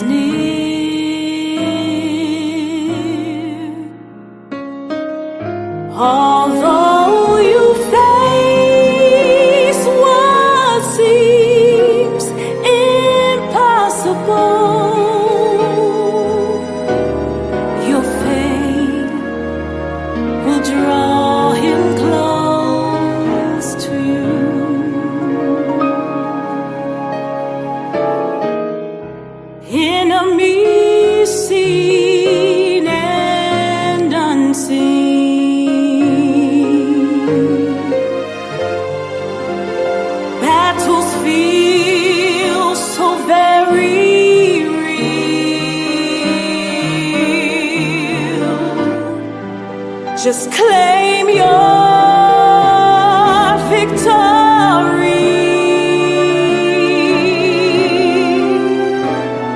near. Although you face what seems impossible, your faith will draw him close to you. Enemies seen and unseen, battles feel so very real. Just claim your victory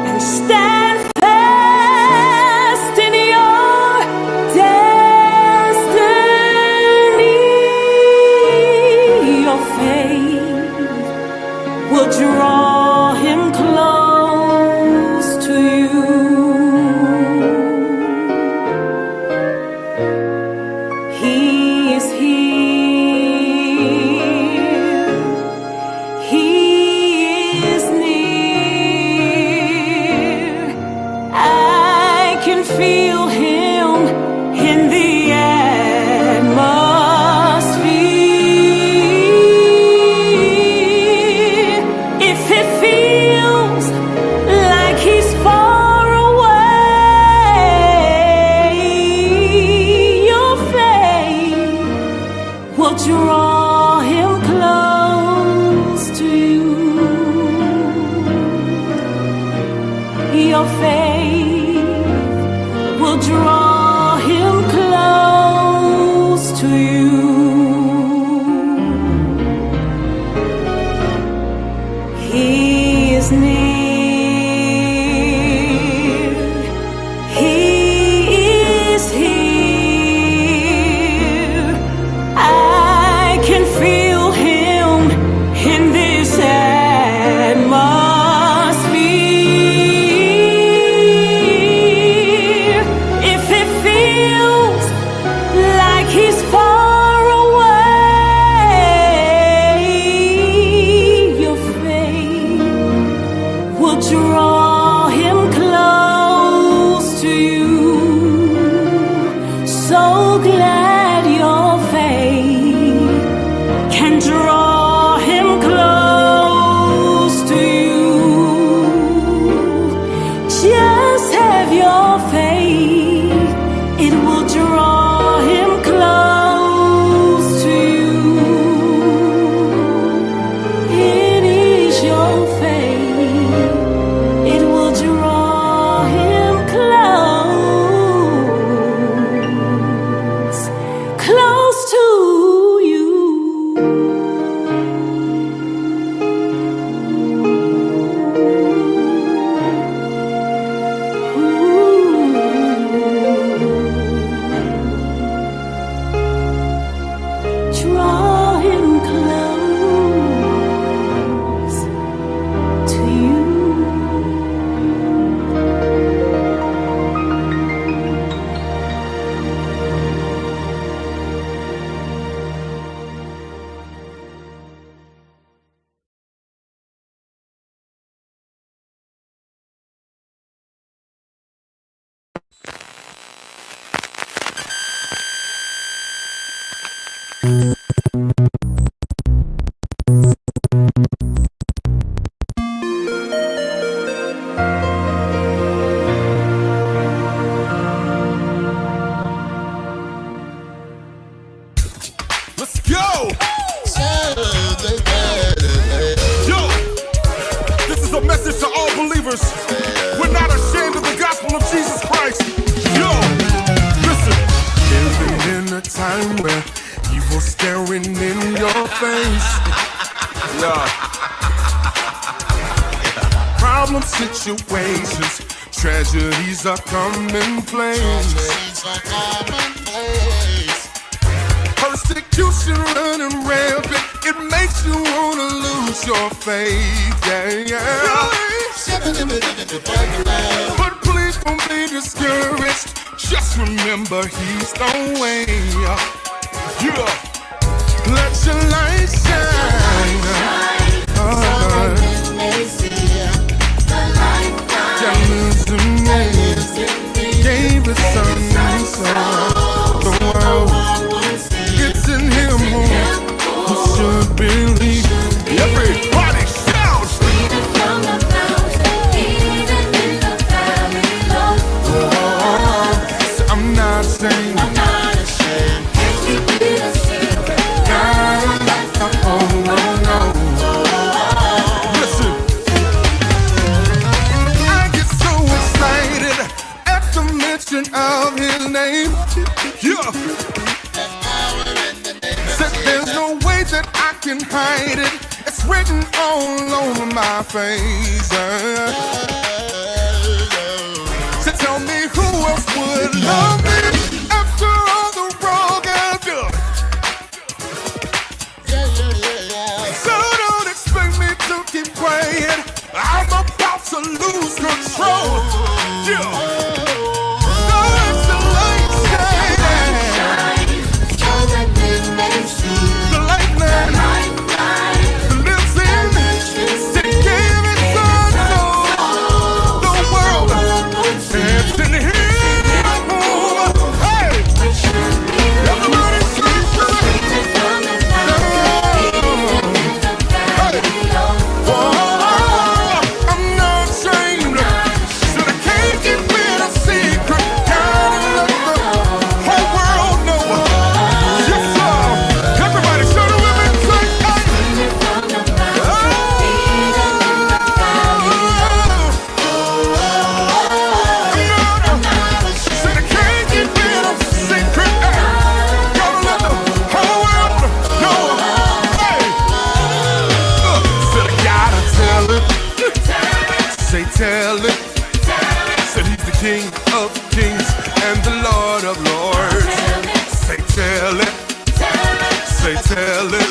and stand fast in your destiny. Your faith will draw him close to you. He is here. He is near. I can feel him in the atmosphere. If it feels like he's far away, your faith will draw him close to you. Your faith will draw him close to you. He is near. He is here. I can feel him in this atmosphere. If it feels like he's far away, your faith will draw him close to you. So glad your faith can draw him close to you. Just have your faith, it will draw him close to you. It is your faith, it will draw him close to you. Draw him close to you. Let's go! Yo! This is a message to all believers. We're not ashamed of the gospel of Jesus Christ. Yo! Listen. Living in a time where evil staring in your face. Yeah. Problem situations, tragedies are commonplace. Persecution running rampant, it makes you wanna lose your faith. Yeah, yeah. But please don't be discouraged. Just remember he's the way. Yeah. Let your light shine. So that they see the light gave his son so the world it's in him who should believe. Everybody shout! Even from the mountain, even in the valley low. So I'm not ashamed. I'm not ashamed. Can't keep it a secret. No. Listen, I get so excited at the mention of his name. Yeah. Said there's no way that I can hide it. It's written all over my face. So tell me who else would love me after all the wrong I've done. So don't expect me to keep quiet. I'm about to lose control. Yeah. So it's the light shine. So that they may see the light line. The lives in to give it son so the world is in him. Hey, everybody sing from I'm not ashamed. So they can't keep it a secret. Gotta let the whole world know. Yes, sir. Everybody shout it with me. Say, hey. So they can't keep it a secret. Gotta let the whole world know. Hey. Said I gotta tell it. Say tell it. Said he's the King of kings and the Lord of lords. Say tell it. Say tell it.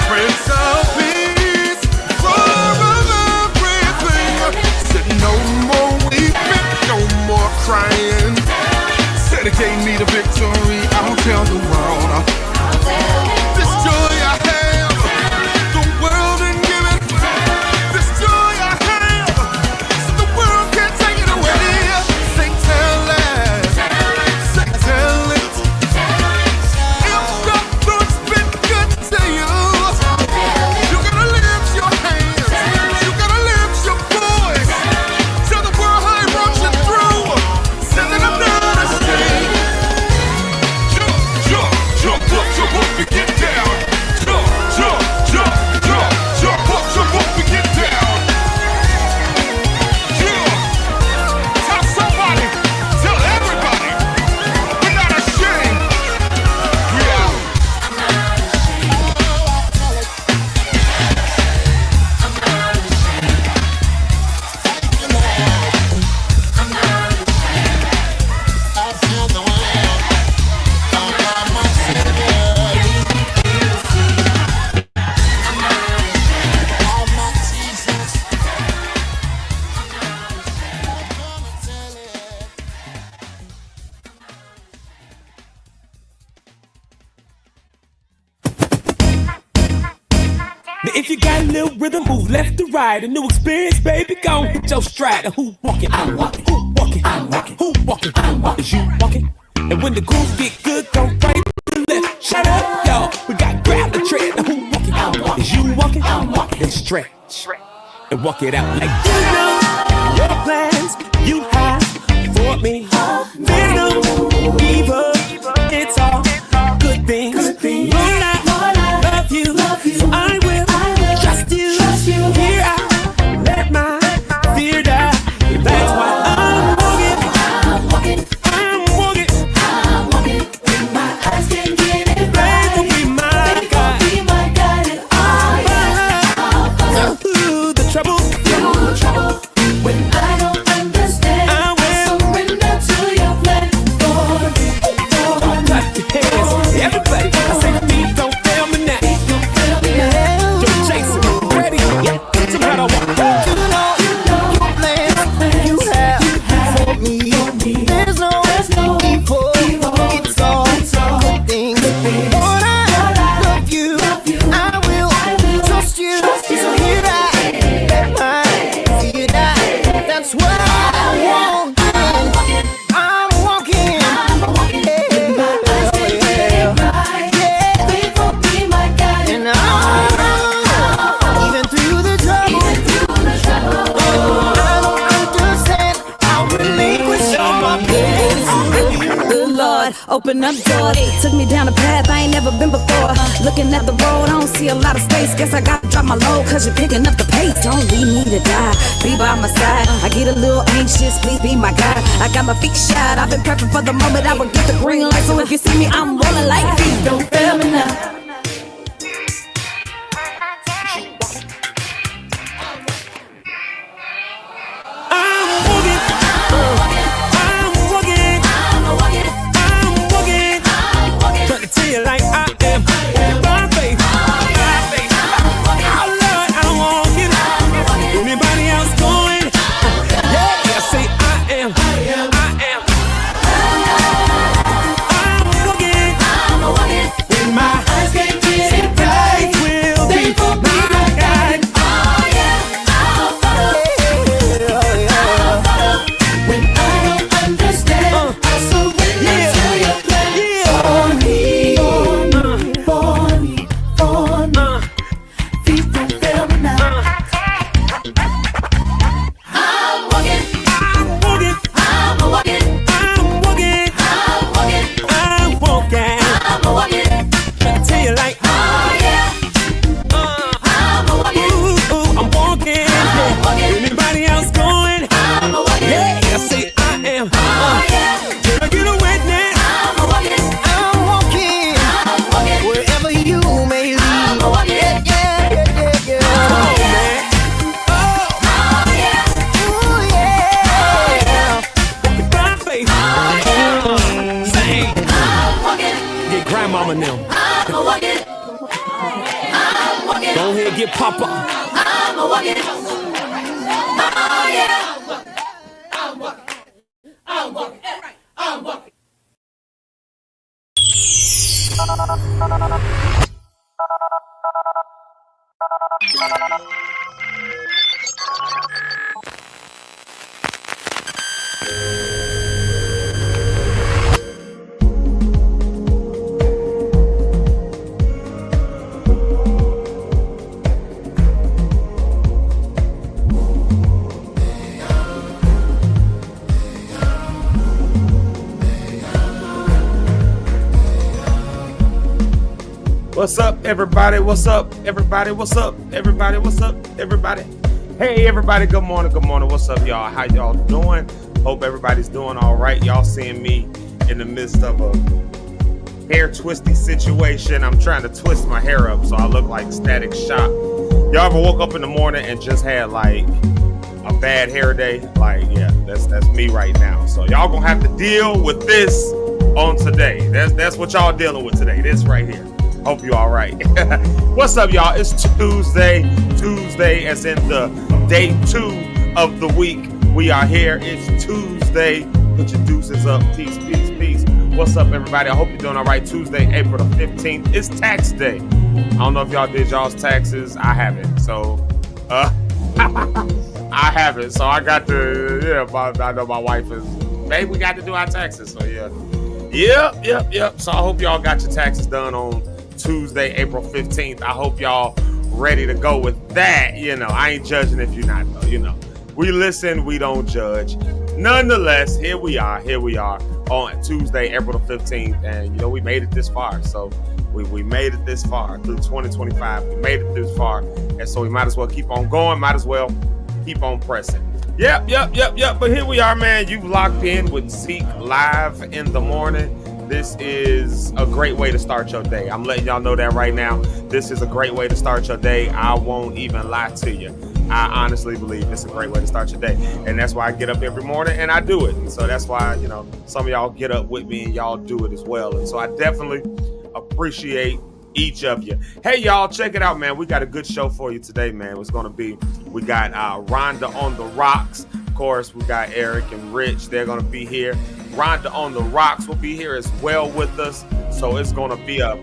Prince of peace. Lord of everything. Said no more weeping, no more crying. Said he gave me the victory. I'll tell the world. This joy I have, the world didn't give it. This joy I have, so the world can't take it away. Say tell it, say tell it. If the Lord's been good to you, you gotta lift your hands, you gotta lift your voice. Tell the world how he brought you through. Say that I'm not ashamed. Jump up and get down. Jump up and get down. Yeah. Tell somebody, tell everybody, we're not ashamed. We out. Now if you got a little rhythm, move left to right. A new experience, baby, go on, hit your stride. Who walking? I'm walking. Who walking? I'm walking. Who walking? I'm walking. Is you walking? And when the grooves get good, go right to left. Shut up, y'all. We got grab the tread. Now who walking? I'm walking. Is you walking? I'm walking. Then stretch and walk it out like you know your plans you have for me. Venom, evil, it's all good things. Lord, I love you, so I will trust you. Here I let my fear die. That's why I'm walking. I'm walking. And my eyes can get it right. Faith will be my guide. And all the trouble open up doors. Took me down a path I ain't never been before. Looking at the road, I don't see a lot of space. Guess I gotta drop my load, cause you're picking up the pace. Don't leave me to die, be by my side. I get a little anxious, please be my guide. I got my feet shot, I've been prepping for the moment I would get the green light. So if you see me, I'm rolling like feet. Don't fail me now. Like I am by faith. Oh Lord, I won't get it. Anybody else going? Yeah, I say I am. I'm walking. When my eyes can't get it right, will be my guide. Oh yeah, I'll follow. When I don't understand, I surrender to your plan for me. Go ahead, get Papa. I'm a walking. Oh yeah. I'm walking. I'm walking. I'm walking. What's up, everybody? What's up, everybody? What's up, everybody? What's up, everybody? Hey, everybody. Good morning. Good morning. What's up, y'all? How y'all doing? Hope everybody's doing all right. Y'all seeing me in the midst of a hair twisty situation. I'm trying to twist my hair up so I look like Static Shock. Y'all ever woke up in the morning and just had like a bad hair day? Like, yeah, that's me right now. So y'all gonna have to deal with this on today. That's what y'all dealing with today. This right here. Hope you all right. What's up, y'all? It's Tuesday as in the day 2 of the week. We are here. It's Tuesday. Put your deuces up. Peace, peace, peace. What's up, everybody? I hope you're doing all right. Tuesday, April the 15th. It's tax day. I don't know if y'all did y'all's taxes. I haven't. So, I haven't. So I got to, I know my wife is, babe, we got to do our taxes. So, yeah. Yep. So I hope y'all got your taxes done on Tuesday, April 15th. I hope y'all ready to go with that. I ain't judging if you're not, though. We listen, we don't judge. Nonetheless, here we are on Tuesday, April the 15th, and we made it this far. So we made it this far through 2025. We made it this far, and so we might as well keep on going. Might as well keep on pressing. Yep. But here we are, man. You've locked in with Zeke live in the morning. This is a great way to start your day. I'm letting y'all know that right now. This is a great way to start your day. I won't even lie to you. I honestly believe it's a great way to start your day. And that's why I get up every morning and I do it. And so that's why, some of y'all get up with me and y'all do it as well. And so I definitely appreciate each of you. Hey, y'all, check it out, man. We got a good show for you today, man. It's going to be, we got Rhonda on the Rocks. Of course, we got Eric and Rich. They're going to be here. Rhonda on the Rocks will be here as well with us. So it's going to be a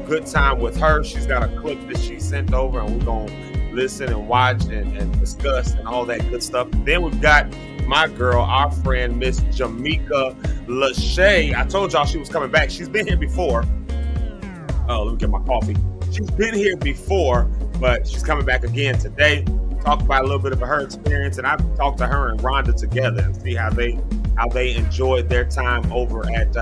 good time with her. She's got a clip that she sent over, and we're going to listen and watch and discuss and all that good stuff. Then we've got my girl, our friend, Miss Jamika Lashay. I told y'all she was coming back. She's been here before. Oh, let me get my coffee. She's been here before, but she's coming back again today. Talk about a little bit of her experience, and I've talked to her and Rhonda together and see how they enjoyed their time over at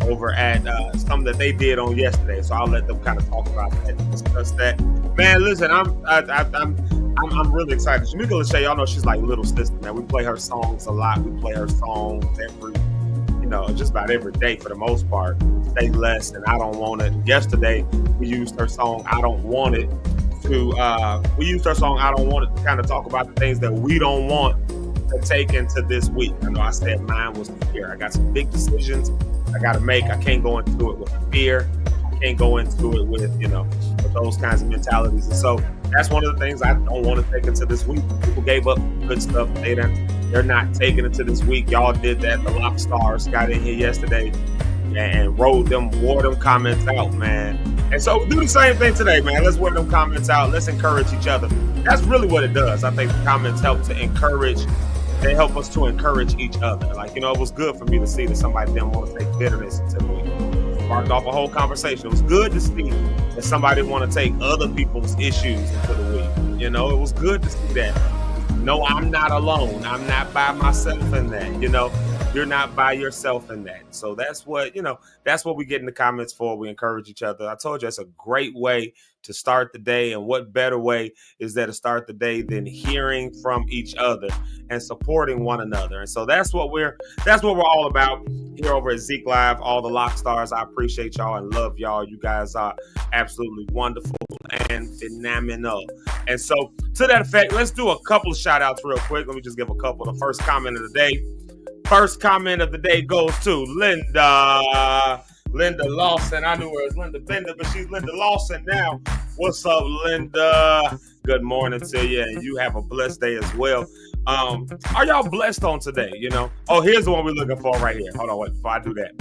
over at something that they did on yesterday. So I'll let them kind of talk about that and discuss that. Man, listen, I'm really excited. Jamika Lashay, y'all know she's like little sister, man. We play her songs a lot. We play her songs just about every day for the most part. Say Less and I Don't Want It. Yesterday, we used her song I Don't Want It to kind of talk about the things that we don't want to take into this week. I know I said mine was fear. I got some big decisions I got to make. I can't go into it with fear. I can't go into it with those kinds of mentalities. And so that's one of the things I don't want to take into this week. People gave up good stuff. They're not taking it to this week. Y'all did that. The Lock Stars got in here yesterday and wore them comments out, man. And so do the same thing today, man. Let's wear them comments out. Let's encourage each other. That's really what it does. I think the comments help to encourage. They help us to encourage each other. Like, it was good for me to see that somebody didn't want to take bitterness into the week. Sparked off a whole conversation. It was good to see that somebody didn't want to take other people's issues into the week. It was good to see that. No, I'm not alone. I'm not by myself in that. You're not by yourself in that. So that's what we get in the comments for. We encourage each other. I told you it's a great way to start the day. And what better way is there to start the day than hearing from each other and supporting one another? And so that's what we're all about here over at Zeke Live. All the Lock Stars, I appreciate y'all and love y'all. You guys are absolutely wonderful and phenomenal. And so to that effect, let's do a couple of shout outs real quick. Let me just give a couple. The first comment of the day. First comment of the day goes to Linda Lawson. I knew her as Linda Bender, but she's Linda Lawson now. What's up, Linda? Good morning to you, and you have a blessed day as well. Are y'all blessed on today? Oh, here's the one we're looking for right here. Hold on, wait, before I do that.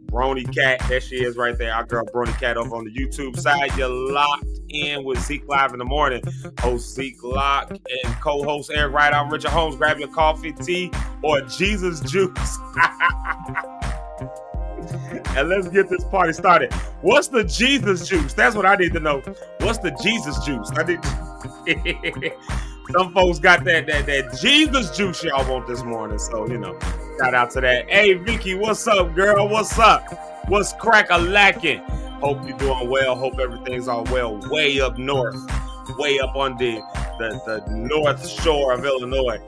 Brony Cat, there she is right there. Our girl Brony Cat over on the YouTube side. You're locked in with Zeke Live in the morning. Host Zeke Locke and co-host Eric Rideout, Rich Holmes. Grab your coffee, tea, or Jesus juice. And let's get this party started. What's the Jesus juice? That's what I need to know. What's the Jesus juice? Some folks got that Jesus juice y'all want this morning. So, shout out to that. Hey, Vicky, what's up, girl? What's up? What's crack-a-lacking? Hope you're doing well. Hope everything's all well. Way up north. Way up on the north shore of Illinois.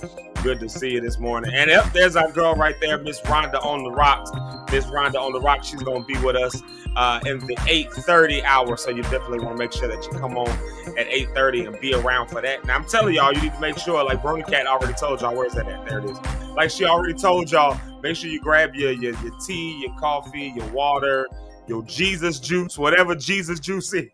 Good to see you this morning. And there's our girl right there, Miss Rhonda on the Rocks. Miss Rhonda on the Rocks. She's going to be with us in the 8:30 hour. So you definitely want to make sure that you come on at 8:30 and be around for that. Now, I'm telling y'all, you need to make sure, like Brony Cat already told y'all, where's that at? There it is. Like she already told y'all, make sure you grab your tea, your coffee, your water, your Jesus juice, whatever Jesus juice is.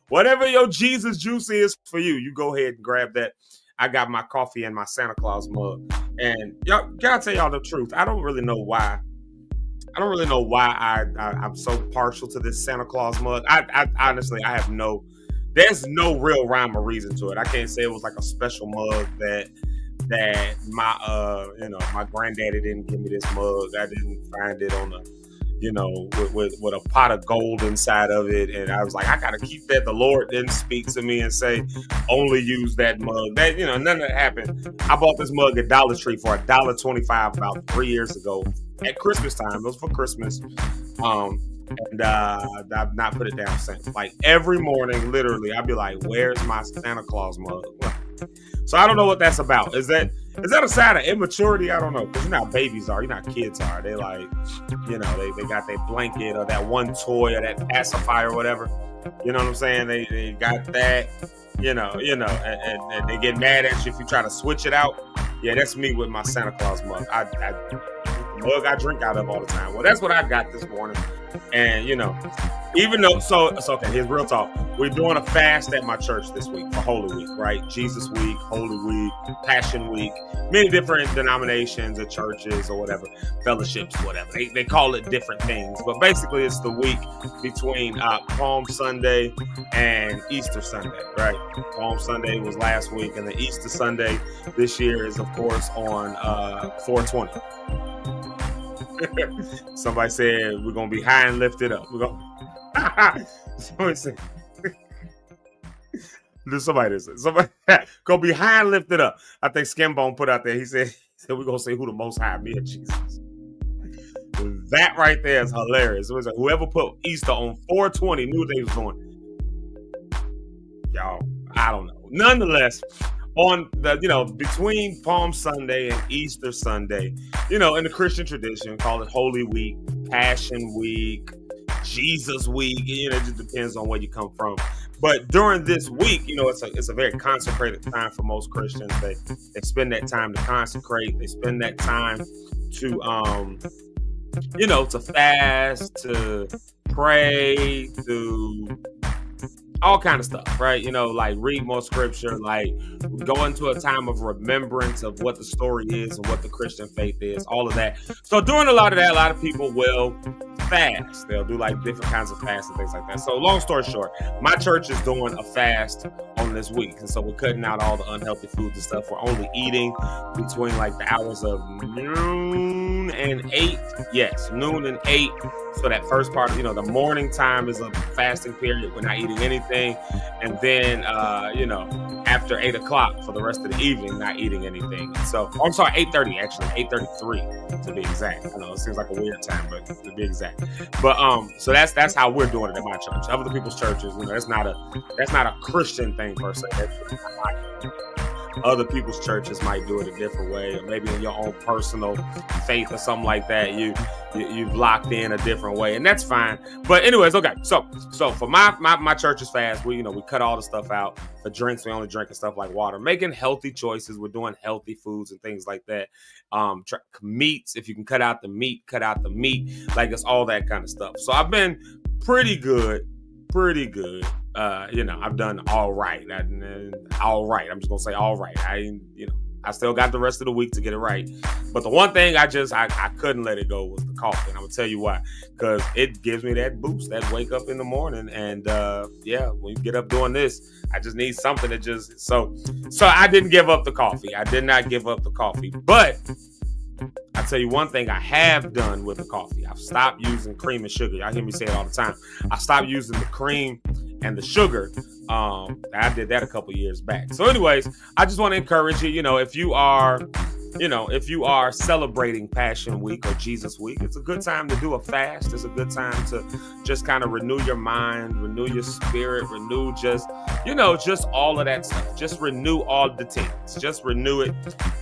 Whatever your Jesus juice is for you, you go ahead and grab that. I got my coffee in my Santa Claus mug. And y'all, gotta tell y'all the truth. I don't really know why I'm so partial to this Santa Claus mug. I honestly, there's no real rhyme or reason to it. I can't say it was like a special mug that my granddaddy didn't give me this mug. I didn't find it on with a pot of gold inside of it. And I was like, I got to keep that. The Lord didn't speak to me and say, only use that mug. That, none of that happened. I bought this mug at Dollar Tree for $1.25 about 3 years ago at Christmas time. It was for Christmas. And I've not put it down since. Like every morning, literally, I'd be like, where's my Santa Claus mug? So I don't know what that's about. Is that a sign of immaturity? I don't know. Because babies are. Kids are. They like, they got that blanket or that one toy or that pacifier or whatever. You know what I'm saying? They got that, and they get mad at you if you try to switch it out. Yeah, that's me with my Santa Claus mug. The mug I drink out of all the time. Well, that's what I got this morning. And, even though, so it's okay, here's real talk. We're doing a fast at my church this week for Holy Week, right? Jesus Week, Holy Week, Passion Week, many different denominations or churches or whatever, fellowships, whatever. They call it different things. But basically, it's the week between Palm Sunday and Easter Sunday, right? Palm Sunday was last week, and the Easter Sunday this year is, of course, on 420. Somebody said we're gonna be high and lifted up. We're gonna somebody gonna be high and lifted up. I think Skinbone put out there. He said we're gonna say who the most high, me or Jesus. That right there is hilarious. It was like whoever put Easter on 420 knew what they was doing. Y'all, I don't know. Nonetheless, on the, between Palm Sunday and Easter Sunday, in the Christian tradition, call it Holy Week, Passion Week, Jesus Week. It just depends on where you come from. But during this week, it's a very consecrated time for most Christians. They spend that time to consecrate. They spend that time to to fast, to pray, to all kind of stuff, right? Like read more scripture, like go into a time of remembrance of what the story is and what the Christian faith is, all of that. So during a lot of that, a lot of people will fast. They'll do like different kinds of fasts and things like that. So long story short, my church is doing a fast on this week. And so we're cutting out all the unhealthy foods and stuff. We're only eating between like the hours of noon and 8. Yes, noon and 8. So that first part, the morning time is a fasting period. We're not eating anything. And then, after 8 o'clock for the rest of the evening, not eating anything. So, I'm sorry, 8:30 actually, 8:33 to be exact. I know it seems like a weird time, but to be exact. But so that's how we're doing it at my church. Other people's churches, that's not a Christian thing per se. Other people's churches might do it a different way, or maybe in your own personal faith or something like that. You've locked in a different way, and that's fine. But anyways, okay. So for my church's fast, we cut all the stuff out. For drinks, we only drink stuff like water. Making healthy choices. We're doing healthy foods and things like that. Meats, if you can cut out the meat. Like it's all that kind of stuff. So I've been pretty good. I've done all right. All right. I'm just gonna say all right. I still got the rest of the week to get it right. But the one thing I couldn't let it go was the coffee. And I'm gonna tell you why. Because it gives me that boost, that wake up in the morning. And when you get up doing this, I just need something to so I didn't give up the coffee. I did not give up the coffee. But I tell you one thing I have done with the coffee. I've stopped using cream and sugar. Y'all hear me say it all the time. I stopped using the cream and the sugar. I did that a couple years back. So anyways, I just want to encourage you, if you are celebrating Passion Week or Jesus Week, it's a good time to do a fast. It's a good time to just kind of renew your mind, renew your spirit, renew just all of that stuff. Just renew all the things. Just renew it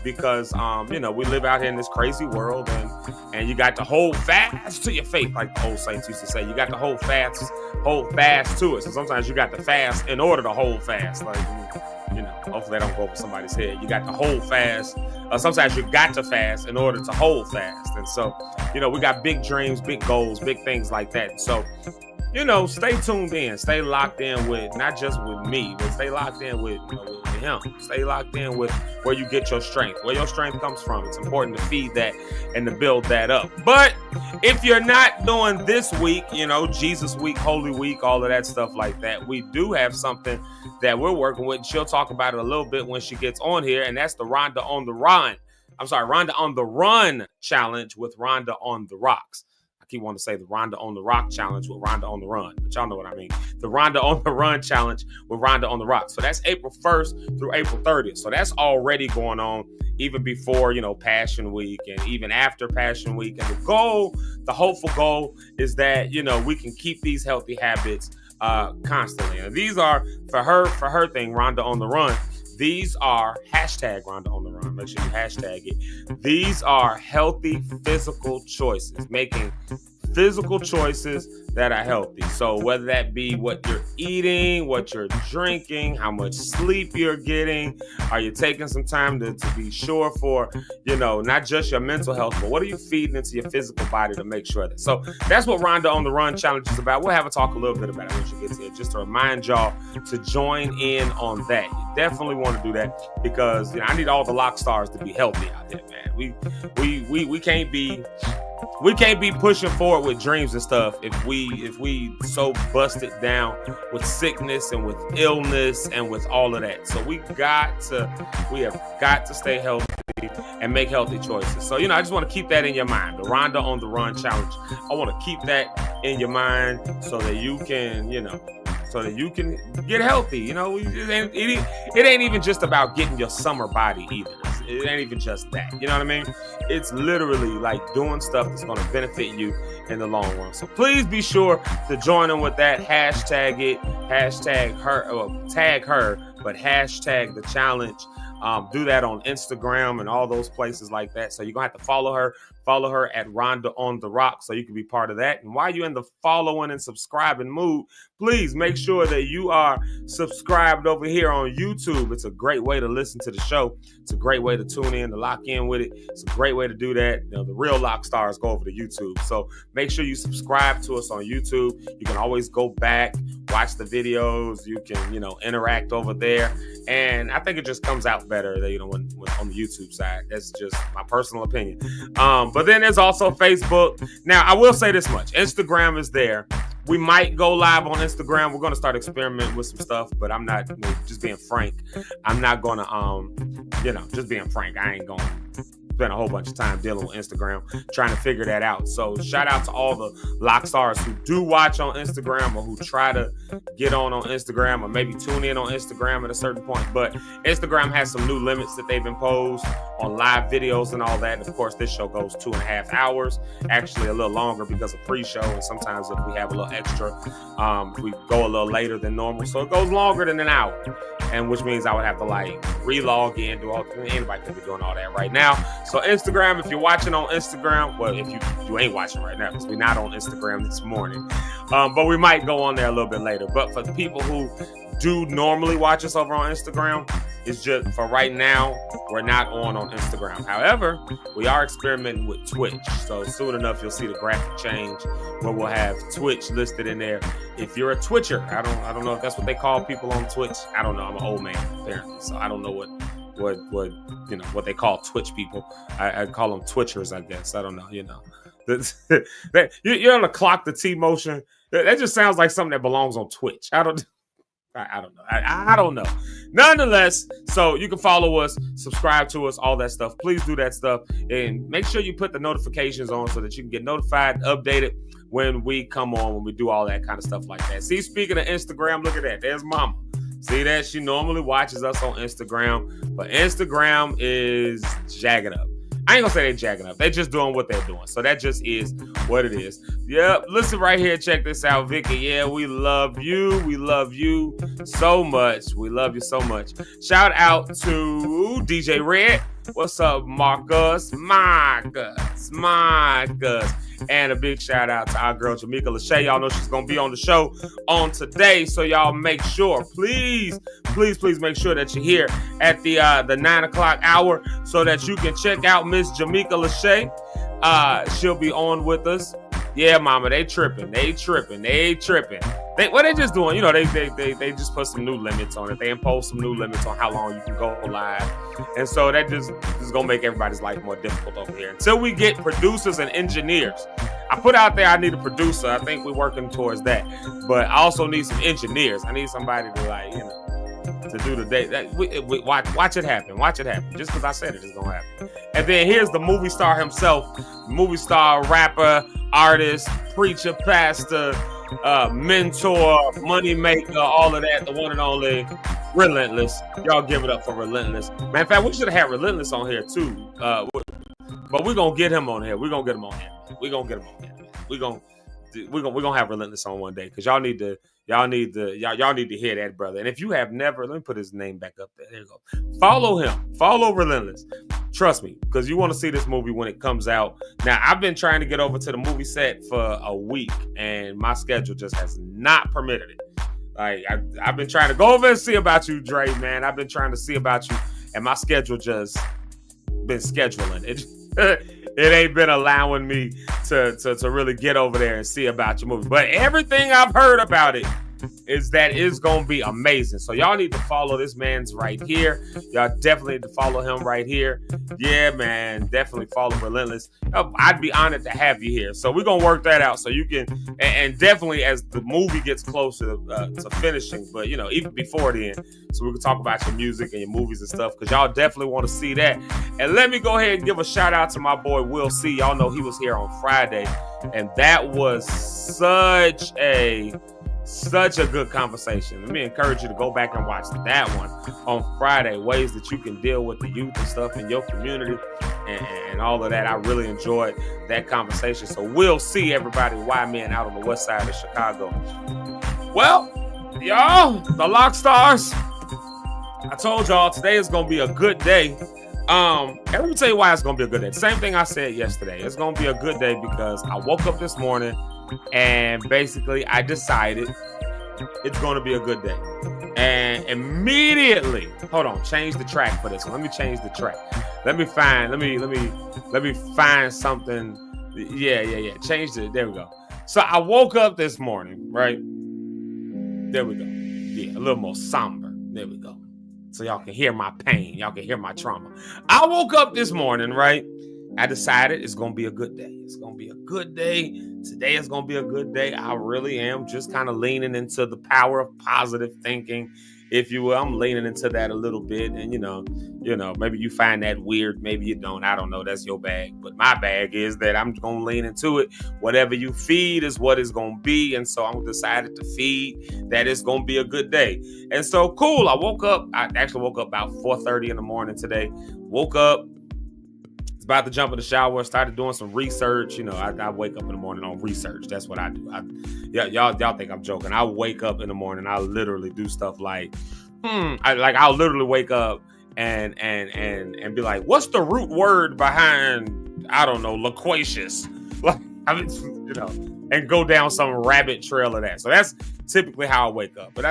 because, we live out here in this crazy world and you got to hold fast to your faith, like the old saints used to say. You got to hold fast to it. So sometimes you got to fast in order to hold fast. Like, hopefully I don't go over somebody's head. You got to hold fast. Sometimes you got to fast in order to hold fast. And so, we got big dreams, big goals, big things like that. And so, stay tuned in, stay locked in with, not just with me, but stay locked in with him. Stay locked in with where you get your strength, where your strength comes from. It's important to feed that and to build that up. But if you're not doing this week, Jesus Week, Holy Week, all of that stuff like that, we do have something that we're working with. She'll talk about it a little bit when she gets on here, and that's the Rhonda on the Run challenge with Rhonda on the Rocks. Keep wanting to say the Rhonda on the Rock challenge with Rhonda on the Run, but y'all know what I mean. The Rhonda on the Run challenge with Rhonda on the Rock. So that's April 1st through April 30th. So that's already going on even before, Passion Week and even after Passion Week. And the hopeful goal is that, we can keep these healthy habits constantly. And these are for her thing, Rhonda on the Run. These are hashtag Rhonda on the Run. Make sure you hashtag it. These are healthy physical choices, making physical choices that are healthy. So whether that be what you're eating, what you're drinking, how much sleep you're getting, are you taking some time to be sure for, not just your mental health, but what are you feeding into your physical body to make sure that. So that's what Rhonda on the Run challenge is about. We'll have a talk a little bit about it when she gets here, just to remind y'all to join in on that. You definitely want to do that because I need all the Lock stars to be healthy out there, man. We can't be pushing forward with dreams and stuff if we so busted down with sickness and with illness and with all of that. So we have got to stay healthy and make healthy choices. So, I just want to keep that in your mind. The Rhonda on the Run challenge. I want to keep that in your mind so that you can, get healthy. It ain't even just about getting your summer body either. It ain't even just that. You know what I mean? It's literally like doing stuff that's going to benefit you in the long run. So please be sure to join in with that. Hashtag it, hashtag her, or tag her, but hashtag the challenge. Do that on Instagram and all those places like that. So you're going to have to follow her at Rhonda on the Rocks so you can be part of that. And while you're in the following and subscribing mood, please make sure that you are subscribed over here on YouTube. It's a great way to listen to the show. It's a great way to tune in, to lock in with it. It's a great way to do that. You know, the real lock stars go over to YouTube. So make sure you subscribe to us on YouTube. You can always go back, watch the videos. You can, interact over there. And I think it just comes out better, when on the YouTube side. That's just my personal opinion. But then there's also Facebook. Now, I will say this much. Instagram is there. We might go live on Instagram. We're going to start experimenting with some stuff, but I'm not, just being frank. I'm not going to, just being frank. I ain't going to spend a whole bunch of time dealing with Instagram, trying to figure that out. So shout out to all the lock stars who do watch on Instagram or who try to get on Instagram or maybe tune in on Instagram at a certain point. But Instagram has some new limits that they've imposed on live videos and all that. And of course, this show goes 2.5 hours, actually a little longer because of pre-show. And sometimes if we have a little extra, we go a little later than normal. So it goes longer than an hour. And which means I would have to re-log in, do all. Anybody could be doing all that right now. So Instagram, if you're watching on Instagram, well, if you ain't watching right now because we're not on Instagram this morning, but we might go on there a little bit later. But for the people who do normally watch us over on Instagram, it's just for right now, we're not on Instagram. However, we are experimenting with Twitch. So soon enough, you'll see the graphic change where we'll have Twitch listed in there. If you're a Twitcher, I don't know if that's what they call people on Twitch. I don't know. I'm an old man apparently, so I don't know what they call Twitch people. I call them Twitchers, I guess. I don't know. You're on the clock the T motion. That just sounds like something that belongs on Twitch. I don't know. I don't know. Nonetheless, so you can follow us, subscribe to us, all that stuff. Please do that stuff. And make sure you put the notifications on so that you can get notified, updated when we come on, when we do all that kind of stuff like that. See, speaking of Instagram, look at that. There's Mama. See that? She normally watches us on Instagram, but Instagram is jagging up. I ain't gonna say they're jagging up. They're just doing what they're doing. So that just is what it is. Yep. Listen right here. Check this out, Vicky. Yeah, we love you. We love you so much. We love you so much. Shout out to DJ Red. What's up, Marcus? And a big shout out to our girl, Jamika Lashay. Y'all know she's going to be on the show on today. So y'all make sure, please make sure that you're here at the 9 o'clock hour so that you can check out Miss Jamika Lashay. She'll be on with us. Yeah, mama, they tripping. They just doing, they just put some new limits on it. They impose some new limits on how long you can go live. And so that just is going to make everybody's life more difficult over here. Until we get producers and engineers. I put out there I need a producer. I think we're working towards that. But I also need some engineers. I need somebody to to do the day. Watch it happen. Watch it happen. Just because I said it is going to happen. And then here's the movie star himself. Movie star, rapper, artist, preacher, pastor, mentor, money maker, all of that. The one and only Relentless. Y'all give it up for Relentless. Matter of fact, we should have had Relentless on here too. But we're going to get him on here. We're going to get him on here. We're going to get him on here. We're going to have Relentless on one day because y'all need to hear that, brother. And if you have never, let me put his name back up there. There you go. Follow him. Follow Relentless. Trust me, because you want to see this movie when it comes out. Now, I've been trying to get over to the movie set for a week, and my schedule just has not permitted it. Like, I've been trying to go over and see about you, Dre, man. I've been trying to see about you, and my schedule just been scheduling. It ain't been allowing me to really get over there and see about your movie. But everything I've heard about it is that it's going to be amazing. So y'all need to follow this man's right here. Y'all definitely need to follow him right here. Yeah, man. Definitely follow Relentless. I'd be honored to have you here. So we're going to work that out so you can, and definitely as the movie gets closer to finishing, but even before then, so we can talk about your music and your movies and stuff, because y'all definitely want to see that. And let me go ahead and give a shout out to my boy Will C. Y'all know he was here on Friday, and that was such a Such a good conversation. Let me encourage you to go back and watch that one on Friday. Ways that you can deal with the youth and stuff in your community and all of that. I really enjoyed that conversation. So we'll see everybody YMN out on the west side of Chicago. Well, y'all, the Lock Stars, I told y'all today is going to be a good day. And let me tell you why it's going to be a good day. Same thing I said yesterday. It's going to be a good day because I woke up this morning and basically I decided it's going to be a good day. And immediately, hold on, change the track for this one. Let me change the track. Let me find something. Yeah. Change it. There we go. So I woke up this morning, right? There we go. Yeah, a little more somber. There we go. So y'all can hear my pain. Y'all can hear my trauma. I woke up this morning, right? I decided it's going to be a good day. It's going to be a good day. Today is going to be a good day. I really am just kind of leaning into the power of positive thinking, if you will. I'm leaning into that a little bit. And, you know, maybe you find that weird. Maybe you don't. I don't know. That's your bag. But my bag is that I'm going to lean into it. Whatever you feed is what it's going to be. And so I'm decided to feed that it's going to be a good day. And so, cool. I woke up. I actually woke up about 4:30 in the morning today. Woke up. About to jump in the shower, started doing some research. You know, I wake up in the morning on research. That's what I do. Y'all think I'm joking. I wake up in the morning. I literally do stuff like, I'll literally wake up and be like, what's the root word behind, I don't know, loquacious? Like, and go down some rabbit trail of that. So that's typically how I wake up. But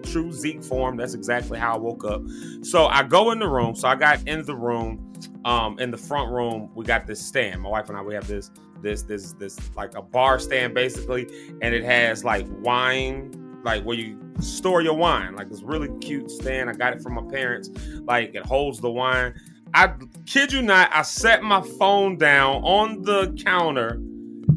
true Zeke form, that's exactly how I woke up. So I go in the room. So I got in the room. In the front room, we got this stand. My wife and I, we have this like a bar stand basically, and it has like wine, like where you store your wine, like this really cute stand. I got it from my parents. Like it holds the wine. I kid you not, I set my phone down on the counter,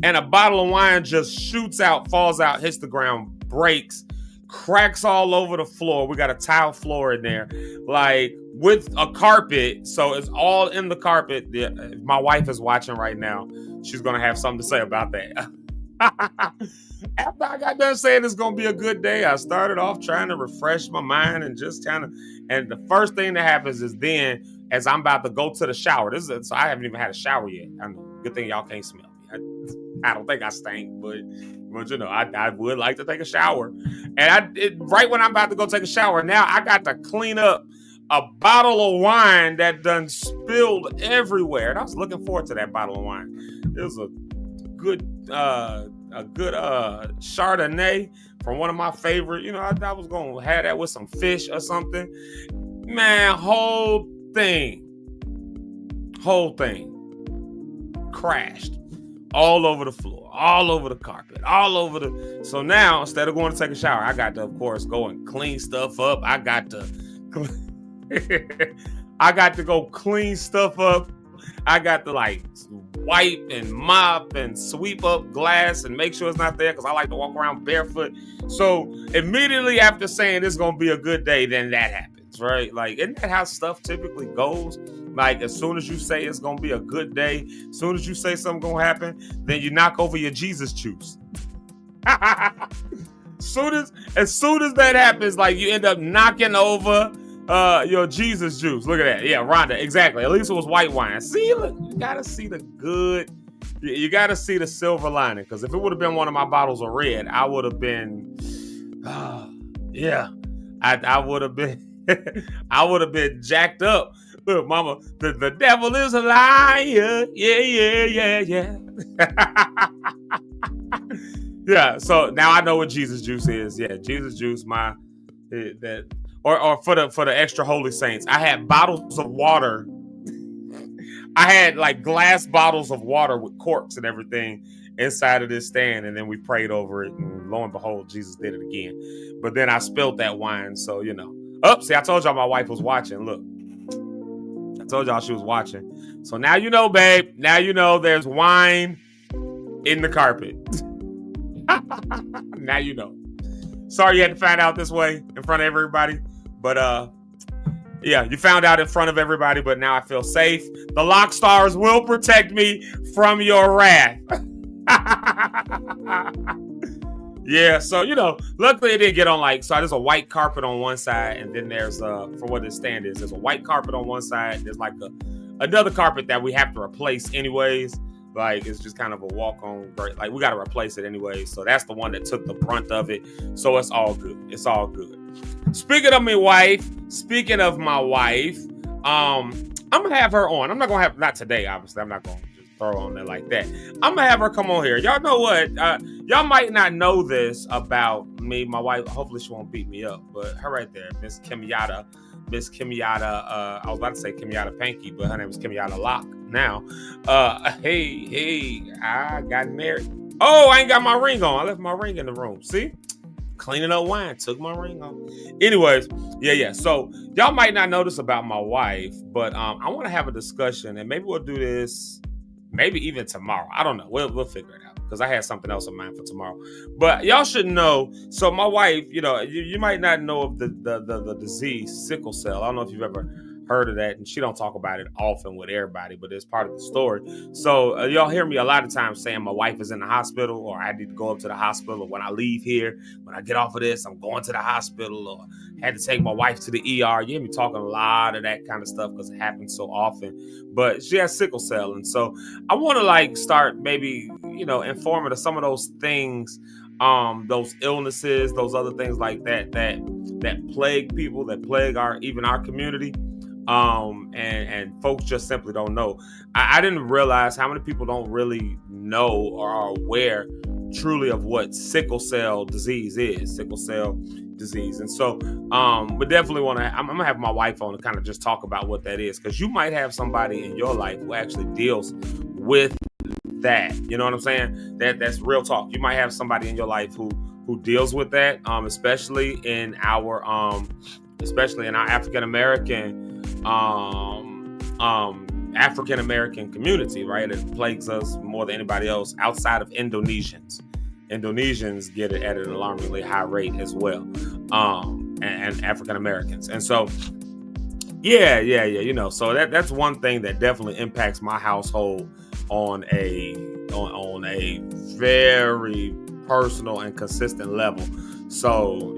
and a bottle of wine just shoots out, falls out, hits the ground, breaks, cracks all over the floor. We got a tile floor in there, like with a carpet. So it's all in the carpet. My wife is watching right now. She's going to have something to say about that. After I got done saying it's going to be a good day, I started off trying to refresh my mind and just and the first thing that happens is then as I'm about to go to the shower, so I haven't even had a shower yet. Good thing y'all can't smell me. I don't think I stink, but I would like to take a shower. And right when I'm about to go take a shower, now I got to clean up a bottle of wine that done spilled everywhere. And I was looking forward to that bottle of wine. It was a good Chardonnay from one of my favorite. I was going to have that with some fish or something. Man, whole thing crashed all over the floor, all over the carpet, so now instead of going to take a shower, I got to, of course, go and clean stuff up. I got to go clean stuff up. I got to like wipe and mop and sweep up glass and make sure it's not there because I like to walk around barefoot. So immediately after saying it's going to be a good day, then that happens, right? Like, isn't that how stuff typically goes? Like, as soon as you say it's going to be a good day, as soon as you say something's going to happen, then you knock over your Jesus juice. As soon as that happens, like, you end up knocking over your Jesus juice. Look at that. Yeah, Rhonda, exactly. At least it was white wine. See, look, you got to see the good. You got to see the silver lining, because if it would have been one of my bottles of red, I would have been, I would have been jacked up. Look, mama, the devil is a liar. Yeah. Yeah, so now I know what Jesus juice is. Yeah, Jesus juice, or for the extra holy saints, I had bottles of water. I had like glass bottles of water with corks and everything inside of this stand, and then we prayed over it, and lo and behold, Jesus did it again. But then I spilled that wine, so see, I told y'all my wife was watching. Look, I told y'all she was watching. So now you know, babe. Now you know there's wine in the carpet. Now you know. Sorry you had to find out this way in front of everybody. But yeah, you found out in front of everybody, but now I feel safe. The Lock Stars will protect me from your wrath. Yeah, so luckily it didn't get on so there's a white carpet on one side, and then there's for what this stand is, there's a white carpet on one side. There's another carpet that we have to replace anyways. It's just kind of a walk on. We got to replace it anyways. So that's the one that took the brunt of it. So it's all good. It's all good. Speaking of my wife, I'm gonna have her on. I'm not gonna have not today, obviously. I'm not gonna just throw on there like that. I'm gonna have her come on here. Y'all know what? Y'all might not know this about me. My wife, hopefully she won't beat me up, but her right there, Miss Kimyata. I was about to say Kimyata Panky, but her name is Kimyata Locke now. Hey, I got married. Oh, I ain't got my ring on. I left my ring in the room. See? Cleaning up wine, took my ring off. Anyways, yeah. So y'all might not know this about my wife, but I want to have a discussion, and maybe we'll do this, maybe even tomorrow. I don't know. We'll figure it out because I had something else in mind for tomorrow. But y'all should know. So my wife, you might not know of the disease sickle cell. I don't know if you've ever heard of that, and she don't talk about it often with everybody, but it's part of the story. So y'all hear me a lot of times saying my wife is in the hospital, or I need to go up to the hospital, or when I leave here, when I get off of this, I'm going to the hospital, or had to take my wife to the ER. You hear me talking a lot of that kind of stuff because it happens so often. But she has sickle cell, and so I want to start maybe informing of some of those things, those illnesses, those other things like that plague people, that plague our community. And folks just simply don't know. I didn't realize how many people don't really know or are aware truly of what sickle cell disease is. And so we definitely want to, I'm gonna have my wife on to kind of just talk about what that is, because you might have somebody in your life who actually deals with that. You know what I'm saying? That's real talk. You might have somebody in your life who deals with that, especially in our African American community, right? It plagues us more than anybody else outside of Indonesians. Indonesians get it at an alarmingly high rate as well, and African Americans. And so, yeah. So that's one thing that definitely impacts my household on a very personal and consistent level. So,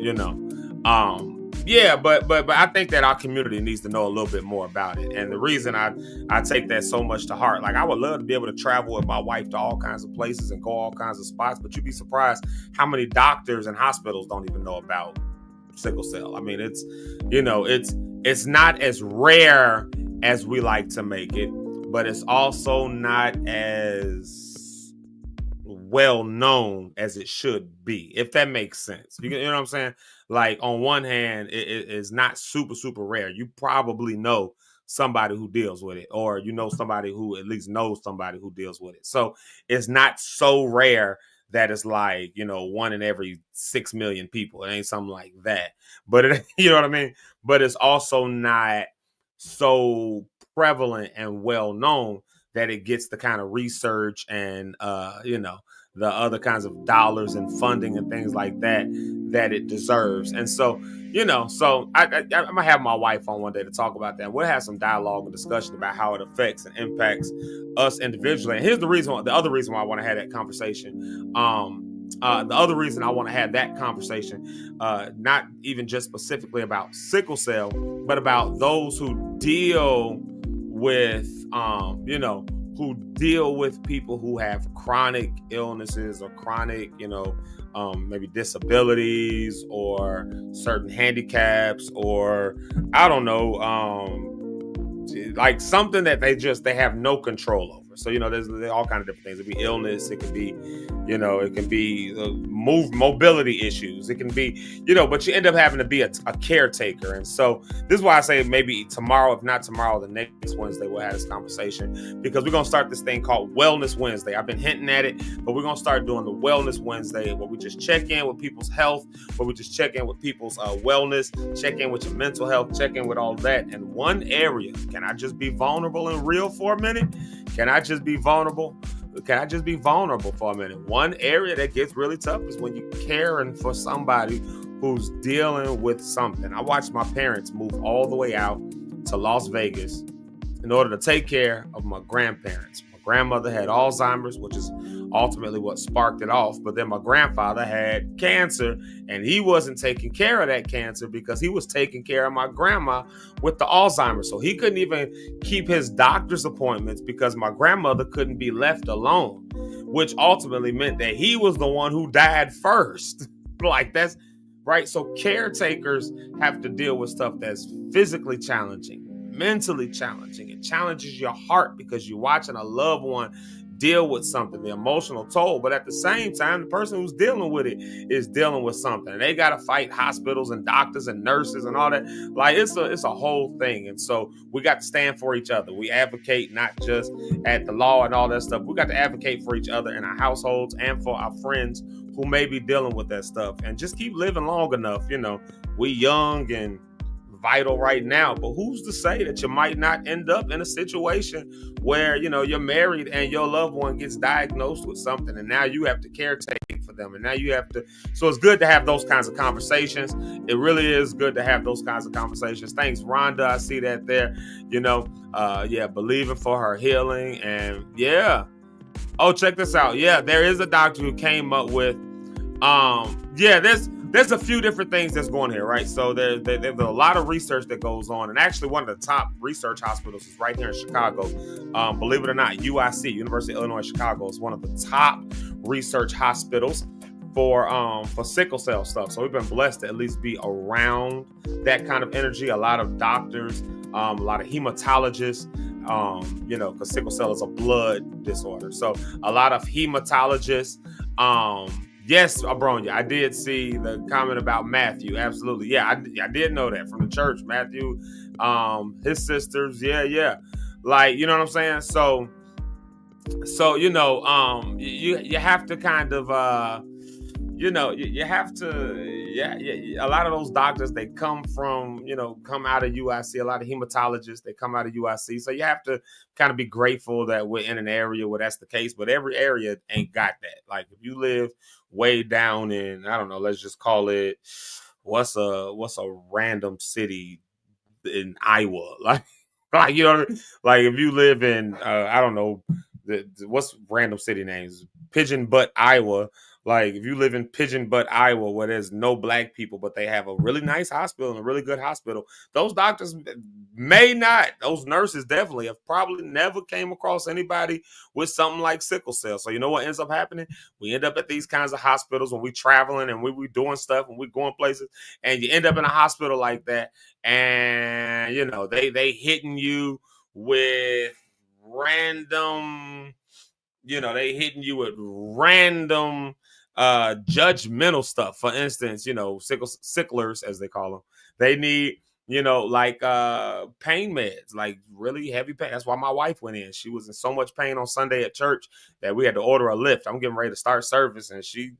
yeah, but I think that our community needs to know a little bit more about it. And the reason I take that so much to heart, I would love to be able to travel with my wife to all kinds of places and go all kinds of spots, but you'd be surprised how many doctors and hospitals don't even know about sickle cell. I mean, it's not as rare as we like to make it, but it's also not as well known as it should be, if that makes sense. You know what I'm saying? On one hand, it is not super, super rare. You probably know somebody who deals with it, or somebody who at least knows somebody who deals with it. So it's not so rare that it's 1 in every 6 million people. It ain't something like that. But you know what I mean? But it's also not so prevalent and well known that it gets the kind of research and the other kinds of dollars and funding and things like that it deserves. And so, so I'm gonna have my wife on one day to talk about that. We'll have some dialogue and discussion about how it affects and impacts us individually. And here's the other reason why I want to have that conversation. The other reason I want to have that conversation, not even just specifically about sickle cell, but about those who deal with, who deal with people who have chronic illnesses or chronic, maybe disabilities or certain handicaps, or I don't know, something that they have no control over. So, there's all kinds of different things. It could be illness. It could be, it can be mobility issues. It can be, but you end up having to be a caretaker. And so this is why I say maybe tomorrow, if not tomorrow, the next Wednesday, we'll have this conversation, because we're going to start this thing called Wellness Wednesday. I've been hinting at it, but we're going to start doing the Wellness Wednesday, where we just check in with people's health, where we just check in with people's wellness, check in with your mental health, check in with all that. And one area, can I just be vulnerable and real for a minute? Can I just be vulnerable? Can I just be vulnerable for a minute? One area that gets really tough is when you're caring for somebody who's dealing with something. I watched my parents move all the way out to Las Vegas in order to take care of my grandparents. My grandmother had Alzheimer's, which is ultimately what sparked it off. But then my grandfather had cancer, and he wasn't taking care of that cancer because he was taking care of my grandma with the Alzheimer's. So he couldn't even keep his doctor's appointments because my grandmother couldn't be left alone, which ultimately meant that he was the one who died first. Like, that's right. So caretakers have to deal with stuff that's physically challenging, mentally challenging. It challenges your heart because you're watching a loved one deal with something, the emotional toll. But at the same time, the person who's dealing with it is dealing with something. And they got to fight hospitals and doctors and nurses and all that. Like, it's a whole thing. And so we got to stand for each other. We advocate not just at the law and all that stuff. We got to advocate for each other in our households and for our friends who may be dealing with that stuff, and just keep living long enough. You know, we young and vital right now, but who's to say that you might not end up in a situation where, you know, you're married and your loved one gets diagnosed with something, and now you have to caretake for them, and now you have to. So it's good to have those kinds of conversations. It really is good to have those kinds of conversations. Thanks, Rhonda. I see that there. You know, believing for her healing, and yeah. Oh, check this out. Yeah, there is a doctor who came up with, there's a few different things that's going here, right? So there's a lot of research that goes on. And actually, one of the top research hospitals is right here in Chicago. Believe it or not, UIC, University of Illinois Chicago, is one of the top research hospitals for sickle cell stuff. So we've been blessed to at least be around that kind of energy. A lot of doctors, a lot of hematologists, because sickle cell is a blood disorder. So a lot of hematologists. Yes, Abronia, I did see the comment about Matthew. Absolutely. Yeah, I did know that from the church. Matthew, his sisters. Yeah. Like, you know what I'm saying? So you have to kind of, you have to, a lot of those doctors, they come out of UIC. A lot of hematologists, they come out of UIC. So you have to kind of be grateful that we're in an area where that's the case, but every area ain't got that. Like, if you live way down in, I don't know, let's just call it, what's a random city in Iowa? Like, you know what I mean? Like, if you live in, I don't know, what's random city names? Pigeon Butte, Iowa. Like, if you live in Pigeon Butte, Iowa, where there's no black people, but they have a really nice hospital and a really good hospital, those doctors may not, those nurses definitely have probably never came across anybody with something like sickle cell. So you know what ends up happening? We end up at these kinds of hospitals when we traveling and we doing stuff and we going places, and you end up in a hospital like that, and, you know, they hitting you with random, judgmental stuff. For instance, sicklers, as they call them, they need, pain meds, like really heavy pain. That's why my wife went in. She was in so much pain on Sunday at church that we had to order a lift. I'm getting ready to start service, and she,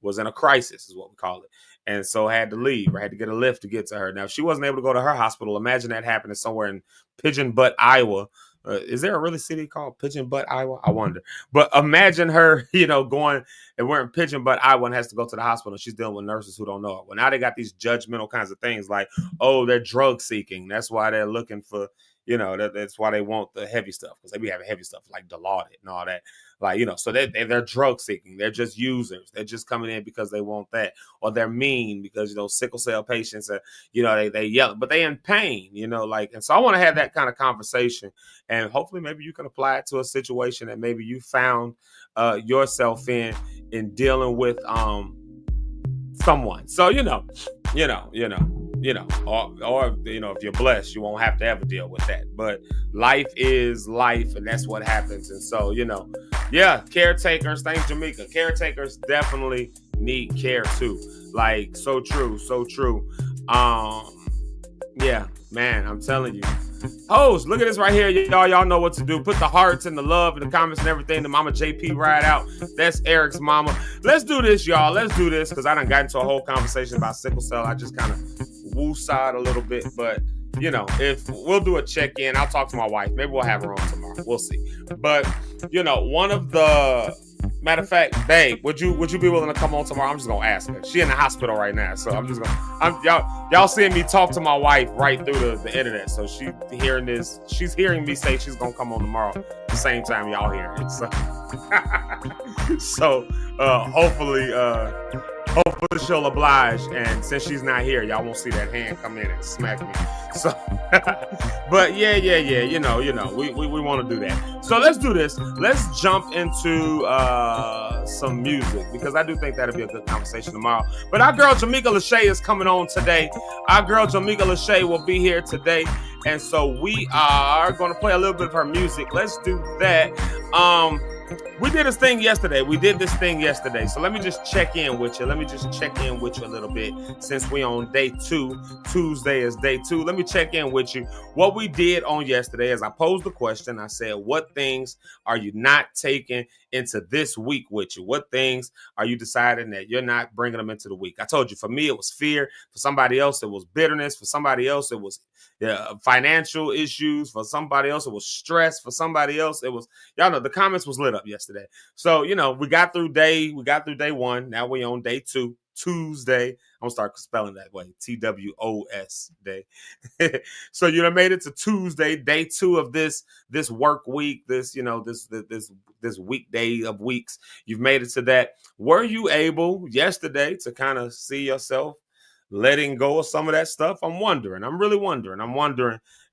was in a crisis, is what we call it. And so I had to leave. I had to get a lift to get to her. Now, if she wasn't able to go to her hospital, imagine that happening somewhere in Pigeon Butte, Iowa. Is there a really city called Pigeon Butte, Iowa? I wonder. But imagine her, going, and we're in Pigeon Butte, Iowa, and has to go to the hospital. She's dealing with nurses who don't know her. Well, now they got these judgmental kinds of things like, oh, they're drug seeking. That's why they're looking for, that's why they want the heavy stuff, because they be having heavy stuff like Dilaudid and all that. Like, so they're drug seeking. They're just users. They're just coming in because they want that. Or they're mean because, sickle cell patients are, they yell, but they in pain, and so I want to have that kind of conversation, and hopefully maybe you can apply it to a situation that maybe you found yourself in dealing with someone. So, or if you're blessed, you won't have to ever deal with that. But life is life, and that's what happens. And so, caretakers, thanks, Jamika. Caretakers definitely need care too. Like, so true. Yeah, man, I'm telling you. Host, look at this right here, y'all. Y'all know what to do. Put the hearts and the love in the comments and everything. The Mama JP Rideout. That's Eric's mama. Let's do this, y'all. Let's do this, because I done got into a whole conversation about sickle cell. I just kind of woo-side a little bit, but if we'll do a check-in, I'll talk to my wife. Maybe we'll have her on tomorrow. We'll see. But one of the Matter of fact, babe, would you be willing to come on tomorrow? I'm just gonna ask her. She in the hospital right now, so y'all seeing me talk to my wife right through the internet. So she's hearing me say she's gonna come on tomorrow at the same time y'all hearing it. So hopefully she'll oblige, and since she's not here, y'all won't see that hand come in and smack me. So, but yeah, you know, we want to do that. So let's do this. Let's jump into some music, because I do think that'll be a good conversation tomorrow. But our girl Jamika Lashay is coming on today. Our girl Jamika Lashay will be here today, and so we are going to play a little bit of her music. Let's do that. We did this thing yesterday. So let me just check in with you. a little bit, since we on day 2. Tuesday is day 2. Let me check in with you. What we did on yesterday is I posed the question. I said, what things are you not taking into this week with you? What things are you deciding that you're not bringing them into the week? I told you, for me, it was fear. For somebody else, it was bitterness. For somebody else, it was financial issues. For somebody else, it was stress. For somebody else, it was, y'all know, the comments was lit up yesterday. So, we got through day 1. Now we on day 2, Tuesday. I'm gonna start spelling that way. TWOS day. So you made it to Tuesday, day 2 of this work week, this weekday of weeks. You've made it to that. Were you able yesterday to kind of see yourself letting go of some of that stuff? I'm really wondering.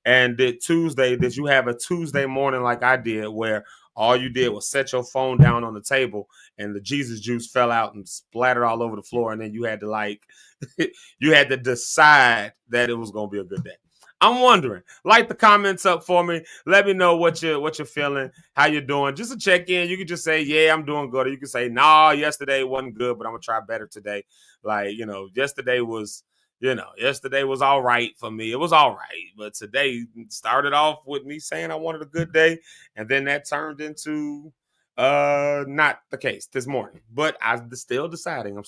And did you have a Tuesday morning like I did, where all you did was set your phone down on the table and the Jesus juice fell out and splattered all over the floor, and then you had to decide that it was going to be a good day? I'm wondering. Light the comments up for me. Let me know what you're feeling, how you're doing. Just to check in, you can just say, yeah, I'm doing good. Or you can say, nah, yesterday wasn't good, but I'm going to try better today. Yesterday was all right for me. It was all right. But today started off with me saying I wanted a good day, and then that turned into not the case this morning. But I'm still deciding.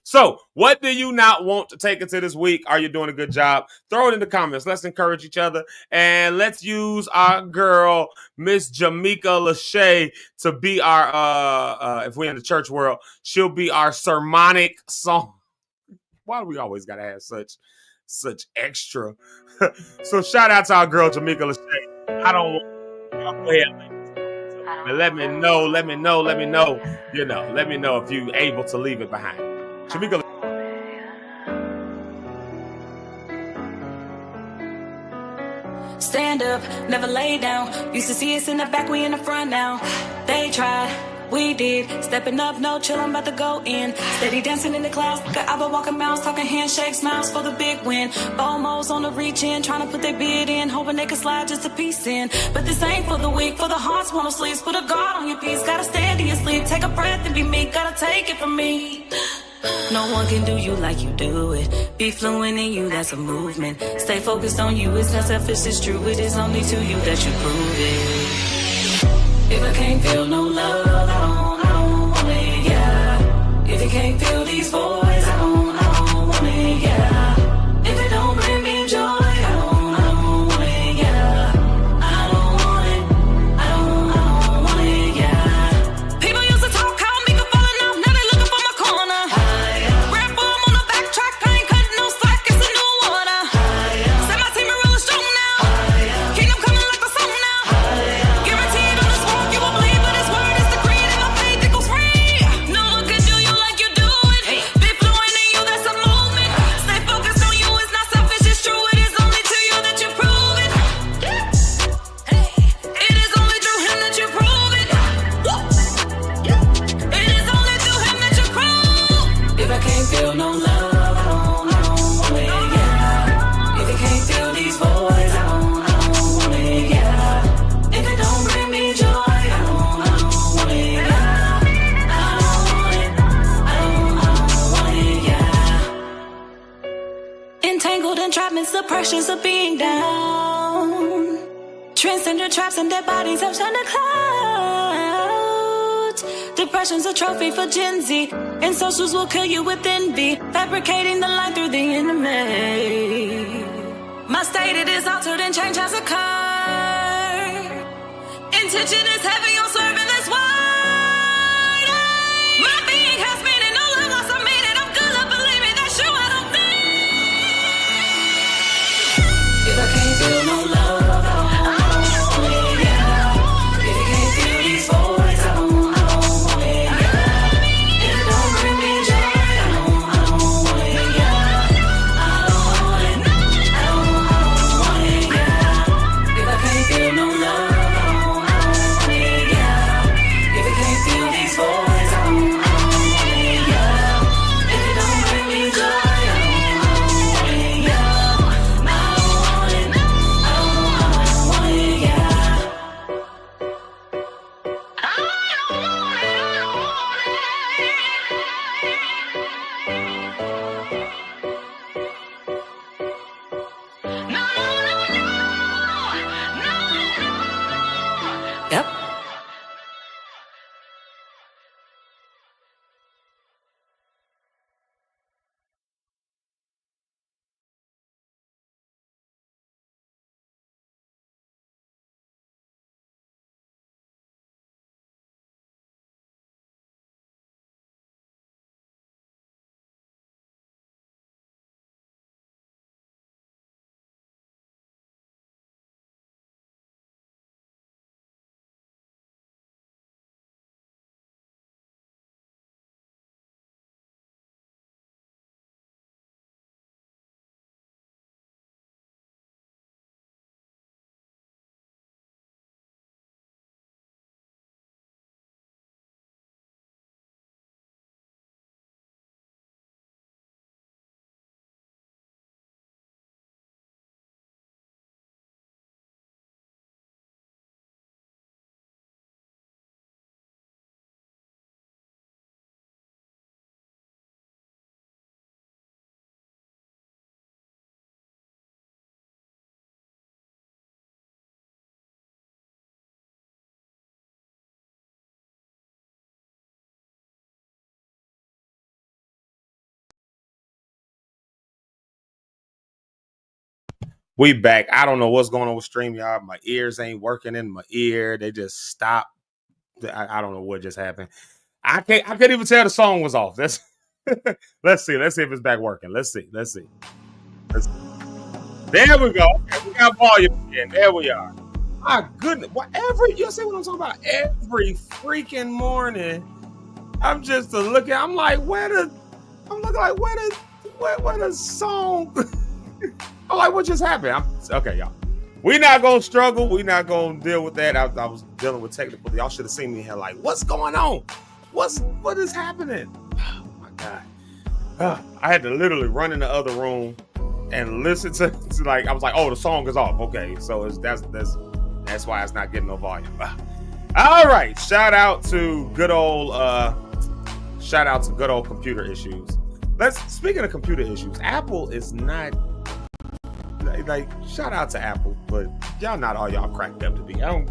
So what do you not want to take into this week? Are you doing a good job? Throw it in the comments. Let's encourage each other, and let's use our girl, Miss Jamika Lashay, to be our if we're in the church world, she'll be our sermonic song. Why do we always gotta have such extra? So shout out to our girl Jamika Lashay. I don't want go ahead. Let me know. Let me know if you're able to leave it behind. Jamika. Stand up, never lay down. Used to see us in the back, we in the front now. They tried, we did. Stepping up, no chill, I'm about to go in. Steady dancing in the clouds, I've been walking miles, talking handshakes, smiles for the big win. Almost on the reach in, trying to put their bid in, hoping they can slide just a piece in. But this ain't for the weak, for the hearts wanna sleep. Put a guard on your piece, gotta stand in your sleep. Take a breath and be meek, gotta take it from me. No one can do you like you do it. Be fluent in you, that's a movement. Stay focused on you, it's not selfish, it's true. It is only to you that you prove it. If I can't feel no love, I don't want it, yeah. If you can't feel these boys, I don't want it, yeah. If it don't bring me joy, I don't want it, yeah. I don't want it, yeah. People used to talk how me could falling off, now they looking for my corner. Red bomb on the backtrack, I ain't cutting no slack, it's a new order. Set my team real strong now. Kingdom coming like the song now. Guaranteed on this walk you will bleed, but his word is the creed and my faith equals free. No one can do you like you do it. Be fluent in you, that's a movement. Stay focused on you, it's not selfish, it's true. It is only to you that you prove it. It is only through him that you prove it. It is only through him that you prove. If I can't feel no love, I don't want it, yeah. If you can't feel these boys, I don't want it, yeah. If it don't bring me joy, I don't want it, yeah. I don't want it, yeah. Entangled entrapments, the pressures of being down. Transcendent traps and dead bodies have shined the clouds. Depression's a trophy for Gen Z, and socials will kill you with envy, fabricating the lie through the enemy. My state, it is altered and change has occurred. Intention is heavy on serving this world. We back. I don't know what's going on with StreamYard. My ears ain't working in my ear. They just stopped. I don't know what just happened. I couldn't even tell the song was off. That's let's see if it's back working. Let's see. There we go. Okay, we got volume again. There we are. My goodness. You see what I'm talking about? Every freaking morning, I'm just looking. I'm like, where the song? I'm like, what just happened? Okay, y'all. We not gonna struggle. We not gonna deal with that. I was dealing with technical. Y'all should have seen me here. Like, what's going on? What is happening? Oh my God. I had to literally run in the other room and listen to like, I was like, oh, the song is off. Okay, so that's why it's not getting no volume. All right. Shout out to good old computer issues. Speaking of computer issues, Apple is not like shout out to Apple, but y'all not all y'all cracked up to be. I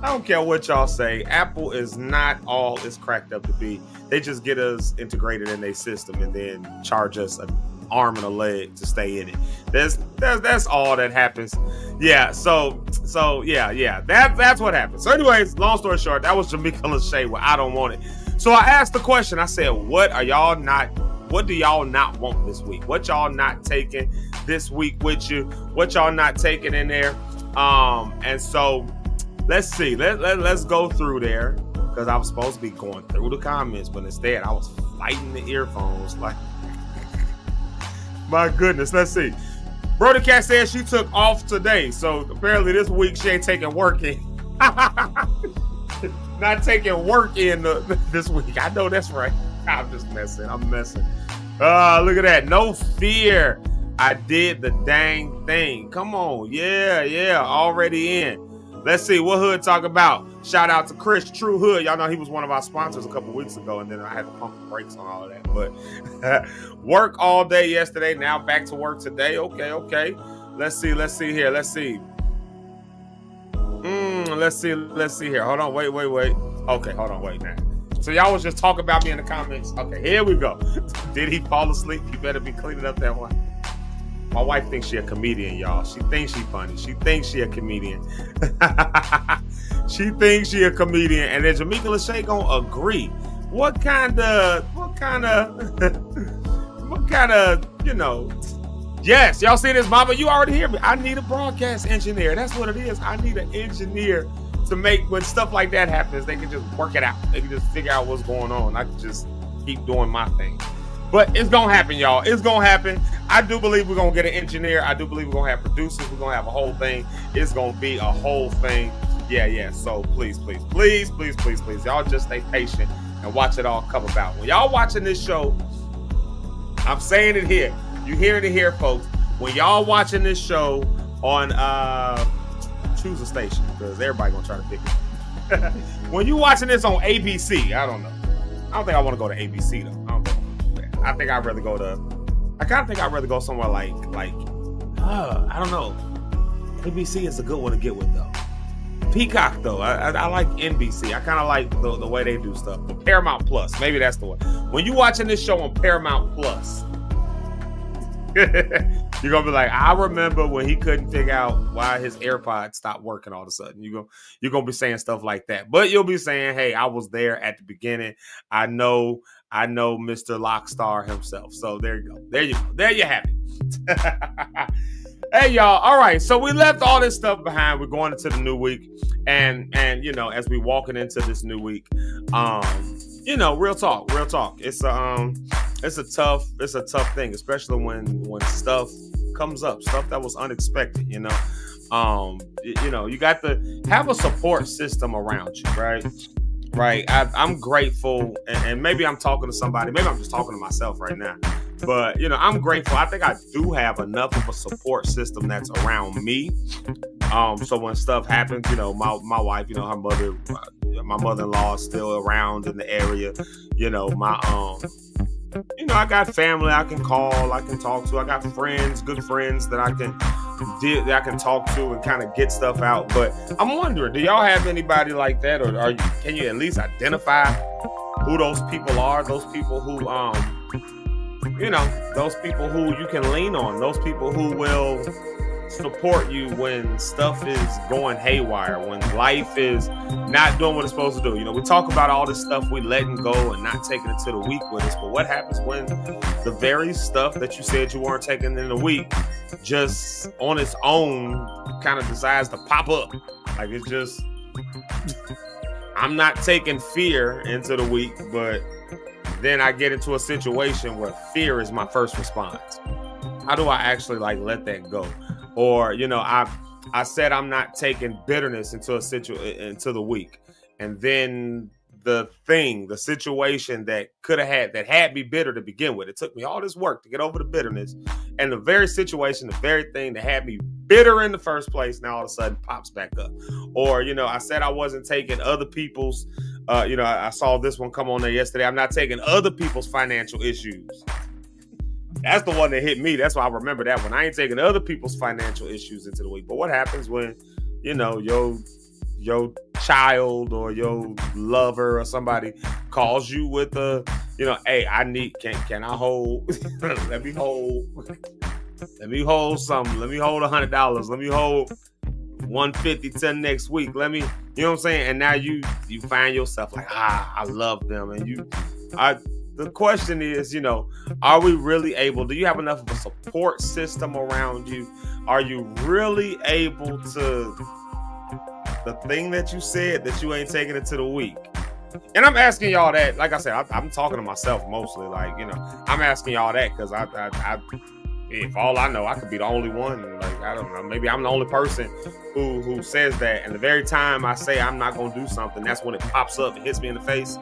don't care what y'all say. Apple is not all it's cracked up to be. They just get us integrated in their system and then charge us an arm and a leg to stay in it. That's all that happens. Yeah. So yeah. That's what happens. So anyways, long story short, that was Jamika Lashay with I Don't Want It. So I asked the question. I said, what do y'all not want this week? What y'all not taking this week with you? What y'all not taking in there? And so let's see. Let's go through there, because I was supposed to be going through the comments, but instead I was fighting the earphones. Like, my goodness. Let's see. Brody Cat says she took off today, so apparently this week she ain't taking work in. Not taking work in this week. I know that's right. I'm just messing. I'm messing. Look at that. No fear. I did the dang thing. Come on. Yeah. Already in. Let's see what Hood talk about. Shout out to Chris, True Hood. Y'all know he was one of our sponsors a couple weeks ago, and then I had to pump the brakes on all of that. But work all day yesterday. Now back to work today. Okay. Let's see here. Let's see here. Hold on. Wait. Okay, hold on. Wait now. So y'all was just talking about me in the comments. Okay, here we go. Did he fall asleep? You better be cleaning up that one. My wife thinks she a comedian, y'all. She thinks she funny. She thinks she a comedian. She thinks she a comedian. And then Jamika Lashay gonna agree. What kind of, yes, y'all see this, Mama? You already hear me. I need a broadcast engineer. That's what it is. I need an engineer to make, when stuff like that happens, they can just work it out. They can just figure out what's going on. I can just keep doing my thing. But it's going to happen, y'all. It's going to happen. I do believe we're going to get an engineer. I do believe we're going to have producers. We're going to have a whole thing. It's going to be a whole thing. Yeah. So please. Y'all just stay patient and watch it all come about. When y'all watching this show, I'm saying it here. You hearing it here, folks. When y'all watching this show on choose a station, because everybody gonna try to pick it. When you watching this on ABC, I don't know. I don't think I want to go to ABC though. I think I'd rather go to. I kind of think I'd rather go somewhere like I don't know. ABC is a good one to get with though. Peacock though, I like NBC. I kind of like the way they do stuff. But Paramount Plus, maybe that's the one. When you watching this show on Paramount Plus, you're gonna be like, I remember when he couldn't figure out why his AirPods stopped working all of a sudden. You're gonna be saying stuff like that, but you'll be saying, hey, I was there at the beginning. I know Mr. Lockstar himself. So there you go. There you have it. Hey y'all. All right. So we left all this stuff behind. We're going into the new week, and as we walking into this new week, real talk. It's a tough thing, especially when stuff comes up, stuff that was unexpected. You got to have a support system around you, right? Right. I'm grateful, and maybe I'm talking to somebody. Maybe I'm just talking to myself right now. But, I'm grateful. I think I do have enough of a support system that's around me. So when stuff happens, my wife, her mother, my mother-in-law is still around in the area. I got family I can call, I can talk to. I got friends, good friends that I can talk to and kind of get stuff out. But I'm wondering, do y'all have anybody like that, or can you at least identify who those people are? Those people who those people who you can lean on, those people who will support you when stuff is going haywire, when life is not doing what it's supposed to do. You know, we talk about all this stuff we letting go and not taking it to the week with us, but what happens when the very stuff that you said you weren't taking in the week just on its own kind of decides to pop up? Like, it's just, I'm not taking fear into the week, but then I get into a situation where fear is my first response. How do I actually like let that go? Or, you know, I said I'm not taking bitterness into the week, and then the situation that had me bitter to begin with. It took me all this work to get over the bitterness, and the very situation, the very thing that had me bitter in the first place, now all of a sudden pops back up. Or, you know, I said I wasn't taking other people's, you know, I saw this one come on there yesterday. I'm not taking other people's financial issues. That's the one that hit me. That's why I remember that one. I ain't taking other people's financial issues into the week. But what happens when, you know, your child or your lover or somebody calls you with a, you know, hey, can I hold, let me hold something. Let me hold $100. Let me hold $150 till next week. Let me, you know what I'm saying? And now you find yourself like, I love them. And the question is, you know, are we really able, do you have enough of a support system around you? Are you really able to, the thing that you said that you ain't taking it to the week? And I'm asking y'all that, like I said, I'm talking to myself mostly, like, you know, I'm asking y'all that because I if all I know, I could be the only one. Like, I don't know, maybe I'm the only person who says that. And the very time I say I'm not going to do something, that's when it pops up, it hits me in the face.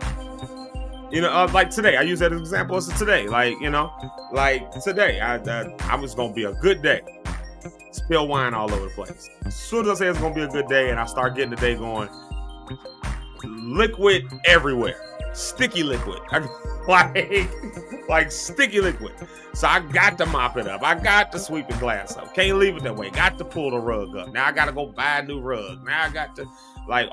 You know, like today, I use that as an example as today. Like, you know, like today, I was going to be a good day. Spill wine all over the place. As soon as I say it's going to be a good day and I start getting the day going, liquid everywhere. Sticky liquid. Like sticky liquid. So I got to mop it up. I got to sweep the glass up. Can't leave it that way. Got to pull the rug up. Now I got to go buy a new rug. Now I got to, like,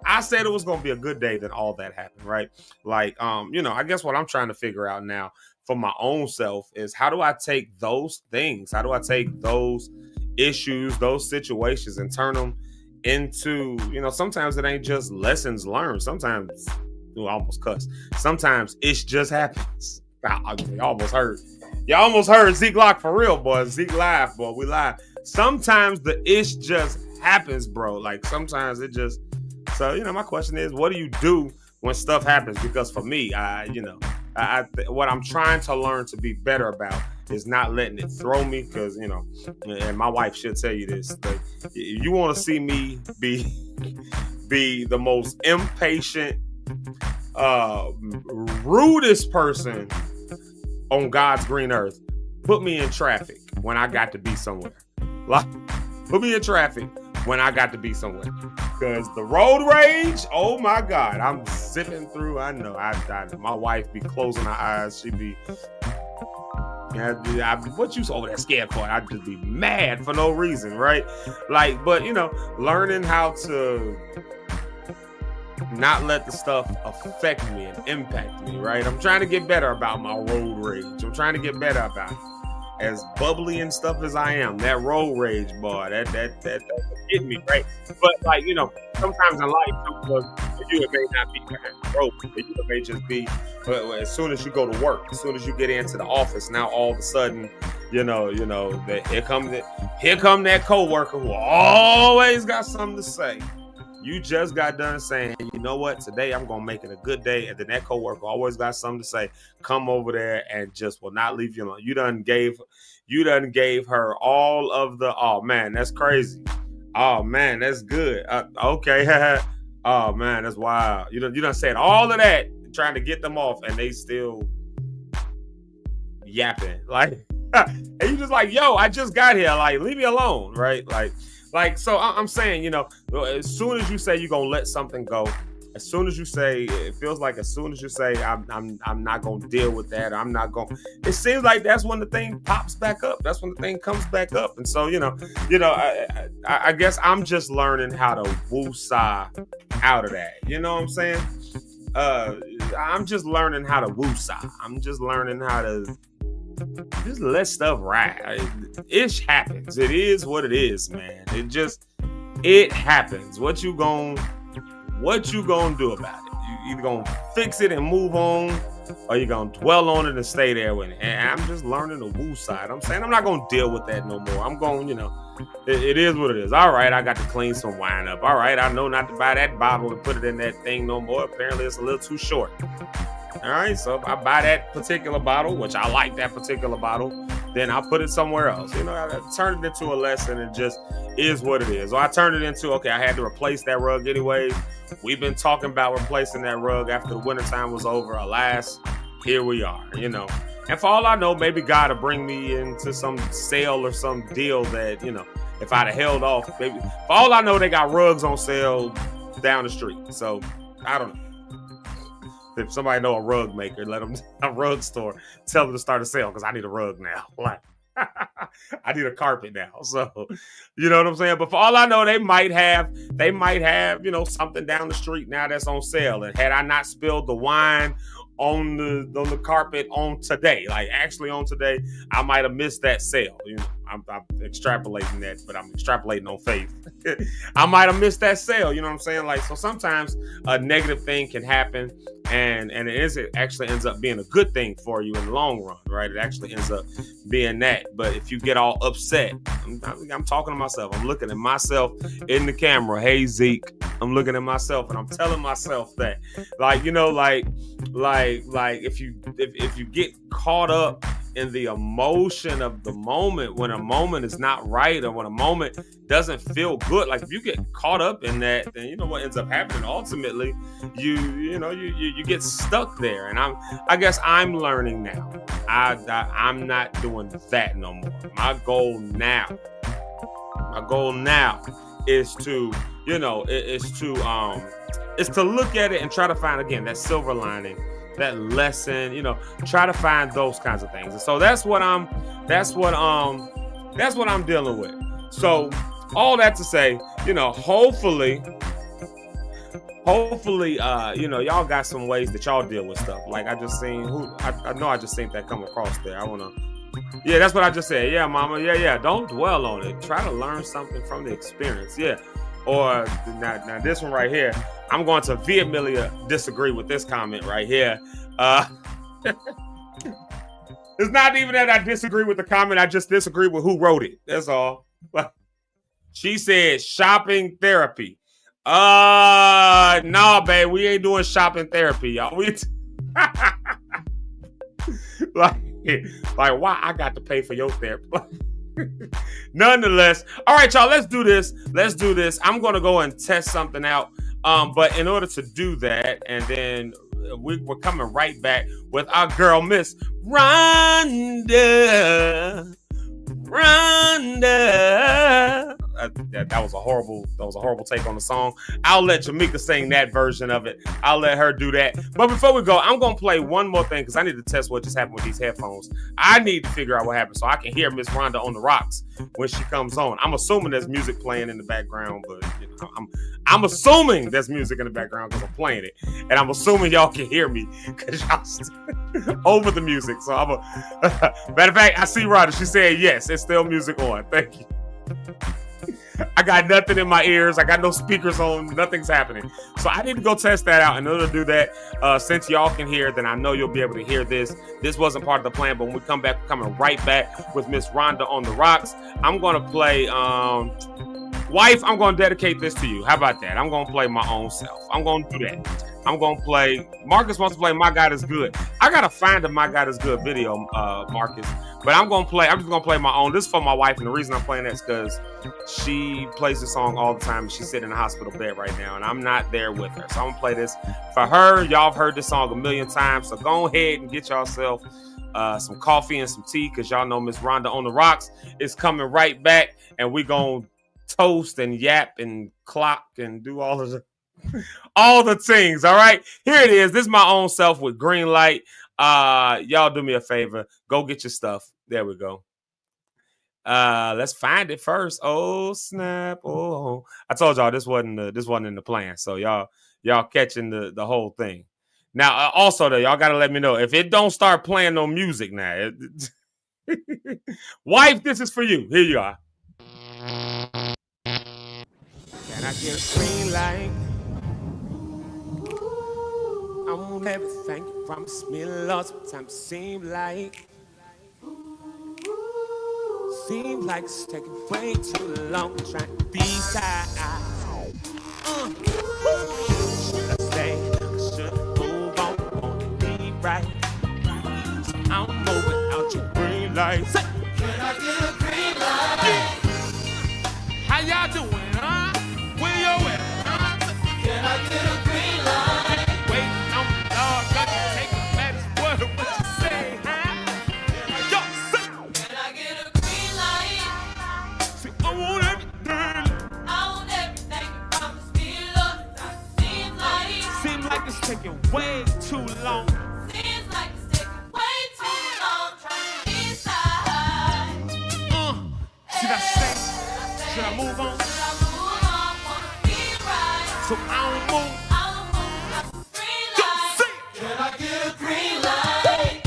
I said it was going to be a good day, then all that happened, right? Like, you know, I guess what I'm trying to figure out now for my own self is, how do I take those things? How do I take those issues, those situations, and turn them into, you know, sometimes it ain't just lessons learned. Sometimes, I almost cuss. Sometimes it just happens. You almost heard Zeke Locke for real, boy. Zeke live, boy. We live. Sometimes the ish just happens, bro. Like, sometimes it just, so, you know, my question is, what do you do when stuff happens? Because for me, what I'm trying to learn to be better about is not letting it throw me. Because, you know, and my wife should tell you this, but you want to see me be the most impatient, rudest person on God's green earth. Put me in traffic when I got to be somewhere. Like, put me in traffic when I got to be somewhere. Because the road rage, oh my God, I'm zipping through. I know. My wife be closing her eyes. She be, what you over there scared for? I'd just be mad for no reason, right? Like, but, you know, learning how to not let the stuff affect me and impact me, right? I'm trying to get better about my road rage. I'm trying to get better about it. As bubbly and stuff as I am, that road rage, boy, that hit me, right? But, like, you know, sometimes in life, for you, it may not be behind the road. For you, it may just be, but as soon as you go to work, as soon as you get into the office, now all of a sudden, you know, that here come that coworker who always got something to say. You just got done saying, you know what, today I'm going to make it a good day. And then that coworker always got something to say. Come over there and just will not leave you alone. You done gave her all of the, oh man, that's crazy. Oh man, that's good. Okay. Oh man, that's wild. You done said all of that, trying to get them off, and they still yapping. Like, and you just like, yo, I just got here. Like, leave me alone, right? Like, so I'm saying, you know, as soon as you say you're gonna let something go, as soon as you say, it feels like as soon as you say I'm not gonna deal with that, I'm not gonna, it seems like that's when the thing pops back up. That's when the thing comes back up. And so, you know, I guess I'm just learning how to woo-saw out of that. You know what I'm saying? I'm just learning how to woo-saw. I'm just learning how to just let stuff ride. It happens. It is what it is, man. It happens. What you gonna do about it? You either gonna fix it and move on, or you gonna dwell on it and stay there with it. And I'm just learning the woo side. I'm saying I'm not gonna deal with that no more. I'm going, it is what it is. All right, I got to clean some wine up. All right, I know not to buy that bottle and put it in that thing no more. Apparently, it's a little too short. All right, so if I buy that particular bottle, which I like that particular bottle, then I'll put it somewhere else. I turned it into a lesson. It just is what it is. So I turned it into, okay, I had to replace that rug anyways. We've been talking about replacing that rug after the wintertime was over. Alas, here we are, And for all I know, maybe God will bring me into some sale or some deal that, if I'd have held off, maybe. For all I know, they got rugs on sale down the street. So I don't know. If somebody know a rug maker, let them a rug store, tell them to start a sale because I need a rug now. Like I need a carpet now. So you know what I'm saying? But for all I know, they might have, something down the street now that's on sale. And had I not spilled the wine on the carpet on today, I might have missed that sale. I'm extrapolating that, but I'm extrapolating on faith. I might have missed that sale. You know what I'm saying? So sometimes a negative thing can happen, and it actually ends up being a good thing for you in the long run, right? It actually ends up being that. But if you get all upset, I'm talking to myself. I'm looking at myself in the camera. Hey, Zeke, I'm looking at myself and I'm telling myself that, if you get caught up in the emotion of the moment, when a moment is not right or when a moment doesn't feel good, if you get caught up in that, then you know what ends up happening. Ultimately, you get stuck there. And I guess I'm learning now. I'm not doing that no more. My goal now is to look at it and try to find again that silver lining, that lesson, try to find those kinds of things. And so that's what I'm dealing with. So all that to say, hopefully, y'all got some ways that y'all deal with stuff. Like I just seen I just seen that come across there. Yeah, that's what I just said. Yeah, mama. Yeah. Don't dwell on it. Try to learn something from the experience. Yeah. Or now this one right here, I'm going to vehemently disagree with this comment right here. It's not even that I disagree with the comment. I just disagree with who wrote it. That's all. She said shopping therapy. No, babe, we ain't doing shopping therapy, y'all. Like why I got to pay for your therapy? Nonetheless, all right, y'all, let's do this. I'm going to go and test something out. But in order to do that, and then we're coming right back with our girl, Miss Rhonda. That was a horrible take on the song. I'll let Jamika sing that version of it. I'll let her do that. But before we go, I'm gonna play one more thing because I need to test what just happened with these headphones. I need to figure out what happened so I can hear Miss Rhonda on the Rocks when she comes on. I'm assuming there's music playing in the background, but I'm assuming there's music in the background because I'm playing it, and I'm assuming y'all can hear me because y'all over the music. So matter of fact, I see Rhonda. She said yes, it's still music on. Thank you. I got nothing in my ears. I got no speakers on. Nothing's happening. So I need to go test that out. In order to do that, since y'all can hear, then I know you'll be able to hear this. This wasn't part of the plan, but when we come back, we're coming right back with Miss Rhonda on the Rocks. I'm going to play... Wife, I'm going to dedicate this to you. How about that? I'm going to play my own self. I'm going to do that. I'm going to play... Marcus wants to play My God Is Good. I got to find a My God Is Good video, Marcus. But I'm just going to play my own. This is for my wife, and the reason I'm playing that is because she plays this song all the time, and she's sitting in a hospital bed right now, and I'm not there with her. So I'm going to play this for her. Y'all have heard this song a million times, so go ahead and get yourself some coffee and some tea, because y'all know Miss Rhonda on the Rocks is coming right back, and we going to toast and yap and clock and do all the things. All right, here it is. This is my own self with green light. Y'all do me a favor, go get your stuff. There we go. Let's find it first. Oh snap. Oh, I told y'all this wasn't in the plan, so y'all catching the whole thing. Now also though, y'all gotta let me know if it don't start playing no music now. Wife, this is for you. Here you are. Can I get a green light? I want everything you promised me, Lord. Sometimes seems like it's taking way too long trying to decide. Should I stay? Should I move on? Wanna be right? So I'm moving out your green light. Say, can I get a green light? Yeah. How y'all doing, huh? Where you at, huh? Can I get a green light? Waiting on the Lord, got to take a matters word of what you say, huh? Yo, say, can I get a green light? See, I want everything. I want everything you promised me, Lord. Seems like it's taking way too long. Seems like it's taking way too long trying to decide. Should I stay? Should I move on? Wanna be right. So I don't move. Can I get a green light?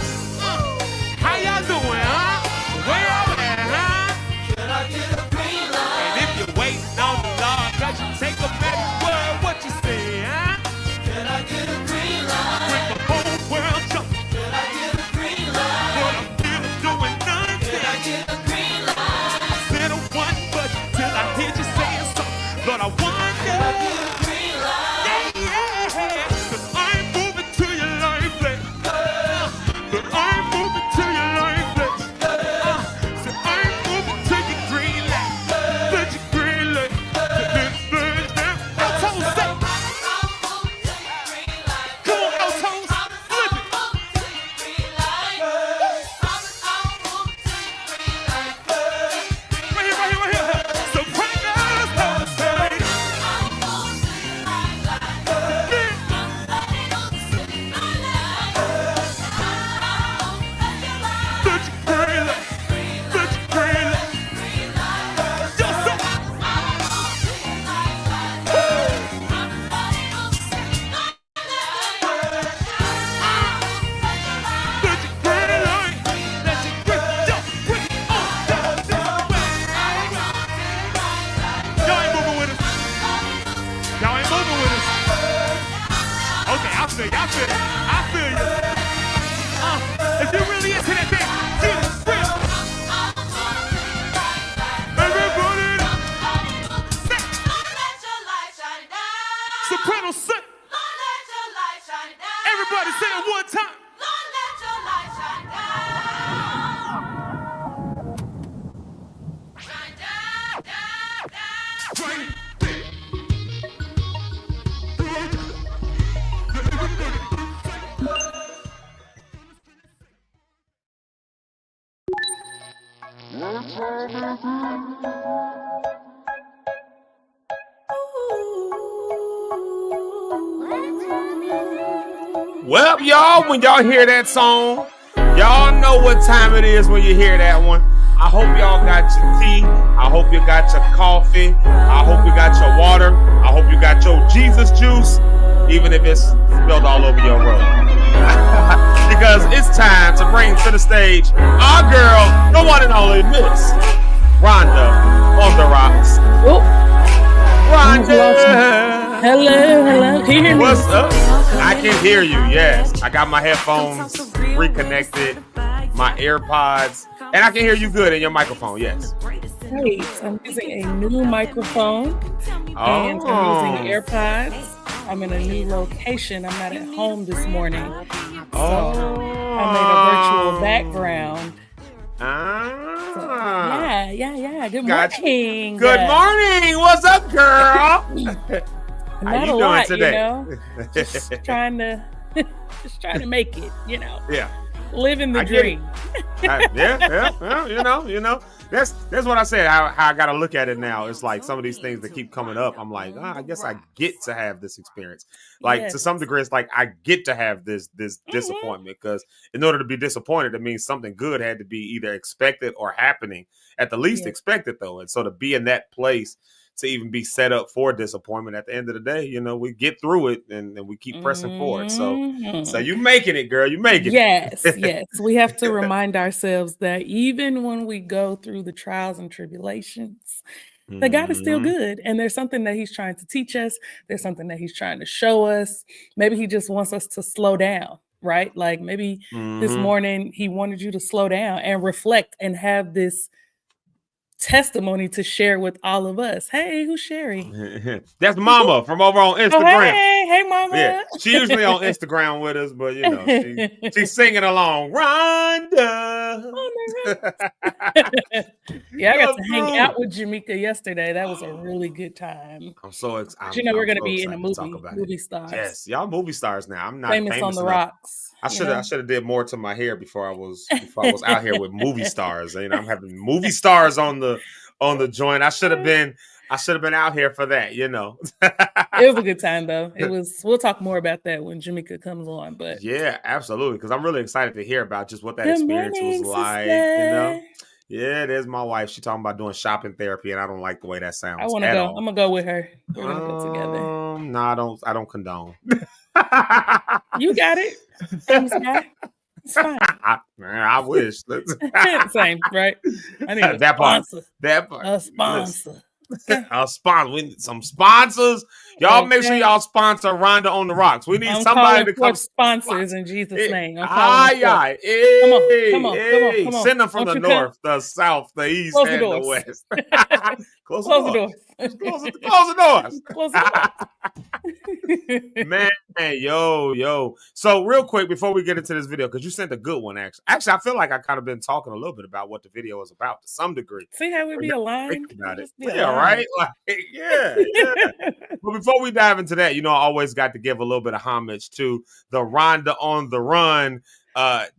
How y'all doing, huh? Where y'all at, huh? Can I get a green light? And if you're waiting on the Lord, got you take a better word, what you say, huh? Can I get a green light? When the whole world jumps. Can I get a green light? What I'm feeling doing nothing. Can I get a green light? I said I want, but till I hear you saying something, Lord, I wonder. Can I get a green light? Yeah, yeah. 'Cause I'm moving to your life, place. But I'm moving to your life, place. So I'm moving to your green light. To your green light. Altos, say. Come on, Altos. Flip it. Right here. Sopranos, say. I feel you. If you really into that thing, get it real. Everybody, soprano, sit. Everybody say it one time. Well, y'all, when y'all hear that song, y'all know what time it is when you hear that one. I hope y'all got your tea. I hope you got your coffee. I hope you got your water. I hope you got your Jesus juice, even if it's spilled all over your road. Because it's time to bring to the stage our girl, the one and only Miss Rhonda on the Rocks. Oh. Rhonda. Hello. Can you hear me? What's up? I can hear you, yes. I got my headphones reconnected, my AirPods, and I can hear you good in your microphone, yes. Great. I'm using a new microphone and I'm using AirPods. I'm in a new location. I'm not at home this morning. So I made a virtual background. Yeah. Good morning. Good morning. What's up, girl? Not How you a doing lot, today? you know. Just trying to make it, you know. Yeah. Living the dream. Well, you know. That's what I said. How I got to look at it now. It's like some of these things that keep coming up. I'm like, I guess I get to have this experience. Like to some degree, it's like I get to have this disappointment, because in order to be disappointed, it means something good had to be either expected or happening, at the least expected though. And so to be in that place, even be set up for disappointment. At the end of the day, we get through it and we keep pressing forward. So you making it, girl. You making it. Yes. Yes. We have to remind ourselves that even when we go through the trials and tribulations, that God is still good. And there's something that he's trying to teach us. There's something that he's trying to show us. Maybe he just wants us to slow down, right? Like maybe this morning he wanted you to slow down and reflect and have this testimony to share with all of us. Hey, who's sharing? That's Mama from over on Instagram. Oh, hey, Mama. Yeah, she usually on Instagram with us, but she's singing along. Rhonda. Yeah, I got to hang out with Jamika yesterday. That was a really good time. I'm so excited. You know, we're going to be in a movie stars. Yes, y'all movie stars now. I'm not famous on the Rocks. I should have did more to my hair before I was out here with movie stars. I'm having movie stars on the joint. I should have been out here for that. It was a good time though. We'll talk more about that when Jamika comes on. But yeah, absolutely. Because I'm really excited to hear about just what that experience was like. Yeah, there's my wife. She's talking about doing shopping therapy, and I don't like the way that sounds. I want to go. I'm gonna go with her. We're gonna go together. No, I don't condone. You got it. It's fine. I wish. Same, right? I need that sponsor. Part. A sponsor. A sponsor. We need some sponsors. Y'all make sure y'all sponsor Rhonda on the Rocks. We need somebody to come sponsors in Jesus' name. Come on. Send them from the north, the south, the east, and the west. Close the doors. Close the doors. Close the doors. Man, yo. So real quick before we get into this video, because you sent a good one, actually. Actually, I feel like I kind of been talking a little bit about what the video is about to some degree. See how we be aligned? About it. Yeah, right? Like, yeah. But before we dive into that, I always got to give a little bit of homage to the Rhonda on the Run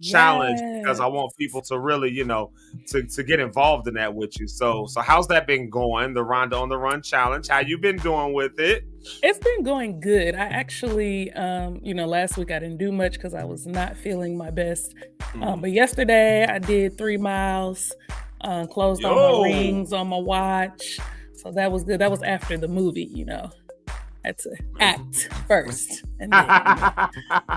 challenge, because I want people to really, to get involved in that with you. So how's that been going? The Rhonda on the Run challenge. How you been doing with it? It's been going good. I actually, last week I didn't do much because I was not feeling my best. But yesterday I did 3 miles, closed all my rings on my watch. So that was good. That was after the movie, I had to act first and then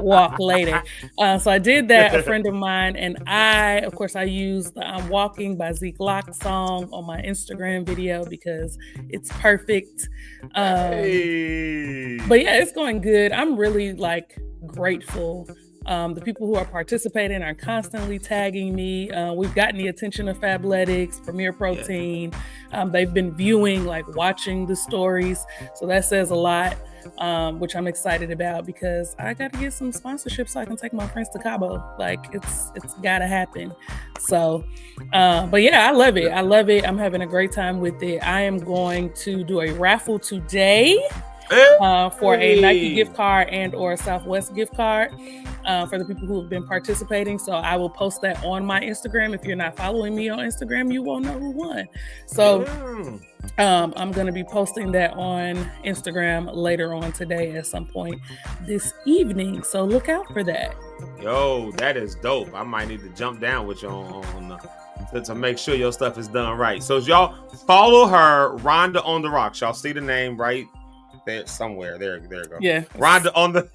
walk later. So I did that. A friend of mine and I used the I'm Walking by Zeke Locke song on my Instagram video because it's perfect. But yeah, it's going good. I'm really grateful. The people who are participating are constantly tagging me. We've gotten the attention of Fabletics, Premier Protein. They've been viewing, watching the stories. So that says a lot, which I'm excited about because I got to get some sponsorship so I can take my friends to Cabo. It's got to happen. So, but yeah, I love it. I'm having a great time with it. I am going to do a raffle today for a Nike gift card and or a Southwest gift card. For the people who have been participating. So I will post that on my Instagram. If you're not following me on Instagram, you won't know who won. So I'm going to be posting that on Instagram later on today at some point this evening. So look out for that. Yo, that is dope. I might need to jump down with you to make sure your stuff is done right. So y'all follow her, Rhonda on the Rocks. Y'all see the name right there somewhere. There you go. Yeah. Rhonda on the...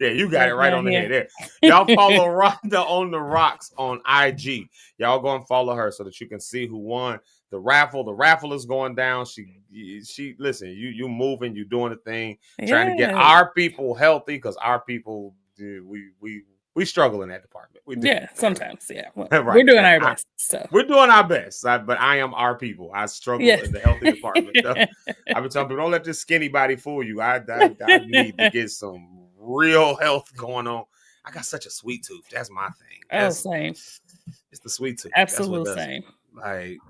Yeah, you got it right on the head there. Y'all follow Rhonda on the Rocks on IG. Y'all go and follow her so that you can see who won the raffle. The raffle is going down. She listen, you moving, you doing the thing, trying to get our people healthy because our people, we struggle in that department. We do. Yeah, sometimes. Yeah, right. We're doing our best. So we're doing our best. But I am our people. I struggle in the healthy department. So I've been telling people, don't let this skinny body fool you. I need to get some real health going on. I got such a sweet tooth. That's my thing. Same. It's the sweet tooth. Absolute same.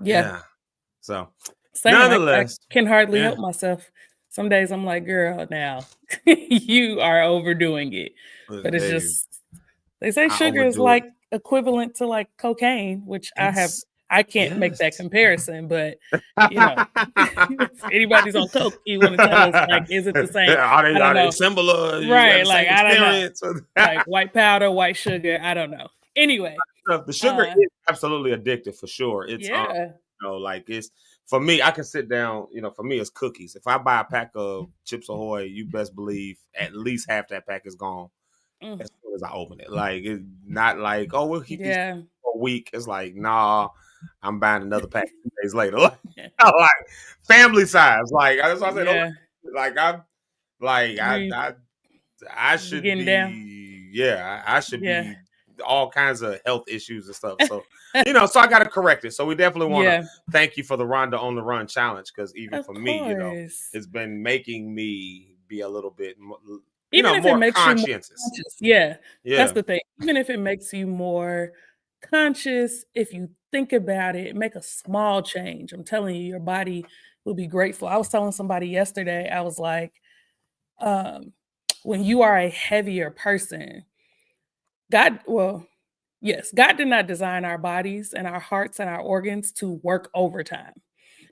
Yeah. So same. Nonetheless, I can hardly help myself. Some days I'm like, girl, now you are overdoing it. But it's just they say sugar is equivalent to cocaine, which I can't make that comparison, but if anybody's on coke, you want to tell us is it the same? Are they similar? Right, I don't know. White powder, white sugar, I don't know. Anyway, the sugar is absolutely addictive for sure. It's for me, I can sit down. For me, it's cookies. If I buy a pack of Chips Ahoy, you best believe at least half that pack is gone as soon as I open it. Like it's not like, oh, we'll keep these for a week. It's like, nah, I'm buying another pack 2 days later. Like family size. Like that's what I said. Yeah. I should getting be. down. Yeah, I should be all kinds of health issues and stuff. So so I got to correct it. So we definitely want to thank you for the Rhonda on the Run challenge, because even for me, it's been making me be a little bit more, even if more it makes conscientious. You more conscious. Yeah, that's the thing. Even if it makes you more conscious, if you think about it, make a small change. I'm telling you, your body will be grateful. I was telling somebody yesterday, I was like, when you are a heavier person, God did not design our bodies and our hearts and our organs to work overtime.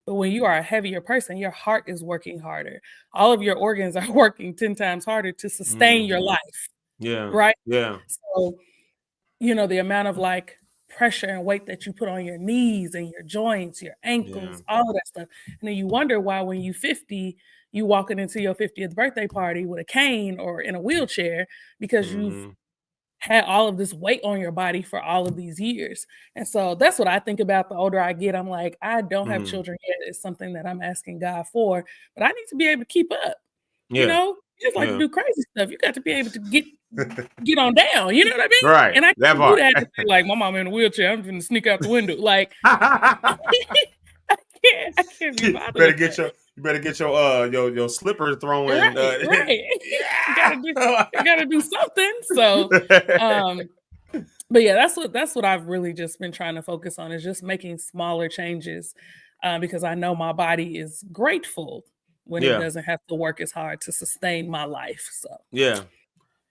But when you are a heavier person, your heart is working harder. All of your organs are working 10 times harder to sustain your life. Yeah. Right? Yeah. So, the amount of like pressure and weight that you put on your knees and your joints, your ankles, all of that stuff. And then you wonder why when you 50, you walking into your 50th birthday party with a cane or in a wheelchair, because you've had all of this weight on your body for all of these years. And so that's what I think about the older I get. I'm like, I don't have children yet. It's something that I'm asking God for, but I need to be able to keep up. You just like to do crazy stuff. You got to be able to get on down. You know what I mean? Right. And I can't do that and say, like, my mom in a wheelchair, I'm going to sneak out the window. Like, I can't be bothered. You better get your slipper thrown in. Right. You gotta do something. So, but yeah, that's what I've really just been trying to focus on, is just making smaller changes, because I know my body is grateful when it doesn't have to work as hard to sustain my life. So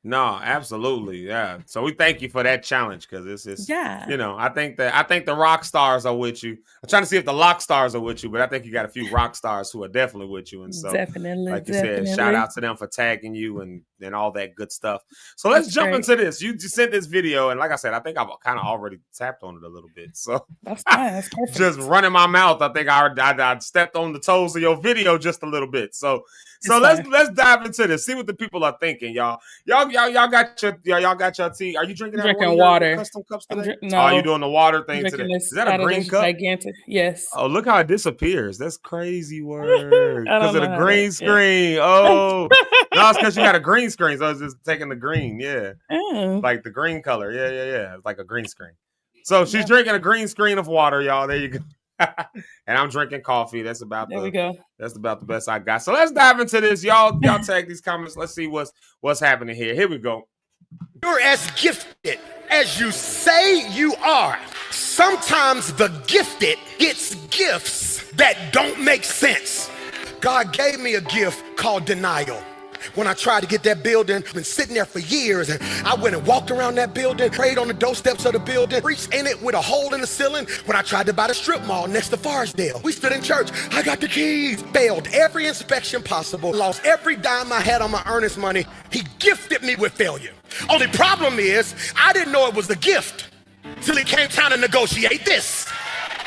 no, absolutely, so we thank you for that challenge, because it's I think the rock stars are with you. I'm trying to see if the Locke stars are with you, but I think you got a few rock stars who are definitely with you, and so definitely, like you said, shout out to them for tagging you and all that good stuff. So let's jump into this. You just sent this video, and like I said, I think I've kind of already tapped on it a little bit. So that's fine. That's perfect. Just running my mouth, I think I stepped on the toes of your video just a little bit. So let's dive into this. See what the people are thinking, y'all. Y'all got your tea. Are you drinking water? Custom cups today? No. Oh, you doing the water thing today? Is that a green cup? Gigantic. Yes. Oh, look how it disappears. That's crazy work. Because of the green screen. Oh, no, it's because you got a green screen. So I was just taking the green. Yeah. Like the green color. Yeah. It's like a green screen. So she's drinking a green screen of water, y'all. There you go. And I'm drinking coffee. That's about That's about the best I got. So let's dive into this. Y'all tag these comments. Let's see what's happening here. Here we go. You're as gifted as you say you are. Sometimes the gifted gets gifts that don't make sense. God gave me a gift called denial. When I tried to get that building, I've been sitting there for years, and I went and walked around that building, prayed on the doorsteps of the building, preached in it with a hole in the ceiling. When I tried to buy the strip mall next to Forestdale, we stood in church. I got the keys. Failed every inspection possible. Lost every dime I had on my earnest money. He gifted me with failure. Only problem is, I didn't know it was a gift till it came time to negotiate this.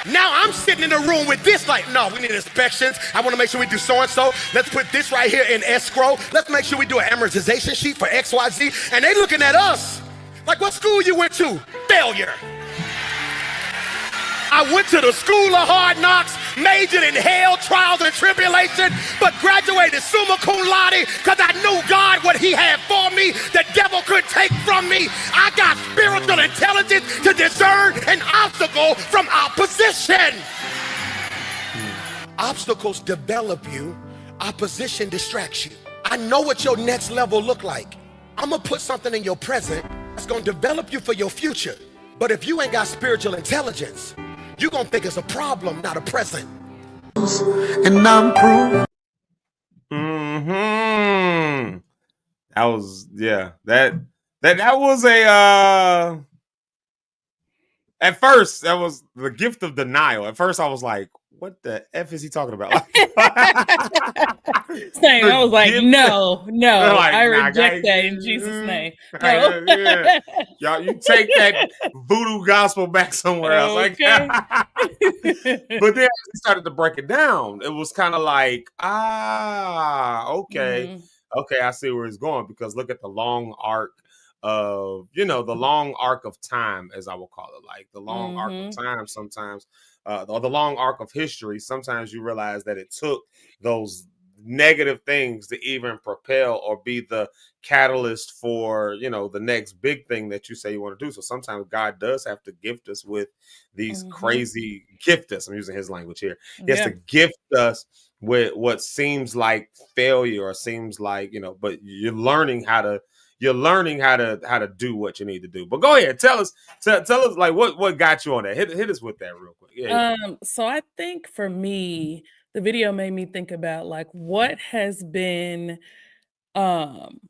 Now I'm sitting in a room with this, like, no, we need inspections. I want to make sure we do so-and-so. Let's put this right here in escrow. Let's make sure we do an amortization sheet for XYZ. And they looking at us like, what school you went to? Failure. I went to the school of hard knocks, majored in hell, trials, and tribulation, but graduated summa cum laude because I knew God, what he had for me, the devil couldn't take from me. I got spiritual intelligence to discern an obstacle from opposition. Obstacles develop you. Opposition distracts you. I know what your next level look like. I'm going to put something in your present that's going to develop you for your future. But if you ain't got spiritual intelligence, you're going to think it's a problem, not a present. And I'm proof. That was, that was a, at first, that was the gift of denial. At first, I was like, what the F is he talking about? Same. I was like, no, Like, I nah, reject that in Jesus' name. Yeah. No. Y'all, you take that voodoo gospel back somewhere else. Like, Okay. but then he started to break it down. It was kind of like, okay. Mhm. Okay, I see where it's going, because look at the long arc of, the long arc of time, as I will call it, like the long arc of time sometimes, or the long arc of history. Sometimes you realize that it took those negative things to even propel or be the catalyst for, the next big thing that you say you want to do. So sometimes God does have to gift us with these crazy gift us. I'm using his language here. He has to gift us with what seems like failure, or seems like, but you're learning how to do what you need to do. But go ahead, tell us like what got you on that. Hit us with that real quick. Yeah. So I think for me, the video made me think about like what has been um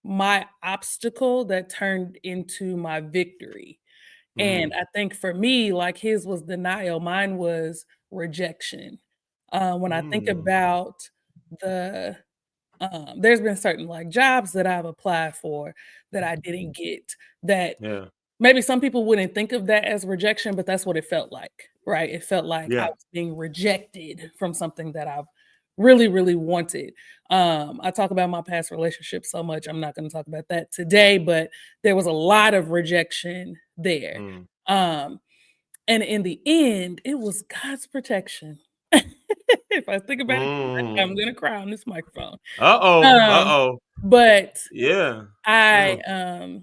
my obstacle that turned into my victory. And I think for me, like his was denial, mine was rejection. When I think about the there's been certain like jobs that I've applied for that I didn't get, that Yeah. maybe some people wouldn't think of that as rejection, but that's what it felt like, right? It felt like I Yeah. was being rejected from something that I've really, really wanted. I talk about my past relationship so much. I'm not going to talk about that today, but there was a lot of rejection there. Um, and in the end, it was God's protection. If I think about it, I'm going to cry on this microphone. But Yeah. I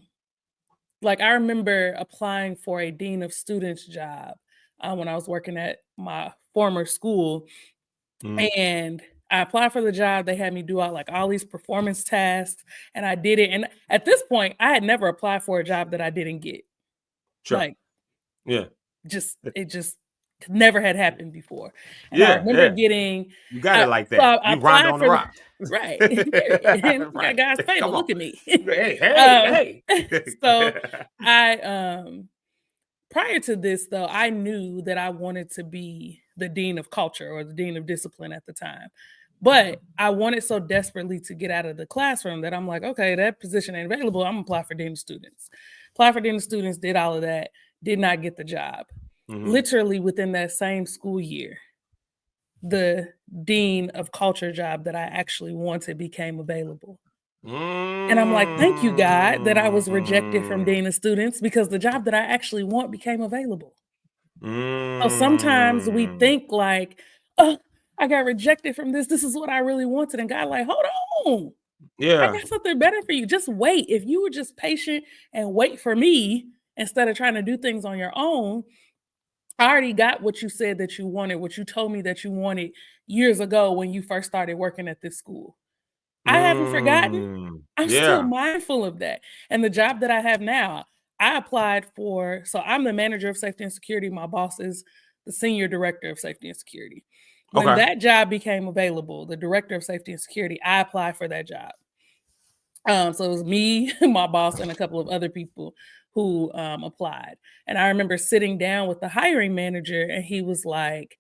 like I remember applying for a dean of students job when I was working at my former school, and I applied for the job. They had me do all these performance tasks, and I did it. And at this point, I had never applied for a job that I didn't get. Sure. Like, Yeah. it just never had happened before. And I Yeah. remember Yeah. getting, You got it like so that. I You Rhonda applied on the for rock. right, period. Right. God's favor. Come on. Look at me. Hey. So I prior to this though, I knew that I wanted to be the dean of culture or the dean of discipline at the time. But I wanted so desperately to get out of the classroom that I'm like, okay, that position ain't available. I'm gonna apply for dean of students. Apply for dean of students, did all of that, did not get the job. Literally within that same school year, the dean of culture job that I actually wanted became available. And I'm like, thank you, God, that I was rejected from dean of students, because the job that I actually want became available. So sometimes we think like, oh, I got rejected from this. This is what I really wanted. And God like, hold on. I got something better for you. Just wait. If you were just patient and wait for me instead of trying to do things on your own, I already got what you said that you wanted, what you told me that you wanted years ago when you first started working at this school. I haven't forgotten. I'm still mindful of that. And the job that I have now, I applied for, so I'm the manager of safety and security. My boss is the senior director of safety and security. When that job became available, the director of safety and security, I applied for that job. So it was me, my boss, and a couple of other people who applied. And I remember sitting down with the hiring manager, and he was like,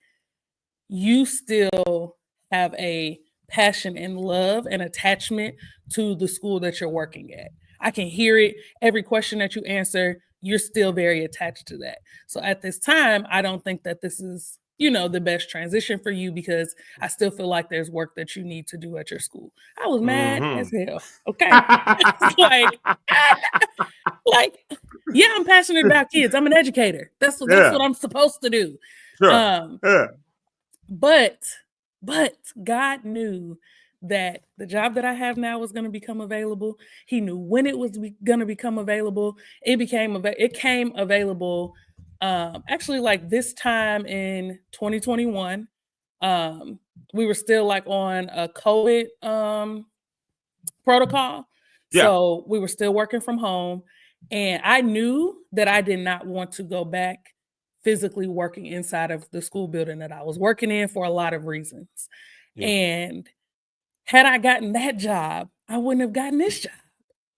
you still have a passion and love and attachment to the school that you're working at. I can hear it. Every question that you answer, you're still very attached to that. So at this time, I don't think that this is, the best transition for you, because I still feel like there's work that you need to do at your school. I was mad as hell. Okay. like, yeah, I'm passionate about kids. I'm an educator. That's what I'm supposed to do. But God knew that the job that I have now was going to become available. He knew when it was going to become available. It came available actually like this time in 2021. We were still like on a COVID protocol. So we were still working from home, and I knew that I did not want to go back physically working inside of the school building that I was working in for a lot of reasons. And had I gotten that job, I wouldn't have gotten this job.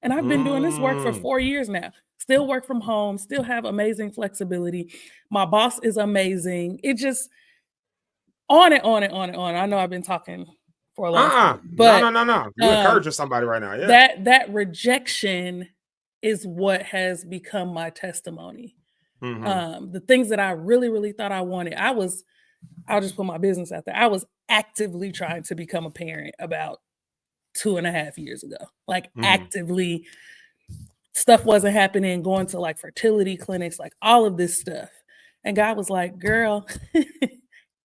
And I've been doing this work for 4 years now. Still work from home, still have amazing flexibility. My boss is amazing. On and on and on and on. I know I've been talking for a long time, but no. You're encouraging somebody right now. Yeah. That rejection is what has become my testimony. The things that I really, really thought I wanted, I'll just put my business out there. I was actively trying to become a parent about 2.5 years ago. Like actively, stuff wasn't happening, going to like fertility clinics, like all of this stuff. And God was like, girl,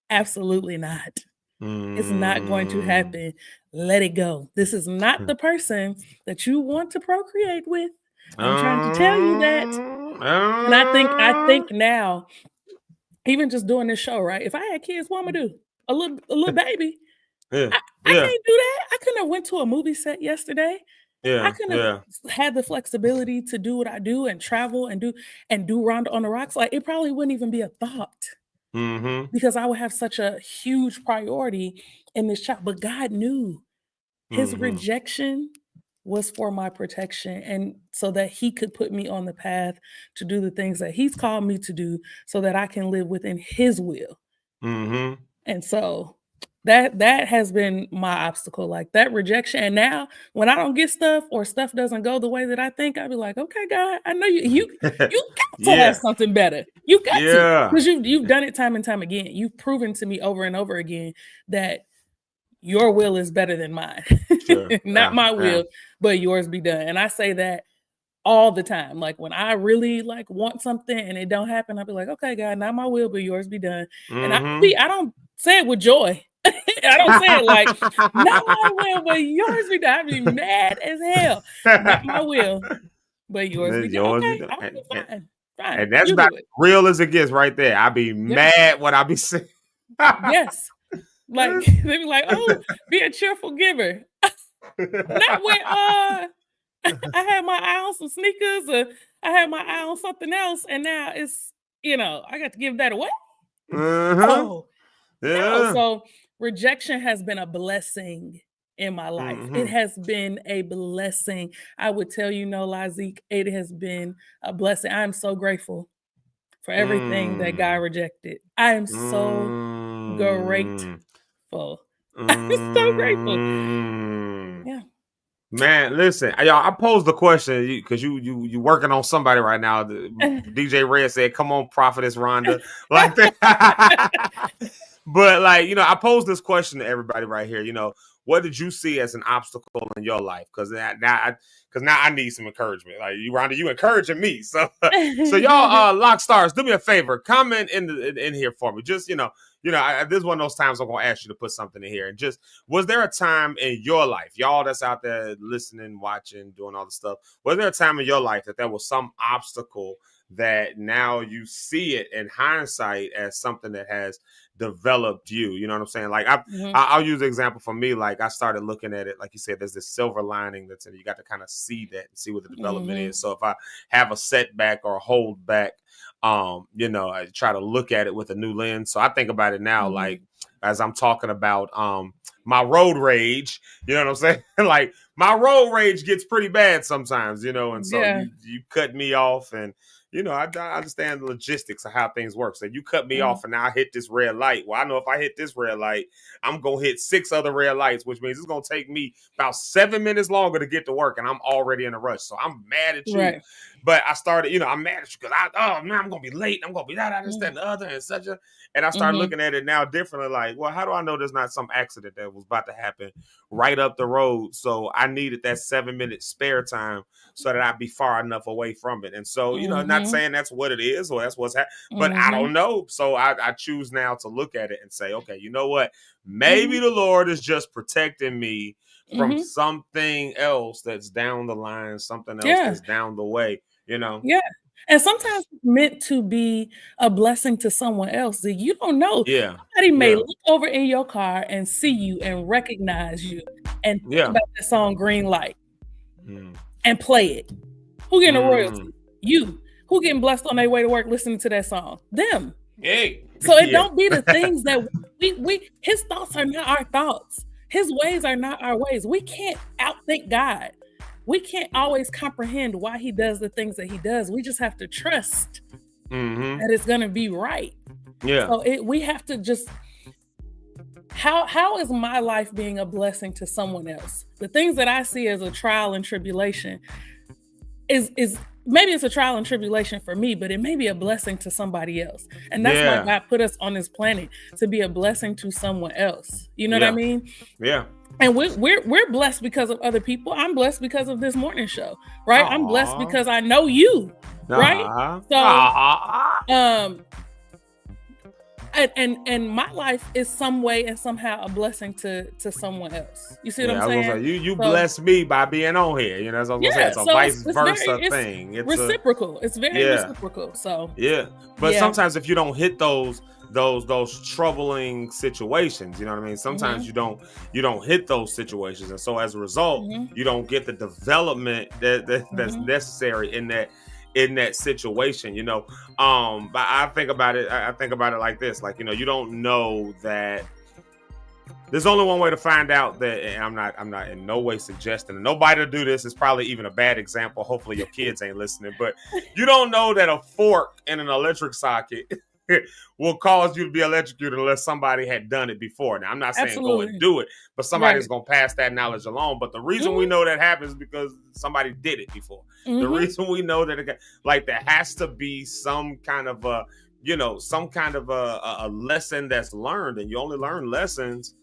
absolutely not. It's not going to happen. Let it go. This is not the person that you want to procreate with. I'm trying to tell you that. And I think now, even just doing this show, right? If I had kids, what am I gonna do? A little baby. I can't do that. I couldn't have went to a movie set yesterday. I couldn't have had the flexibility to do what I do and travel and do Rhonda on the Rocks. Like it probably wouldn't even be a thought. Because I would have such a huge priority in this child. But God knew his rejection was for my protection, and so that he could put me on the path to do the things that he's called me to do so that I can live within his will. And so that has been my obstacle, like that rejection. And now when I don't get stuff or stuff doesn't go the way that I think, I'll be like, okay, God, I know you got to have something better. You got to, because you've done it time and time again. You've proven to me over and over again that your will is better than mine. Not my will, but yours be done. And I say that all the time. Like when I really like want something and it don't happen, I'll be like, okay, God, not my will, but yours be done. And I don't say it with joy. I don't say it like, not my will, but yours be done. I'd be mad as hell. Not my will, but yours be done. Okay, I'll be fine. And that's about as real as it gets right there. I'll be mad when I be saying. Yes. Like they be like, oh, be a cheerful giver. Not when I had my eye on some sneakers or I had my eye on something else, and now it's, I got to give that away. No. So rejection has been a blessing in my life. It has been a blessing. I would tell you, no lie, Zeke, it has been a blessing. I'm so grateful for everything that God rejected. I am so grateful. I'm so grateful. Yeah. Man, listen, y'all. I posed the question because you working on somebody right now. DJ Red said, "Come on, prophetess Rhonda," like that. But like I posed this question to everybody right here. What did you see as an obstacle in your life? Because now I need some encouragement. Like you, Rhonda, you encouraging me. So y'all, Lock Stars, do me a favor, comment in here for me. Just this is one of those times I'm gonna ask you to put something in here. And just, was there a time in your life, y'all that's out there listening, watching, doing all the stuff, was there a time in your life that there was some obstacle that now you see it in hindsight as something that has developed you? You know what I'm saying? Like I'll use an example for me. Like I started looking at it, like you said, there's this silver lining that's in it. You got to kind of see that and see what the development is. So if I have a setback or a hold back, I try to look at it with a new lens. So I think about it now, like as I'm talking about my road rage, you know what I'm saying? Like my road rage gets pretty bad sometimes, and so you cut me off, and I understand the logistics of how things work. So you cut me off and now I hit this red light. Well, I know if I hit this red light, I'm going to hit 6 other red lights, which means it's going to take me about 7 minutes longer to get to work. And I'm already in a rush. So I'm mad at you. Right. But I started, I'm mad at you because I'm going to be late. I'm going to be that, this, that, and the other, and such a. And I started looking at it now differently. Like, well, how do I know there's not some accident that was about to happen right up the road? So I needed that 7-minute spare time so that I'd be far enough away from it. And so, not saying that's what it is or that's what's happening, but I don't know. So I choose now to look at it and say, okay, you know what? Maybe the Lord is just protecting me from something else that's down the line, something else that's down the way, Yeah. And sometimes it's meant to be a blessing to someone else that you don't know. Yeah. Somebody may look over in your car and see you and recognize you and think about that song Green Light and play it. Who getting a royalty? You. Who getting blessed on their way to work listening to that song? Them. Hey. So it don't be the things that we his thoughts are not our thoughts. His ways are not our ways. We can't outthink God. We can't always comprehend why he does the things that he does. We just have to trust that it's going to be right. Yeah. So we have to just how is my life being a blessing to someone else? The things that I see as a trial and tribulation is maybe it's a trial and tribulation for me, but it may be a blessing to somebody else. And that's why God put us on this planet, to be a blessing to someone else. You know what I mean? Yeah. And we're blessed because of other people. I'm blessed because of this morning show, right? I'm blessed because I know you, right? So, and my life is some way and somehow a blessing to someone else. You see what I'm saying? I was gonna say, you bless me by being on here. You know, that's what I'm saying. It's a vice versa thing. It's reciprocal. It's very reciprocal. So but sometimes if you don't hit those troubling situations, you know what I mean? Sometimes you don't hit those situations, and so as a result, you don't get the development that's necessary in that situation, you know. But I think about it like this, like, you know, you don't know that there's only one way to find out that, and I'm not in no way suggesting nobody to do this. It's probably even a bad example. Hopefully your kids ain't listening, but you don't know that a fork in an electric socket will cause you to be electrocuted unless somebody had done it before. Now, I'm not saying go and do it, but somebody's going to pass that knowledge along. But the reason we know that happens is because somebody did it before. The reason we know that there has to be some kind of a lesson that's learned, and you only learn lessons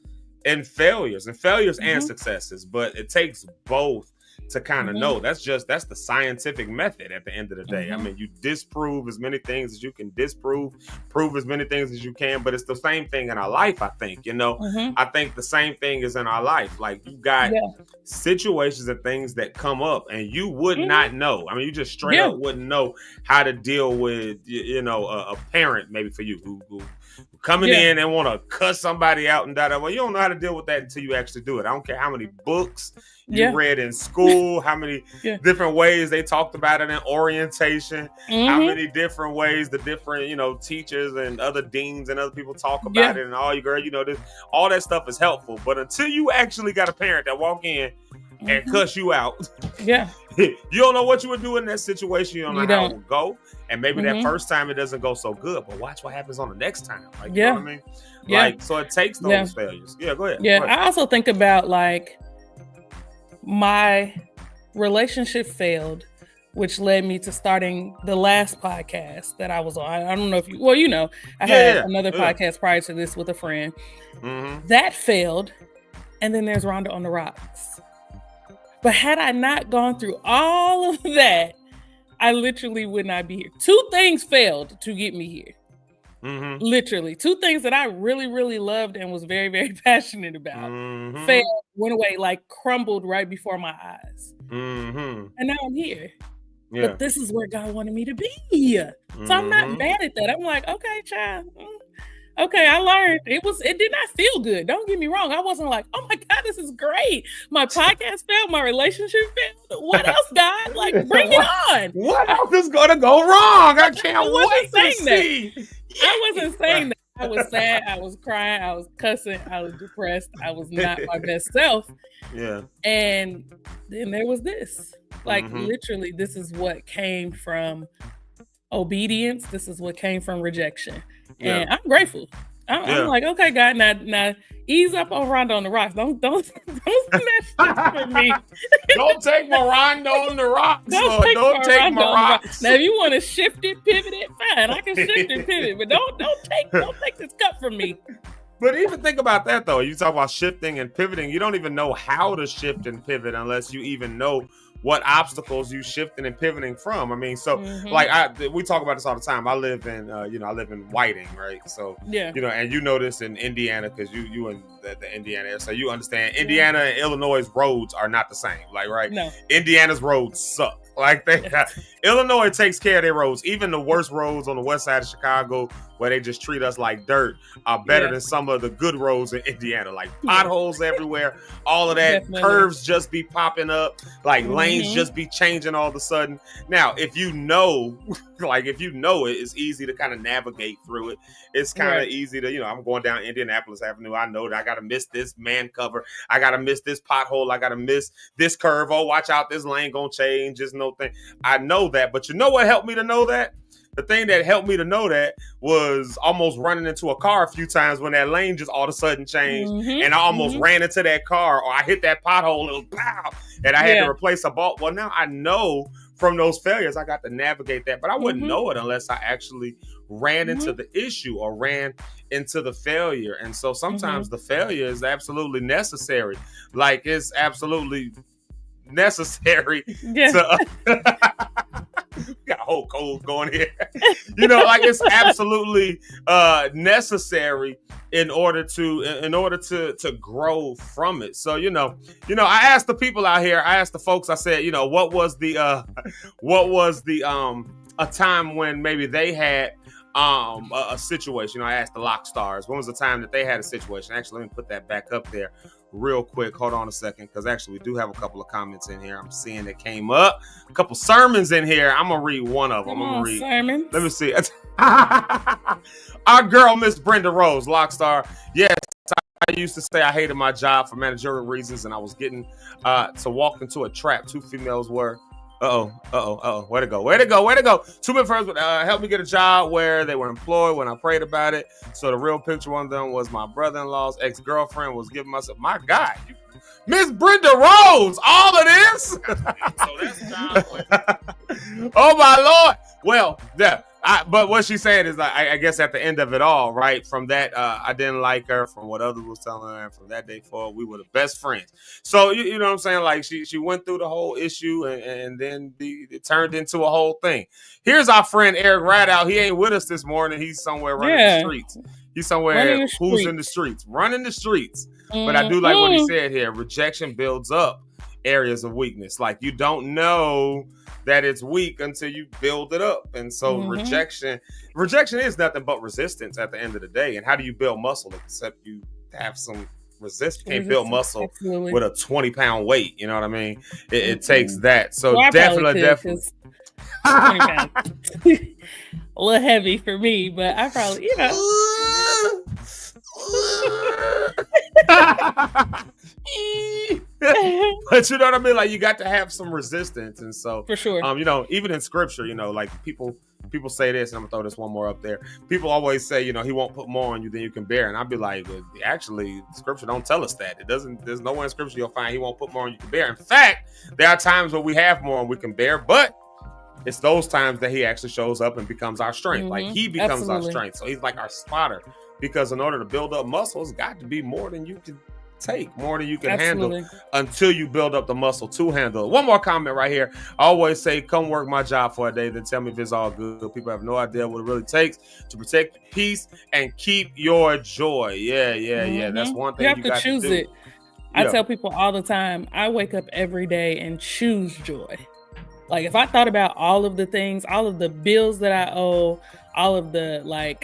in failures and successes, but it takes both to kind of know. That's the scientific method at the end of the day. I mean, you disprove as many things as you can disprove, prove as many things as you can, but it's the same thing in our life, I think. You know, I think the same thing is in our life. Like, you got situations and things that come up and you would not know. I mean, you just straight up wouldn't know how to deal with, you know, a parent, maybe for you, who coming in and want to cuss somebody out and well, you don't know how to deal with that until you actually do it. I don't care how many books you read in school, how many different ways they talked about it in orientation, how many different ways the different, you know, teachers and other deans and other people talk about it, and all all that stuff is helpful. But until you actually got a parent that walk in and cuss you out, you don't know what you would do in that situation. You don't know how it would go. And maybe that first time it doesn't go so good, but watch what happens on the next time. Like, you know what I mean? Like, so it takes those failures. Yeah, go ahead. Yeah, go ahead. I also think about, like, my relationship failed, which led me to starting the last podcast that I was on. I don't know if I had another podcast prior to this with a friend. That failed. And then there's Rhonda on the Rocks. But had I not gone through all of that, I literally would not be here. 2 things failed to get me here. Literally 2 things that I really, really loved and was very, very passionate about failed, went away, like crumbled right before my eyes. And now I'm here. But this is where God wanted me to be. So I'm not mad at that. I'm like, okay, child. Okay, I learned. It did not feel good. Don't get me wrong. I wasn't like, oh my God, this is great. My podcast failed. My relationship failed. What else, God? Like, bring it on. What else is going to go wrong? I can't wait to see. I wasn't saying that. I was sad. I was crying. I was cussing. I was depressed. I was not my best self. Yeah. And then there was this. Like, literally, this is what came from obedience. This is what came from rejection. And I'm grateful. I'm like, okay, God, now ease up on Rhonda on the Rocks. Don't mess for me. Don't take my Rhonda on the Rocks. Don't take my Rocks. Now, if you want to shift it, pivot it, fine. I can shift and pivot, but don't take this cup from me. But even think about that, though. You talk about shifting and pivoting. You don't even know how to shift and pivot unless you even know what obstacles you shifting and pivoting from. I mean, so we talk about this all the time. I live in Whiting, right? So and you know this in Indiana because you in the Indiana area, so you understand Indiana and Illinois' roads are not the same. Like, right? No. Indiana's roads suck. Like, Illinois takes care of their roads. Even the worst roads on the west side of Chicago, where they just treat us like dirt, are better than some of the good roads in Indiana. Like, potholes everywhere, all of that. Definitely. Curves just be popping up, like lanes just be changing all of a sudden. Now, if you know it, it's easy to kind of navigate through it. It's kind of easy to, I'm going down Indianapolis Avenue. I know that I got to miss this man cover. I got to miss this pothole. I got to miss this curve. Oh, watch out. This lane going to change. There's no thing. I know that. But you know what helped me to know that? the thing that helped me to know that was almost running into a car a few times when that lane just all of a sudden changed, and I almost ran into that car, or I hit that pothole, it was pow, and I had to replace a ball. Well, now I know from those failures, I got to navigate that, but I wouldn't know it unless I actually ran into the issue or ran into the failure. And so sometimes the failure is absolutely necessary. Like, it's absolutely necessary to got a whole cold going here. Like, it's absolutely necessary in order to grow from it. So I asked the people out here, I asked the folks, I said, what was the a time when maybe they had a situation. I asked the Lock stars, when was the time that they had a situation? Actually, let me put that back up there real quick. Hold on a second, because actually we do have a couple of comments in here. I'm seeing it came up. A couple sermons in here. I'm gonna read one of them. I'm gonna read sermons. Let me see. Our girl, Miss Brenda Rose, Lock star. Yes, I used to say I hated my job for managerial reasons, and I was getting to walk into a trap. Two females were. Way to go. Two men first helped me get a job where they were employed when I prayed about it. So the real picture, one of them was my brother-in-law's ex-girlfriend was giving myself, my God, Miss Brenda Rose, all of this? So that's oh my Lord. Well, yeah. But what she's saying is, I guess at the end of it all, right? From that, I didn't like her. From what others was telling her, and from that day forward, we were the best friends. So you know what I'm saying? Like, she went through the whole issue, and then it turned into a whole thing. Here's our friend Eric Rideout. He ain't with us this morning. He's somewhere running the streets. He's somewhere who's in the streets, running the streets. But I do like what he said here. Rejection builds up areas of weakness. Like, you don't know that it's weak until you build it up. And so rejection is nothing but resistance at the end of the day. And how do you build muscle except you have some resistance? You can't build muscle with a 20-pound weight. You know what I mean? It takes that. So definitely. 20 pounds. A little heavy for me, but I probably, But you know what I mean? Like, you got to have some resistance. And so, for sure, even in scripture, like people say this, and I'm gonna throw this one more up there. People always say, he won't put more on you than you can bear. And I'll be like, well, actually, scripture don't tell us that. There's nowhere in scripture you'll find he won't put more on you can bear. In fact, there are times where we have more than we can bear, but it's those times that he actually shows up and becomes our strength. Like, he becomes our strength. So he's like our spotter, because in order to build up muscle, it's got to be more than you can take, more than you can handle, until you build up the muscle to handle it. One more comment right here. I always say, come work my job for a day, then tell me if it's all good. People have no idea what it really takes to protect peace and keep your joy. Yeah. That's one thing you got to choose it. I tell people all the time, I wake up every day and choose joy. Like, if I thought about all of the things, all of the bills that I owe, all of the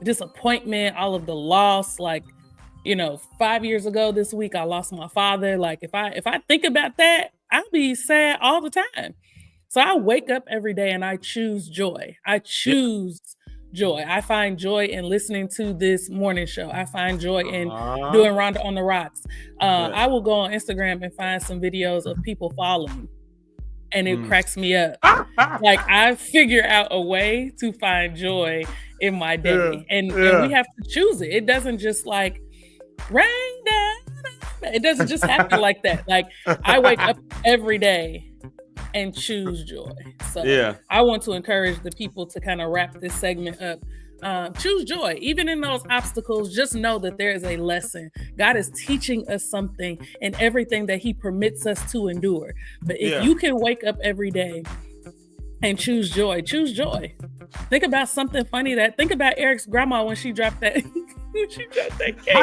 disappointment, all of the loss, 5 years ago this week, I lost my father. Like, if I think about that, I'll be sad all the time. So I wake up every day and I choose joy. I choose joy. I find joy in listening to this morning show. I find joy in doing Rhonda on the Rocks. I will go on Instagram and find some videos of people falling, and it cracks me up. Like, I figure out a way to find joy in my day, and we have to choose it. It doesn't just rain down. It doesn't just happen like that. Like, I wake up every day and choose joy. So I want to encourage the people to kind of wrap this segment up. Choose joy. Even in those obstacles, just know that there is a lesson. God is teaching us something in everything that he permits us to endure. But if you can wake up every day and choose joy. Think about something funny. Think about Eric's grandma when she dropped that when she dropped that cake.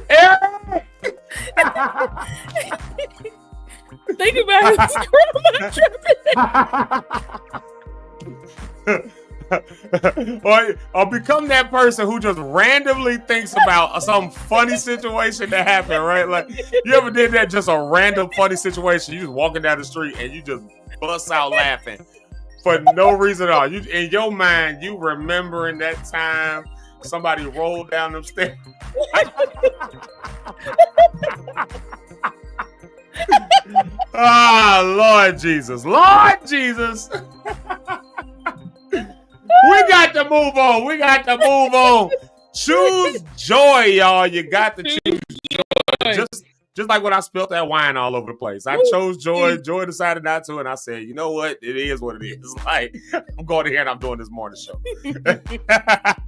Eric! Think about his grandma dropping or become that person who just randomly thinks about some funny situation that happened, right? Like, you ever did that? Just a random funny situation. You just walking down the street and you just bust out laughing for no reason at all. You, in your mind, you remembering that time somebody rolled down them stairs. Lord Jesus. Lord Jesus. We got to move on. We got to move on. Choose joy, y'all. You got to choose joy. Just like when I spilled that wine all over the place. I chose joy. Joy decided not to, and I said, you know what? It is what it is. Like, I'm going to here and I'm doing this morning show.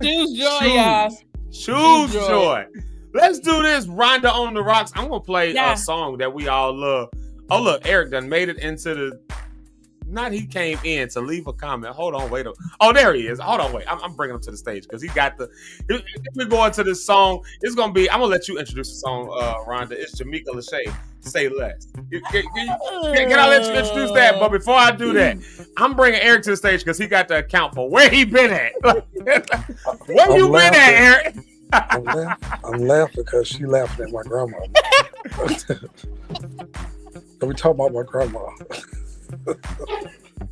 Choose joy, y'all. Choose joy. Let's do this. Rhonda on the Rocks. I'm going to play a song that we all love. Oh, look, Eric done made it into the... Not he came in to leave a comment. Hold on, wait. Oh, there he is. Hold on, wait. I'm bringing him to the stage because he got the... If we go into this song, it's going to be... I'm going to let you introduce the song, Rhonda. It's Jamika Lashay, Say Less. Can I let you introduce that? But before I do that, I'm bringing Eric to the stage because he got to account for where he been at. Where you been at, Eric? I'm laughing because she laughing at my grandma. We talking about my grandma.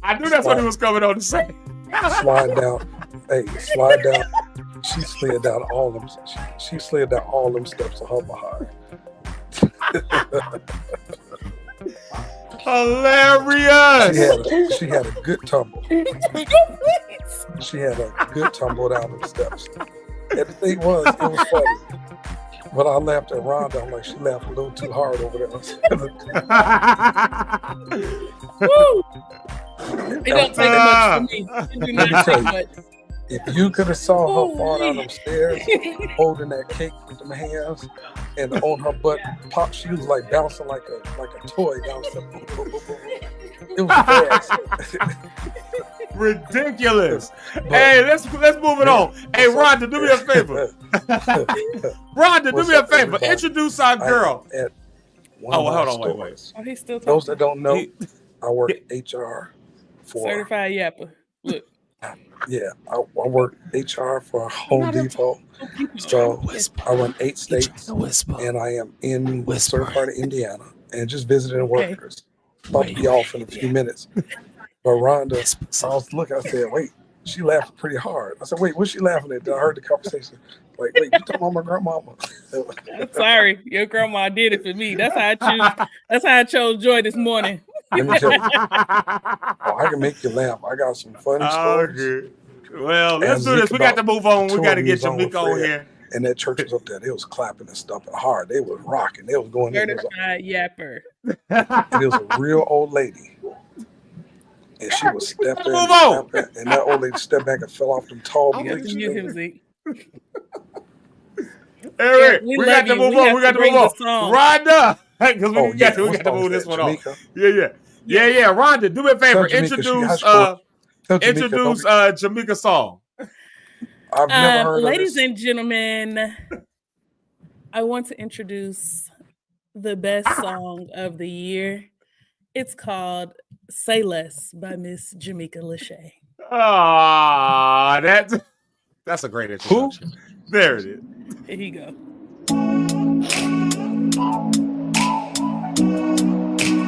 I knew that's what he was coming on to say. Slide down. She slid down all them. She slid down all them steps of her behind. Hilarious. She had a good tumble. She had a good tumble down the steps. And the thing was, it was funny. When I laughed at Rhonda, I'm like, she laughed a little too hard over there. Woo! It don't take much for me. It do not take much. If you could have saw her fall down them stairs, holding that cake with them hands, and on her butt, pop, she was like bouncing like a toy down. It was bad. Ridiculous. Hey, let's move it on. Hey, Rhonda, do me a favor. Rhonda, do me a favor. Introduce our girl. Hold on, wait. Oh, he's still talking. Those that don't know, I work HR for Certified Yapper. Look. Yeah, I work HR for Home Depot. So I run 8 states, and I am in certified Indiana, and just visiting workers. About to be off in a few minutes. But Rhonda, I was looking, I said, wait, she laughed pretty hard. I said, wait, what's she laughing at? I heard the conversation. Like, wait, you talking about my grandmama? I'm sorry, your grandma did it for me. That's how I chose joy this morning. Let me tell you. I can make you laugh. I got some funny stories. Good. Well, let's do this. We got to move on. We got to get Jamika on here. And that church was up there. They was clapping and stumping hard. They was rocking. They was going in. Certified Yapper. And it was a real old lady. And she was stepping, and that old lady stepped back and fell off them tall bricks. Eric, we got to move on. We got to move on. Rhonda, because we got to move this one on. Yeah. Rhonda, do me a favor. Introduce Jamika's song. I've never heard ladies and gentlemen, I want to introduce the best song of the year. It's called Say Less by Miss Jamika Lashay. That's a great introduction. Who? There it is. Here you go.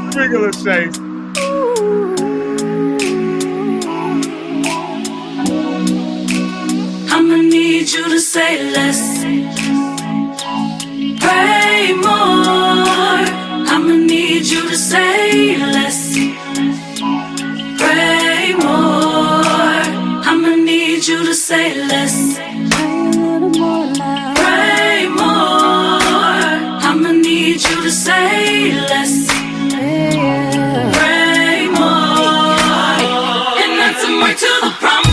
Jamika Lashay. I'ma need you to say less, pray more. I'ma need you to say less, pray more. I'ma need you to say less, pray more. I'ma need you to say less, pray more. And that's a mark to the promise.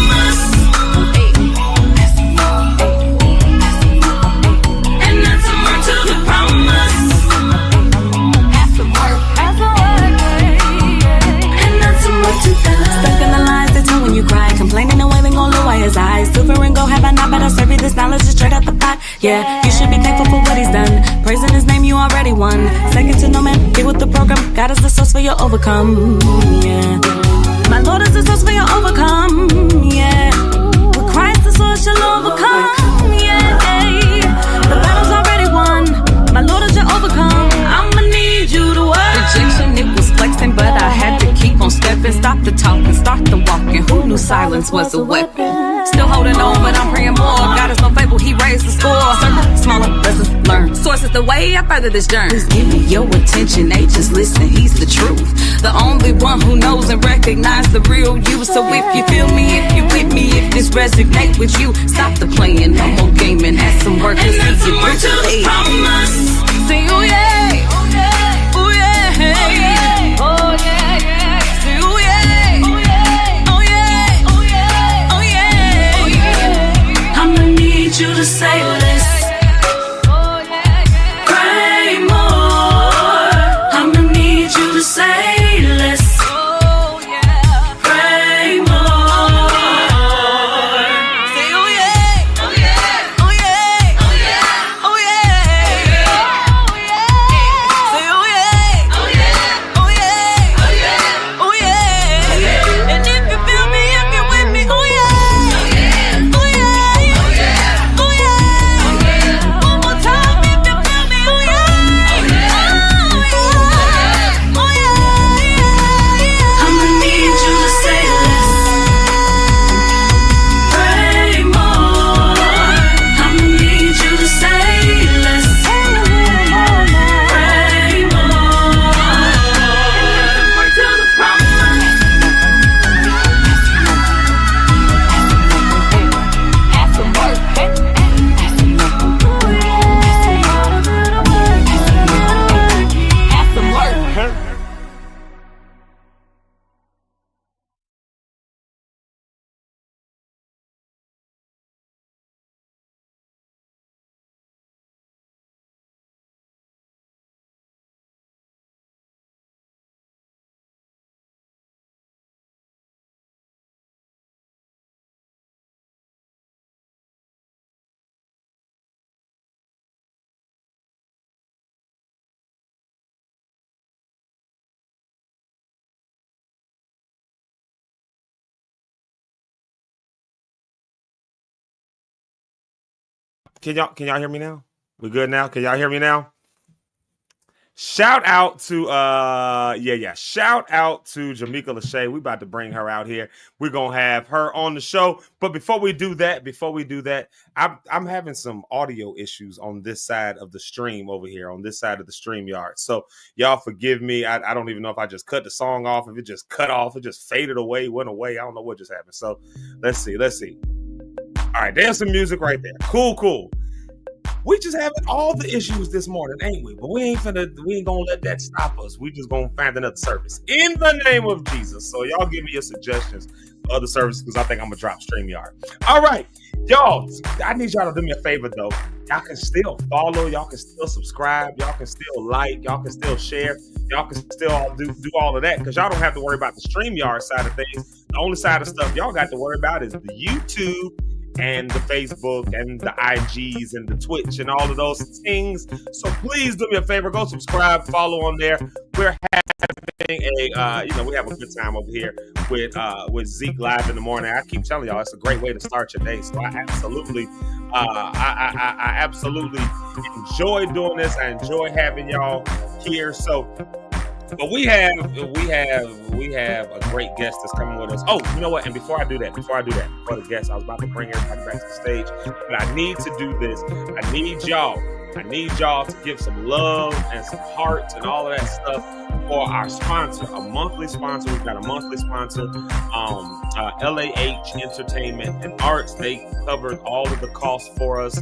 When you cry, complaining and waving on low his eyes. Silver and gold have I not, but I serve you this knowledge is straight out the pot. Yeah, you should be thankful for what he's done. Praising his name, you already won. Second to no man, get with the program. God is the source for your overcome. Yeah, my Lord is the source for your overcome. Yeah, with Christ the source shall overcome. Yeah, the battle's already won. My Lord is your overcome. I'ma need you to work. Rejection, it was flexing, but I had to keep on stepping. Stop the talking, start the walking. Who knew silence was a weapon? Still holding on, but I'm praying more. God is no fable, he raised the score. Circle, smaller blessings, learn. Sources the way I further this journey. Please give me your attention, they just listen, he's the truth. The only one who knows and recognize the real you. So if you feel me, if you with me, if this resonate with you, stop the playing, no more gaming, add some work and add some work to the promise. Sing, oh yeah, oh yeah, oh yeah, oh yeah, oh yeah, yeah. Sing, oh yeah, oh yeah, oh yeah, oh yeah, oh yeah, oh yeah. I'ma need you to say less. Pray more. I'ma need you to say less. Pray more. Say, oh yeah, oh yeah, oh yeah, oh yeah, oh yeah, oh yeah. Say, oh yeah, oh yeah, oh yeah, oh yeah, oh yeah. And if you feel me, if you're with me, oh yeah, oh yeah, oh yeah, oh yeah. One more time, if you feel me, oh yeah, oh yeah, oh yeah. I'ma need you to say less. Pray more. I'ma need you to say less. Pray more. To the promise. Add some work. Add some work. Can y'all hear me now? We good now? Can y'all hear me now? Shout out to shout out to Jamika Lashay. We about to bring her out here. We're gonna have her on the show. But before we do that, I'm having some audio issues on this side of the stream over here, on this side of the stream yard. So y'all forgive me. I don't even know if I just cut the song off, if it just cut off, it just faded away, went away. I don't know what just happened. So let's see. All right, there's some music right there. Cool. We just having all the issues this morning, ain't we? But we ain't gonna let that stop us. We just gonna find another service in the name of Jesus. So y'all give me your suggestions for other services, because I think I'm gonna drop StreamYard. All right, y'all. I need y'all to do me a favor though. Y'all can still follow. Y'all can still subscribe. Y'all can still like. Y'all can still share. Y'all can still do all of that, because y'all don't have to worry about the StreamYard side of things. The only side of stuff y'all got to worry about is the YouTube and the Facebook and the IGs and the Twitch and all of those things. So please do me a favor, go subscribe, follow on there. We're having we have a good time over here with Zeke live in the morning. I keep telling y'all, it's a great way to start your day. So I absolutely enjoy doing this. I enjoy having y'all here. So. But we have a great guest that's coming with us. Oh, you know what? And before the guest, I was about to bring everybody back to the stage, but I need to do this. I need y'all to give some love and some hearts and all of that stuff for our sponsor, a monthly sponsor. We've got a monthly sponsor, LAH Entertainment and Arts. They covered all of the costs for us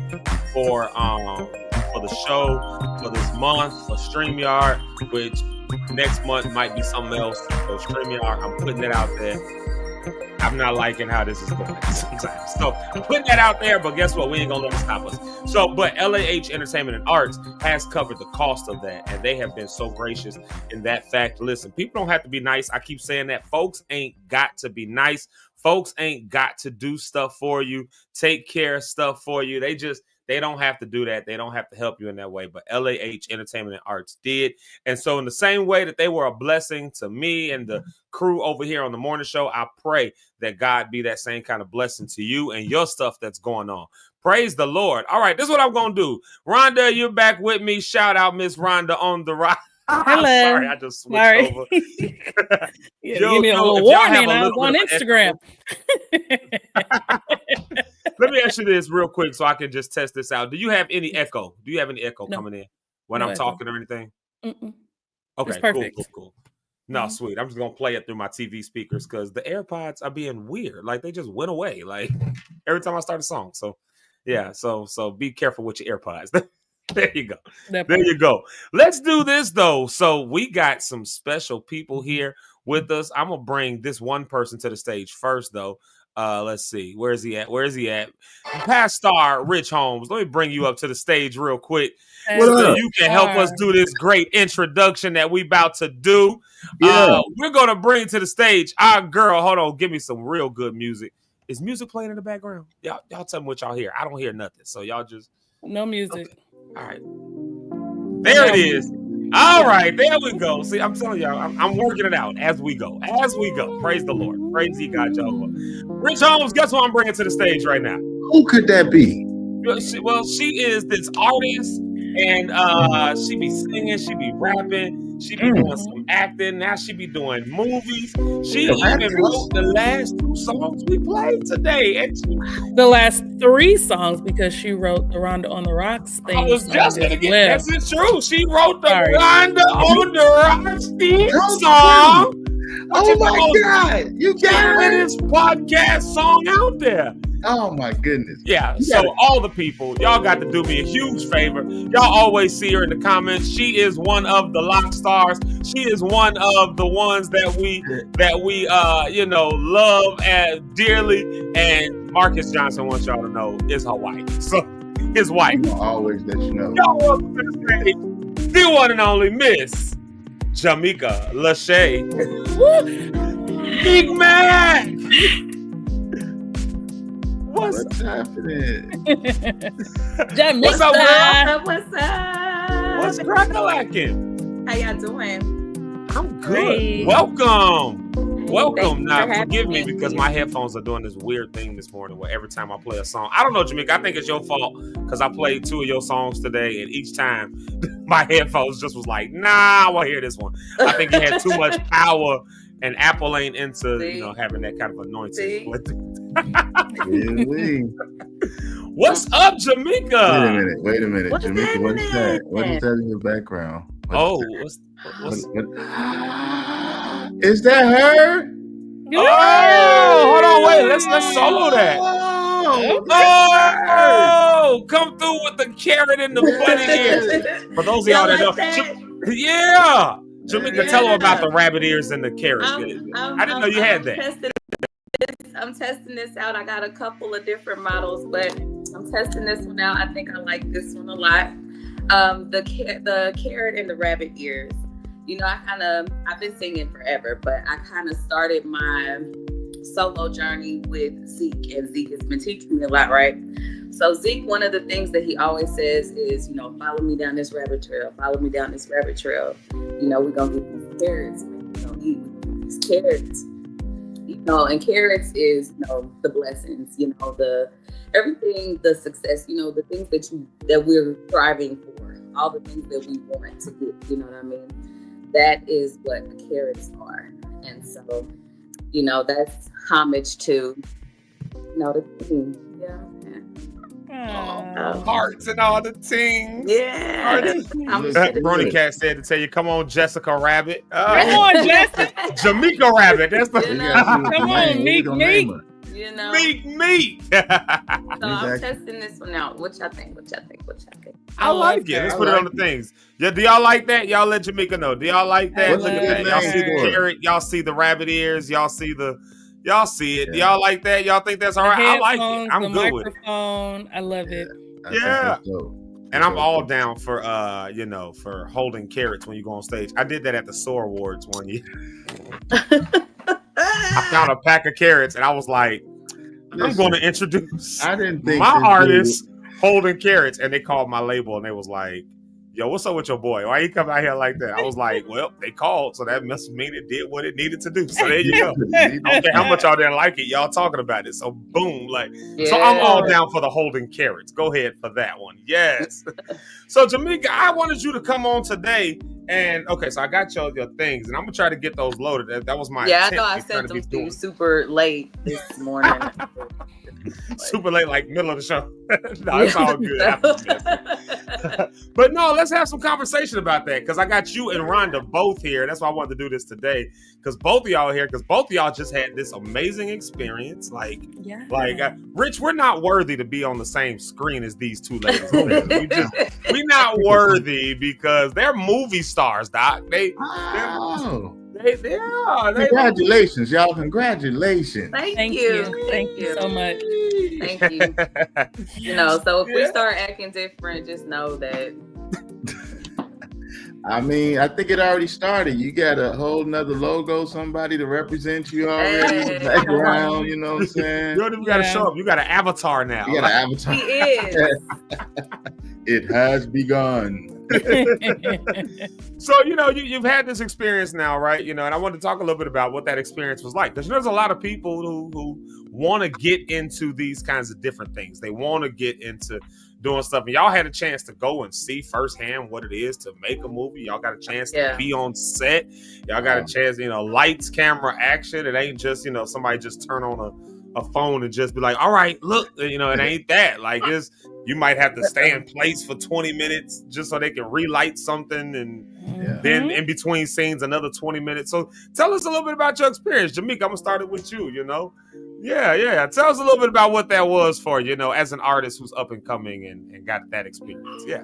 for the show, for this month, for StreamYard, which next month might be something else. So StreamYard, I'm putting it out there. I'm not liking how this is going sometimes. So I'm putting that out there, but guess what? We ain't gonna let it stop us. So, but LAH Entertainment and Arts has covered the cost of that, and they have been so gracious in that fact. Listen, people don't have to be nice. I keep saying that. Folks ain't got to be nice. Folks ain't got to do stuff for you, take care of stuff for you. They don't have to do that. They don't have to help you in that way. But LAH Entertainment and Arts did. And so in the same way that they were a blessing to me and the crew over here on the morning show, I pray that God be that same kind of blessing to you and your stuff that's going on. Praise the Lord. All right, this is what I'm going to do. Rhonda, you're back with me. Shout out Miss Rhonda on the ride. Hello. Sorry, I just switched over. Give me a little warning. I was on Instagram. Let me ask you this real quick so I can just test this out. Do you have any echo? Do you have any echo No. coming in when No I'm echo. talking or anything? Mm-mm. Okay, It's perfect. cool. No, sweet. I'm just gonna play it through my TV speakers because the AirPods are being weird. Like they just went away. Like every time I start a song. So yeah, so be careful with your AirPods. There you go. There you go. Let's do this though. So we got some special people here with us. I'm gonna bring this one person to the stage first though. Let's see. Where is he at? Pastor Rich Holmes. Let me bring you up to the stage real quick. So you can help us do this great introduction that we about to do. Yeah. We're gonna bring to the stage our girl. Hold on, give me some real good music. Is music playing in the background? Y'all tell me what y'all hear. I don't hear nothing. So y'all just no music. Okay. All right. There it is. All right, there we go. See, I'm telling y'all, I'm working it out as we go. Praise the Lord. Praise ye God, Jehovah. Rich Holmes, guess what I'm bringing to the stage right now? Who could that be? Well, she is this artist, and she be singing, she be rapping, she be doing some acting. Now she be doing movies. She even wrote the last 2 songs we played today. And the last 3 songs because she wrote the Rhonda on the Rocks thing. I was just gonna get that's it true. She wrote the Rhonda on the Rocks theme song. Oh my God! You got this podcast song out there. Oh my goodness. Yeah, so all the people, y'all got to do me a huge favor. Y'all always see her in the comments. She is one of the Locke'd stars. She is one of the ones that we love as dearly. And Marcus Johnson wants y'all to know is her wife. So his wife. I'll always let you know. Y'all welcome to the stage, the one and only Miss Jamika Lashay. Big Mac. What's happening? What's up, girl? What's up? What's crack-a-lacking? How y'all doing? I'm good. Welcome. Welcome. Now, forgive me because my headphones are doing this weird thing this morning where every time I play a song, I don't know, Jamika, I think it's your fault because I played 2 of your songs today, and each time my headphones just was like, nah, I want to hear this one. I think it had too much power, and Apple ain't into having that kind of anointing. Really? What's up, Jamika? Wait a minute. Jamika, what's that? What is that in your background? What? Is that her? Oh, hold on, wait. Let's solo that. Oh, come through with the carrot and the bunny ears. For those of y'all that know, yeah. Jamika, tell them about the rabbit ears and the carrots. I didn't know you had that. I'm testing this out. I got a couple of different models, but I'm testing this one out. I think I like this one a lot. The carrot and the rabbit ears. I've been singing forever, but I kind of started my solo journey with Zeke, and Zeke has been teaching me a lot, right? So Zeke, one of the things that he always says is, follow me down this rabbit trail. Follow me down this rabbit trail. We're going to get these carrots. We're going to eat these carrots. And carrots is, the blessings, the everything, the success, the things that we're striving for, all the things that we want to get, you know what I mean? That is what the carrots are. And so, that's homage to, the thing. Yeah. Hearts and all the things. Yeah. Brony Cat said to tell you, come on, Jessica Rabbit. Come on, Jessica. Jamika Rabbit. That's the come on, Meek. Meek Meek. So I'm testing this one out. What y'all think? I like it. Let's put it on the things. Yeah, do y'all like that? Y'all let Jamika know. Do y'all like that? Look at that. Y'all see the carrot. Y'all see the rabbit ears. Y'all see it. Do y'all like that? Y'all think that's all right? I like it. I'm good with it. I love it. Yeah. And I'm all down for for holding carrots when you go on stage. I did that at the SOAR Awards one year. I found a pack of carrots and I was like, I'm going to introduce my artist holding carrots. And they called my label and they was like, yo, what's up with your boy? Why you come out here like that? I was like, well, they called, so that must mean it did what it needed to do. So there you go. I don't care how much y'all didn't like it. Y'all talking about it. So boom, So I'm all down for the holding carrots. Go ahead for that one. Yes. So Jamika, I wanted you to come on today. And okay, so I got your things, and I'm gonna try to get those loaded. That was my intent. I know I sent them to you super late this morning. Super late, like middle of the show. No, it's all good. But no, let's have some conversation about that, because I got you and Rhonda both here. That's why I wanted to do this today, because both of y'all are here, because both of y'all just had this amazing experience. Rich, we're not worthy to be on the same screen as these two ladies. We're not worthy because they're movie stars, Doc. Congratulations, y'all. Congratulations. Thank you. Thank you so much. Thank you. So if we start acting different, just know that. I mean, I think it already started. You got a whole nother logo, somebody to represent you already. Background, you know what I'm saying? You don't even got to show up. You got an avatar now. You got an avatar. He is. It has begun. So, you've had this experience now, right? And I want to talk a little bit about what that experience was like. Because there's a lot of people who want to get into these kinds of different things. They want to get into doing stuff. And y'all had a chance to go and see firsthand what it is to make a movie. Y'all got a chance to be on set. Y'all got a chance, lights, camera, action. It ain't just, somebody just turn on a phone and just be like, all right, look, it ain't that. Like, you might have to stay in place for 20 minutes just so they can relight something, and then in between scenes another 20 minutes. So tell us a little bit about your experience. Jamika, I'm gonna start it with you. Yeah. Tell us a little bit about what that was for you, as an artist who's up and coming and got that experience. Yeah,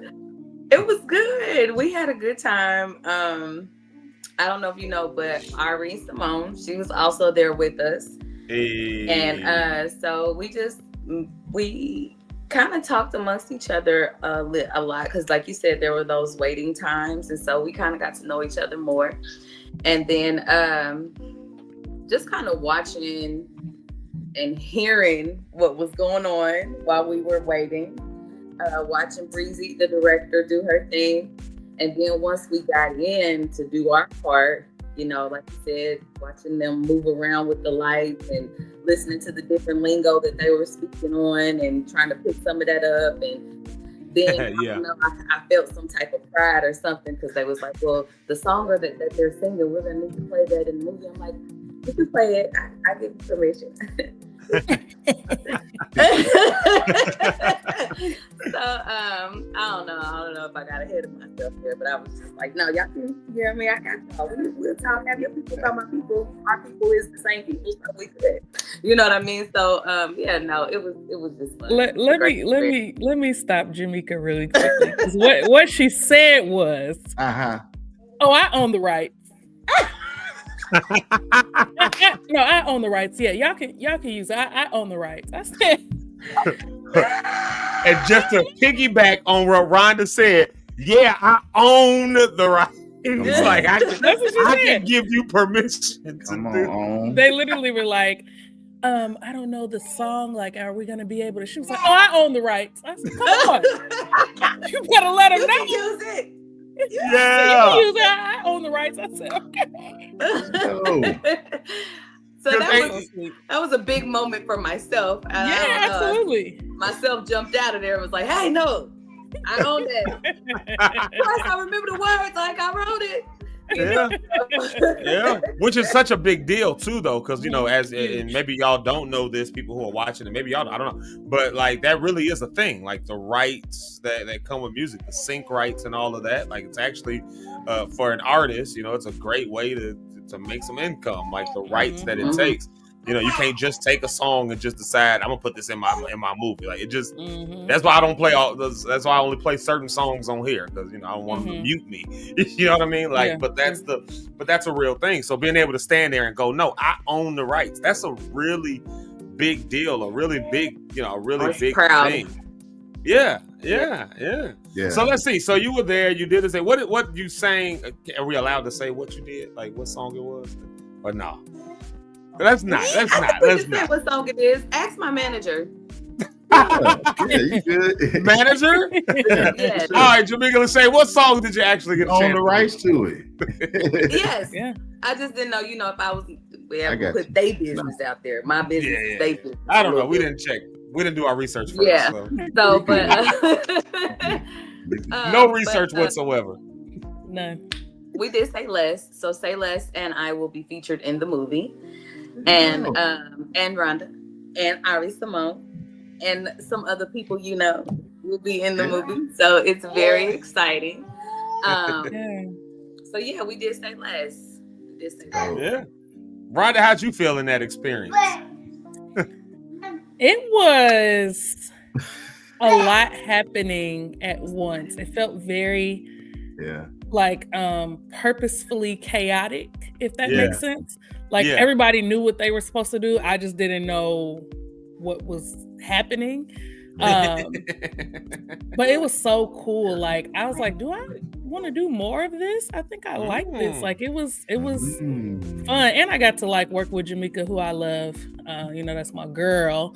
it was good. We had a good time. I don't know if you know, but Ari Simone, she was also there with us. Hey. And so we kind of talked amongst each other a lot, because like you said, there were those waiting times, and so we kind of got to know each other more. And then just kind of watching and hearing what was going on while we were waiting, watching Breezy, the director, do her thing. And then once we got in to do our part, like you said, watching them move around with the lights and listening to the different lingo that they were speaking on and trying to pick some of that up. And then I felt some type of pride or something, because they was like, well, the song that they're singing, we're going to need to play that in the movie. I'm like, you can play it. I give you permission. So I don't know if I got ahead of myself there, but I was just like, no, y'all can hear me. I got y'all. We'll talk. Have your people talk. My people. Our people is the same people. So we could. You know what I mean? So it was just fun. Let me stop Jamika really quickly, because what she said was, oh, I own the rights. No, I own the rights. Yeah, y'all can use it. I own the rights. I said. And just to piggyback on what Rhonda said, I own the rights. It's like I can give you permission to do. They literally were like, I don't know the song. Like, are we gonna be able to? She was like, oh, I own the rights. I said, come on, you better let them know. Use it. Yeah. I own the rights. I said, okay. So that was a big moment for myself. Absolutely. Myself jumped out of there and was like, hey, no, I own that. Plus, I remember the words like I wrote it. Yeah, which is such a big deal too, though, because and maybe y'all don't know this, people who are watching, and maybe y'all, I don't know, but like that really is a thing, like the rights that come with music, the sync rights and all of that. Like, it's actually for an artist, it's a great way to make some income, like the rights that it takes. You can't just take a song and just decide I'm gonna put this in my movie. Like, it just that's why I don't play all those. That's why I only play certain songs on here, because I don't want them to mute me. You know what I mean? Like, but that's a real thing. So being able to stand there and go, no, I own the rights. That's a really big deal. A really big, a really big thing. Yeah. So let's see. So you were there. You did it. What you sang? Are we allowed to say what you did? Like, what song it was? Or no? Let's not. Say what song it is. Ask my manager. You good. Manager? Yes. All right, Jamika Lashay, what song did you actually get on the rights to it? Yes. Yeah. I just didn't know, if I was put their business out there. My business, they business. I don't know. We didn't check. We didn't do our research first. Yeah. So but no research whatsoever. None. We did Say Less. So Say Less and I will be featured in the movie. And Rhonda and Ari Simone. and some other people will be in the movie. So it's very exciting. So yeah, we did Say Less. Yeah. Rhonda, how'd you feel in that experience? It was a lot happening at once. It felt very purposefully chaotic, if that makes sense. Everybody knew what they were supposed to do. I just didn't know what was happening. But it was so cool. Like, I was like, do I want to do more of this? I think I like this. Like, it was fun. And I got to work with Jamika, who I love. That's my girl.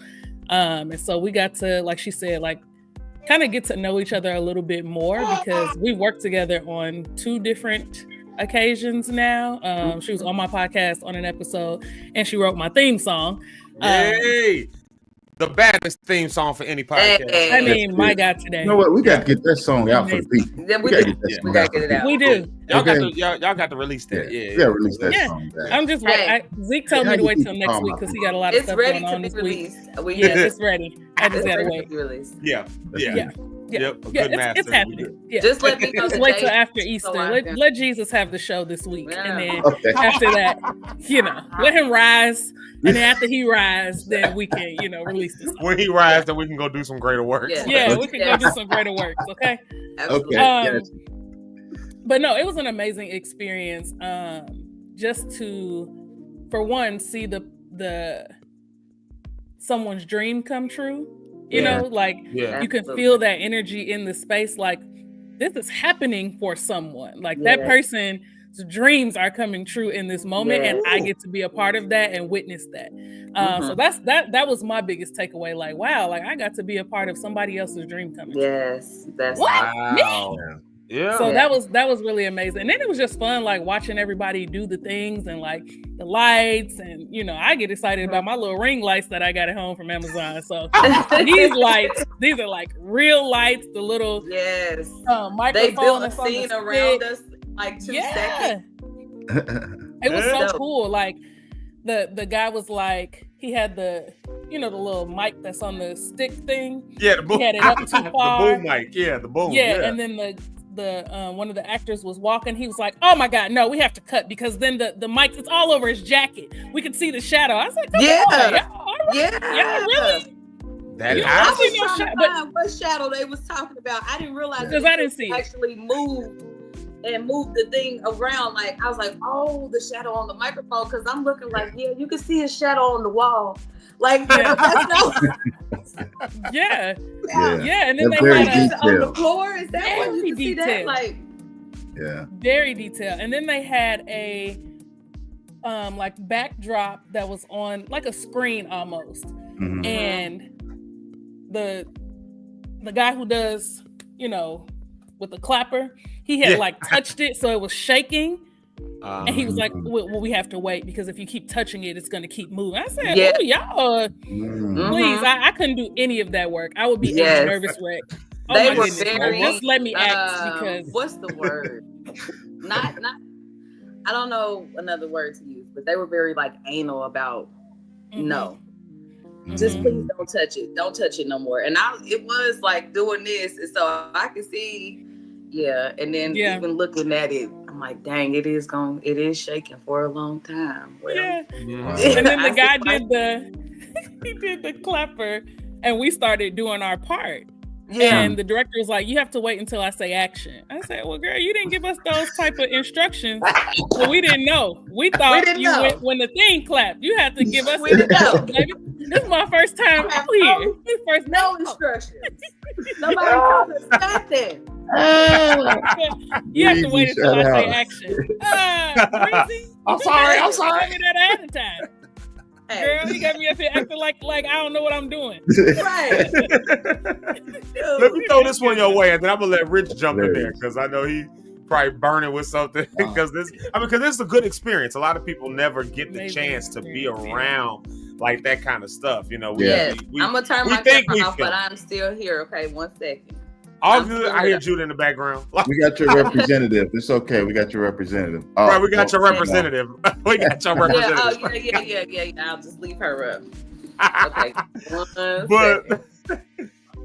And so we got to, like she said, kind of get to know each other a little bit more, because we worked together on 2 different occasions now. She was on my podcast on an episode, and she wrote my theme song. Yay! The baddest theme song for any podcast. I mean, my God, today. You know what? We got to get that song out for the people. Yeah, we got to get it out. We do. Y'all got to release that. Yeah, release that song. I'm just waiting. Zeke told me to wait till next week because he got a lot of stuff going on this week. It's ready. I just gotta wait. Yeah. Yep. It's happening. Yeah. Just let me know. Just wait till after Easter. Let Jesus have the show this week, and then after that, let him rise. And then after he rises, then we can, release this. When he rises, then we can go do some greater work. Yeah, we can go do some greater work. Okay. Okay. But no, it was an amazing experience. Just to, for one, see the someone's dream come true. You know, you can feel that energy in the space. Like, this is happening for someone. Like, that person's dreams are coming true in this moment, and I get to be a part of that and witness that. So that was my biggest takeaway. Like, wow, I got to be a part of somebody else's dream coming true. Yes, that's wow. Yeah. So that was really amazing. And then it was just fun, watching everybody do the things and the lights, and I get excited about my little ring lights that I got at home from Amazon. So these are real lights, the little microphone. They built a scene around us 2 seconds. It was so cool. The guy was he had the the little mic that's on the stick thing. Yeah, the boom. He had it up too far. The boom mic. Yeah, the boom. Yeah, and then the one of the actors was walking. He was like, "Oh my God, no, we have to cut, because then the mic is all over his jacket. We could see the shadow." I was like, "Y'all really?" What shadow they was talking about? I didn't realize because I didn't see it. Actually moved the thing around. I was like, "Oh, the shadow on the microphone," because I'm looking you can see a shadow on the wall. And then they had on the floor. Is that what you can see that? Very detailed. And then they had a backdrop that was on a screen almost, and the guy who does with the clapper, he had touched it, so it was shaking. And he was like, well, we have to wait, because if you keep touching it, it's going to keep moving. I said, oh, y'all, please. I couldn't do any of that work. I would be a nervous wreck. They were very, just let me act, because. What's the word? not, I don't know another word to use, but they were very anal about no. Just please don't touch it. Don't touch it no more. And it was doing this. And so I could see, and then even looking at it, I'm like, dang, it is shaking for a long time. Well, and then the guy did the clapper, and we started doing our part. Yeah. And the director was like, you have to wait until I say action. I said, well, girl, you didn't give us those type of instructions. So we didn't know. We thought went when the thing clapped. You had to give us baby. This is my first time out here. No instructions. Nobody told us nothing. You have to wait until I say action. I'm sorry. I did that ahead of time. Hey. Girl, you got me up here acting like I don't know what I'm doing. Right. Let me throw this one your way, and then I'm gonna let Rich jump in there, because I know he probably burning with something. Because this is a good experience. A lot of people never get the chance to be around that kind of stuff. I'm gonna turn my camera off, but I'm still here. Okay, 1 second. All good. I hear Judah in the background. We got your representative. It's okay. We got your representative. Right, we got your representative. We got your representative. Yeah. I'll just leave her up. Okay.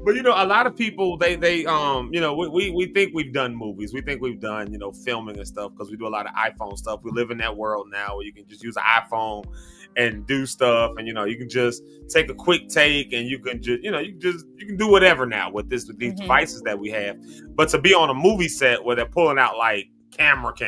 But you know, a lot of people they you know, we think we've done movies, we think we've done, you know, filming and stuff because we do a lot of iPhone stuff. We live in that world now where you can just use an iPhone and do stuff, and you know, you can just take a quick take, and you can just, you know, you can do whatever now with these devices that we have. But to be on a movie set where they're pulling out like cameras,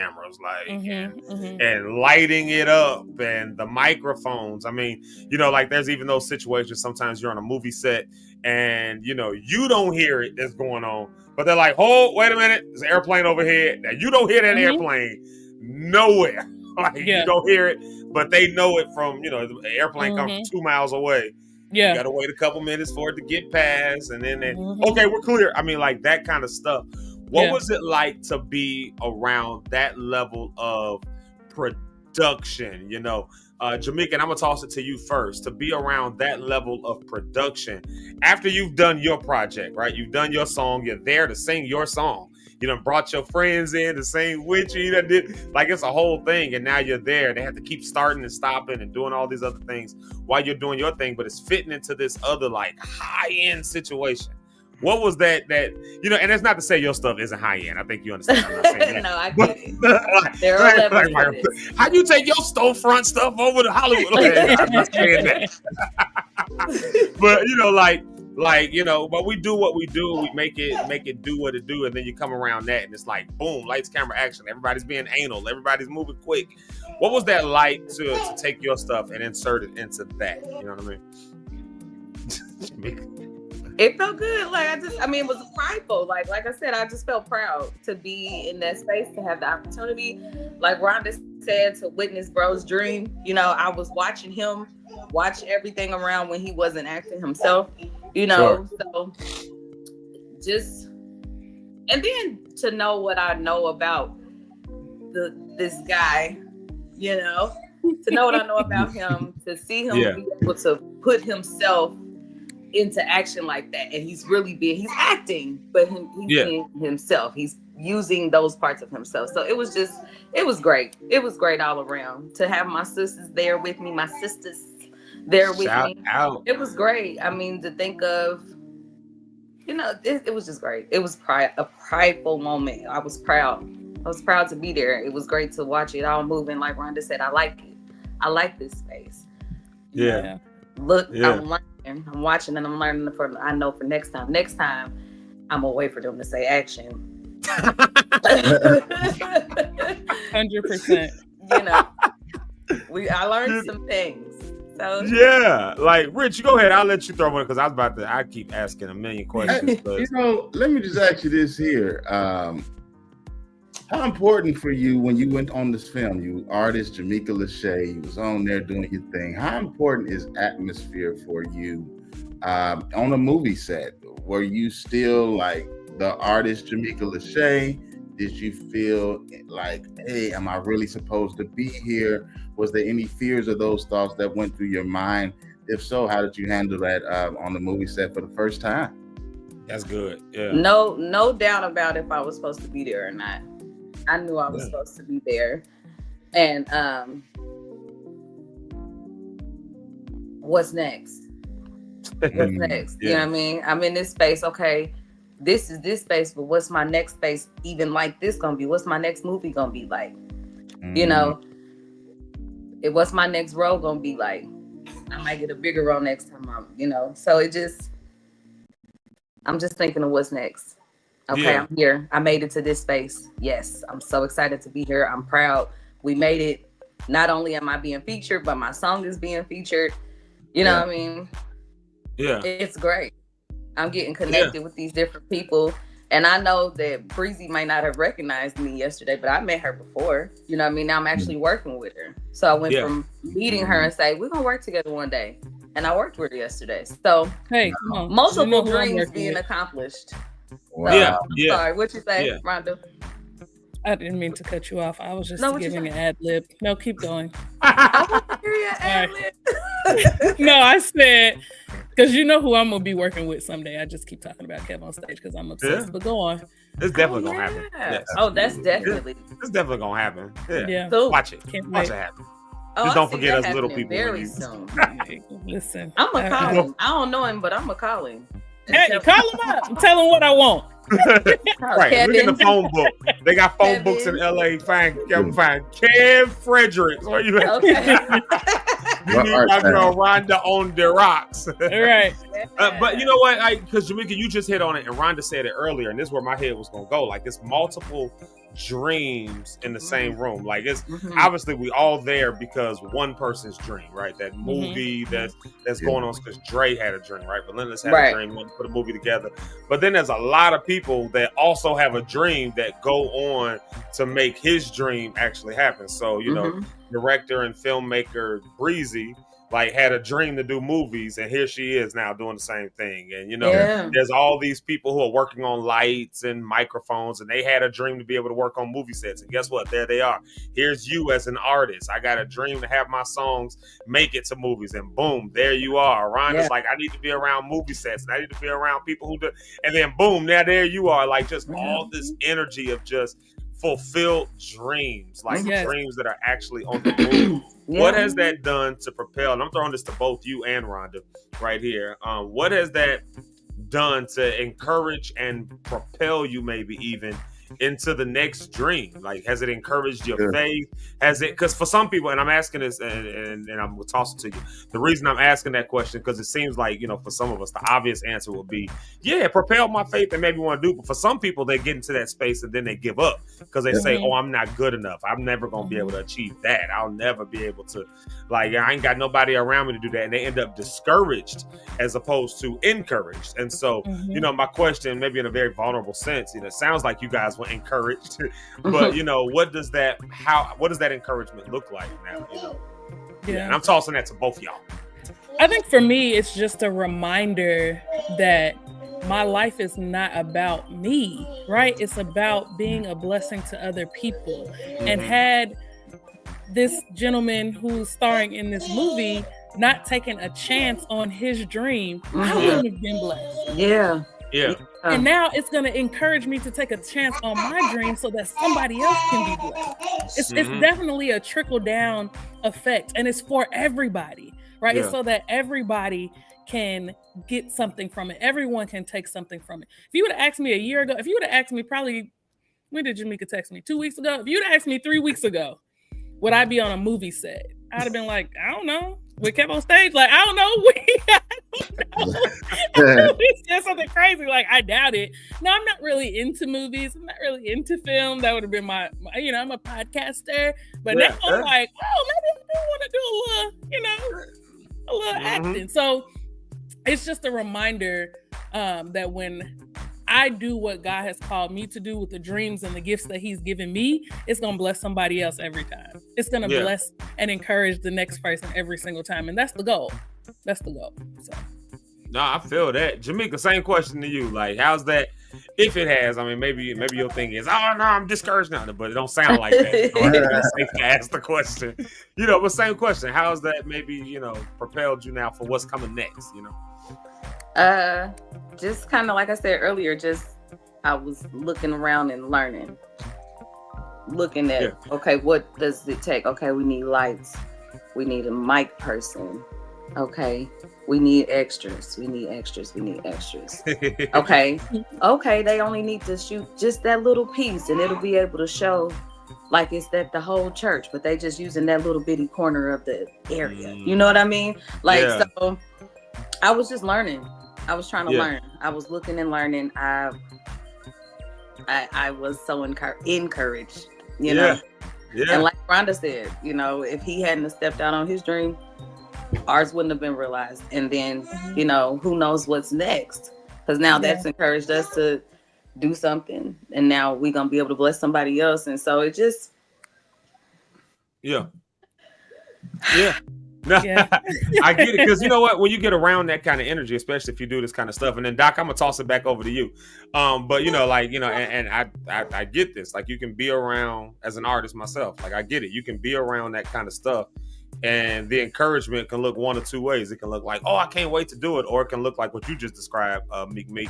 like and lighting it up, and the microphones. I mean, you know, like there's even those situations sometimes you're on a movie set and you know you don't hear it that's going on, but they're like, "Hold, wait a minute, there's an airplane overhead." Now you don't hear that airplane nowhere. Like you don't hear it, but they know it from, you know, the airplane comes 2 miles away. Yeah, you gotta wait a couple minutes for it to get past, and then okay, we're clear. I mean, like that kind of stuff. What was it like to be around that level of production? You know, Jamika, and I'm gonna toss it to you first. To be around that level of production after you've done your project, right? You've done your song. You're there to sing your song. You done brought your friends in to sing with you. You done did, like, it's a whole thing, and now you're there. They have to keep starting and stopping and doing all these other things while you're doing your thing, but it's fitting into this other like high-end situation. What was that, you know, and that's not to say your stuff isn't high-end. I think you understand. I'm not saying that. No, I get it. There are levels. How you take your storefront stuff over to Hollywood? Okay, I'm not saying that. But, you know, like, you know, but we do what we do. We make it do what it do. And then you come around that and it's like, boom, lights, camera, action. Everybody's being anal. Everybody's moving quick. What was that like to take your stuff and insert it into that? You know what I mean? It felt good. Like, I mean, it was prideful. Like I said, I just felt proud to be in that space, to have the opportunity. Like Rhonda said, to witness bro's dream. You know, I was watching him watch everything around when he wasn't acting himself. You know, so just, and then to know what I know about this guy, you know, to know what I know about him, to see him be able to put himself into action like that, and he's acting, but he's being himself. He's using those parts of himself. So it was great. It was great all around to have my sisters there with me. It was great. I mean, to think of, you know, it was just great. It was a prideful moment. I was proud to be there. It was great to watch it all moving. Like Rhonda said, I like it. I like this space. Yeah. Look, I'm learning. I'm watching and I'm learning I know for next time. Next time, I'm gonna wait for them to say action. 100%. You know, I learned some things. So yeah, like Rich, you go ahead. I'll let you throw one because I keep asking a million questions. You know, let me just ask you this here. How important for you when you went on this film, you artist Jamika Lashay, you was on there doing your thing. How important is atmosphere for you on a movie set? Were you still like the artist Jamika Lashay? Did you feel like, hey, am I really supposed to be here? Was there any fears or those thoughts that went through your mind? If so, how did you handle that on the movie set for the first time? That's good. Yeah. No doubt about if I was supposed to be there or not. I knew I was supposed to be there. And what's next? What's next? You know what I mean? I'm in this space. Okay, this is this space, but what's my next space even like this gonna be? What's my next movie gonna be like? You know, what's my next role gonna be like? I might get a bigger role next time. So I'm just thinking of what's next. Okay, I'm here. I made it to this space. Yes, I'm so excited to be here. I'm proud. We made it. Not only am I being featured, but my song is being featured. You know what I mean? Yeah. It's great. I'm getting connected with these different people. And I know that Breezy might not have recognized me yesterday, but I met her before. You know what I mean? Now I'm actually working with her. So I went from meeting her and say, we're going to work together one day. And I worked with her yesterday. So hey, come on. Multiple dreams being accomplished. Wow. So, I'm sorry. What you say, Rhonda? I didn't mean to cut you off. I was just giving an ad lib. No, keep going. I want to hear your ad lib. No, I said, because you know who I'm going to be working with someday. I just keep talking about Kev on stage because I'm obsessed. But go on. It's definitely going to happen. Yes. Oh, that's definitely. It's definitely going to happen. Yeah. So, watch it. Watch it happen. Just don't forget us little people. Very soon. Listen. I'm going to call him. I don't know him, but I'm going to call him. Hey, call him up and tell him what I want. Right, look in the phone book. They got phone books in LA. Find Kev Fredericks. Where you at? Okay. You need my girl Rhonda on the Rocks. Right. But you know what? Because Jamika, you just hit on it, and Rhonda said it earlier, and this is where my head was gonna go. Like, it's multiple dreams in the same room. Like, it's obviously we all there because one person's dream, right? That movie that's going on because Dre had a dream, right? Relentless had a dream, wanted to put a movie together. But then there's a lot of people that also have a dream that go on to make his dream actually happen. So, you know, director and filmmaker Breezy had a dream to do movies, and here she is now doing the same thing. And you know, there's all these people who are working on lights and microphones, and they had a dream to be able to work on movie sets. And guess what? There they are. Here's you as an artist. I got a dream to have my songs make it to movies, and boom, there you are. Rhonda's like, I need to be around movie sets, and I need to be around people who do. And then boom, now there you are. Like, just all this energy of just fulfilled dreams, dreams that are actually on the move. What has that done to propel? And I'm throwing this to both you and Rhonda right here. What has that done to encourage and propel you, maybe even into the next dream? Like, has it encouraged your faith? Has it? Because for some people, and I'm asking this, and I'm tossing to you. The reason I'm asking that question, because it seems like, you know, for some of us, the obvious answer will be, yeah, it propelled my faith and maybe want to do. But for some people, they get into that space and then they give up because they say, oh, I'm not good enough. I'm never going to be able to achieve that. I'll never be able to, I ain't got nobody around me to do that. And they end up discouraged as opposed to encouraged. And so, you know, my question, maybe in a very vulnerable sense, you know, it sounds like you guys were encouraged, but you know, what does that encouragement look like now? You know, and I'm tossing that to both y'all. I think for me, it's just a reminder that my life is not about me, right? It's about being a blessing to other people. And had this gentleman who's starring in this movie not taken a chance on his dream, I wouldn't have been blessed. Yeah. And now it's going to encourage me to take a chance on my dream so that somebody else can be blessed. It's definitely a trickle down effect, and it's for everybody, right? It's so that everybody can get something from it. Everyone can take something from it. If you would have asked me a year ago, if you would have asked me probably, when did Jamika text me? 2 weeks ago? If you would have asked me 3 weeks ago, would I be on a movie set? I'd have been like, I don't know. We kept on stage, like, I don't know. It's just something crazy. Like, I doubt it. No, I'm not really into movies. I'm not really into film. That would have been my you know, I'm a podcaster. But now I'm like, oh, maybe I do want to do a little, you know, a little acting. So it's just a reminder that when I do what God has called me to do with the dreams and the gifts that he's given me, it's going to bless somebody else every time. It's going to bless and encourage the next person every single time. And that's the goal. That's the goal. So. No, I feel that. Jamika, same question to you. Like, how's that? If it has, I mean, maybe your thing is, oh no, I'm discouraged now, but it don't sound like that. It's safe to ask the question. You know, but same question. How's that maybe, you know, propelled you now for what's coming next, you know? Just kind of like I said earlier, I was looking around and learning. Looking at, okay, what does it take? Okay, we need lights. We need a mic person. Okay, we need extras. We need extras. Okay, they only need to shoot just that little piece and it'll be able to show like it's that the whole church, but they just using that little bitty corner of the area. You know what I mean? Like, so I was just learning. I was trying to learn. I was looking and learning. I was so encouraged, you know? And like Rhonda said, you know, if he hadn't stepped out on his dream, ours wouldn't have been realized. And then, you know, who knows what's next? Because now that's encouraged us to do something. And now we're going to be able to bless somebody else. And so it just... No, I get it, because you know what, when you get around that kind of energy, especially if you do this kind of stuff, and then Doc, I'm gonna toss it back over to you. But you know, like, you know, and I get this. Like, you can be around, as an artist myself, like, I get it. You can be around that kind of stuff, and the encouragement can look one of two ways. It can look like, oh, I can't wait to do it, or it can look like what you just described, Meek.